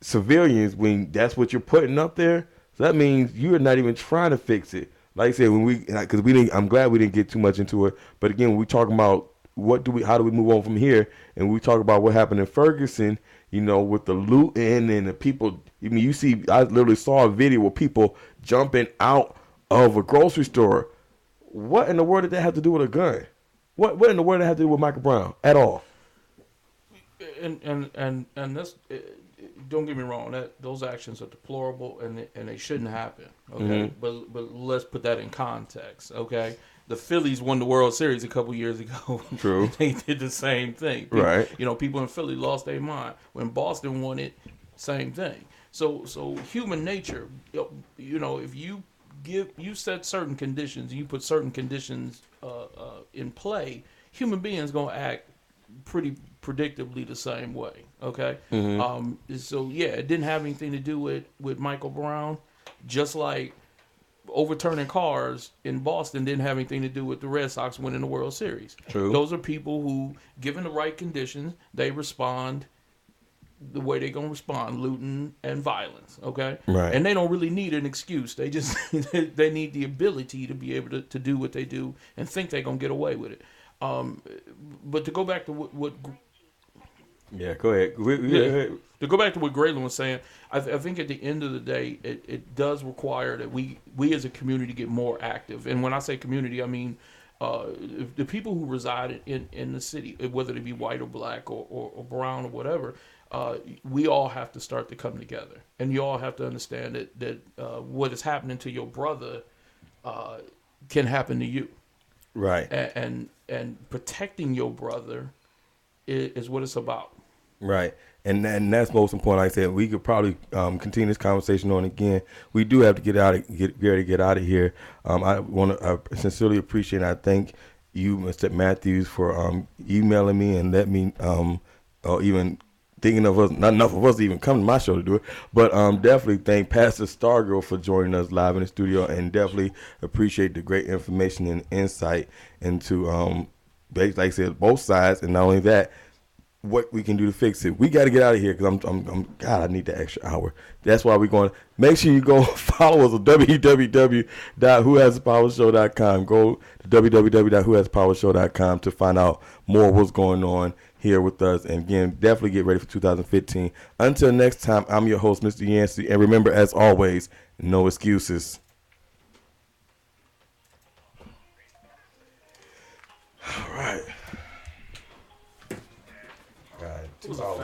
Speaker 1: civilians when that's what you're putting up there. So that means you're not even trying to fix it. Like I said, when because we didn't, I'm glad we didn't get too much into it. But again, when we talk about how do we move on from here, and we talk about what happened in Ferguson, with the looting and the people. I mean, I literally saw a video with people jumping out of a grocery store. What in the world did that have to do with a gun? What in the world did that have to do with Michael Brown at all?
Speaker 2: And that's don't get me wrong, that those actions are deplorable and they shouldn't happen. Okay, but let's put that in context. Okay, the Phillies won the World Series a couple years ago.
Speaker 1: True.
Speaker 2: They did the same thing. People,
Speaker 1: Right.
Speaker 2: People in Philly lost their mind when Boston won it. Same thing. So human nature. If you set certain conditions, you put certain conditions in play, human beings gonna act pretty predictably the same way. Okay. So yeah, it didn't have anything to do with Michael Brown, just like overturning cars in Boston didn't have anything to do with the Red Sox winning the World Series.
Speaker 1: True.
Speaker 2: Those are people who, given the right conditions, they respond the way they're going to respond, looting and violence, okay?
Speaker 1: Right.
Speaker 2: And they don't really need an excuse. They just they need the ability to be able to do what they do and think they're going to get away with it. But to go back to what
Speaker 1: Yeah, go ahead. Go ahead.
Speaker 2: To go back to what Graylin was saying, I think at the end of the day, it does require that we as a community get more active. And when I say community, I mean the people who reside in the city, whether they be white or black or brown or whatever, we all have to start to come together. And you all have to understand that what is happening to your brother can happen to you.
Speaker 1: Right.
Speaker 2: And protecting your brother is what it's about.
Speaker 1: Right. And that's most important. Like I said, we could probably continue this conversation on again. We do have to get out of here. I want to sincerely appreciate and I thank you, Mr. Matthews, for emailing me and let me or even thinking of us. Not enough of us to even come to my show to do it, but definitely thank Pastor Stargirl for joining us live in the studio, and definitely appreciate the great information and insight into like I said, both sides, and not only that, what we can do to fix it. We got to get out of here because God, I need the extra hour. That's why we're going to make sure you go follow us on www.whohasthepowershow.com. Go to www.whohasthepowershow.com to find out more of what's going on here with us. And again, definitely get ready for 2015. Until next time, I'm your host, Mr. Yancey. And remember, as always, no excuses. all.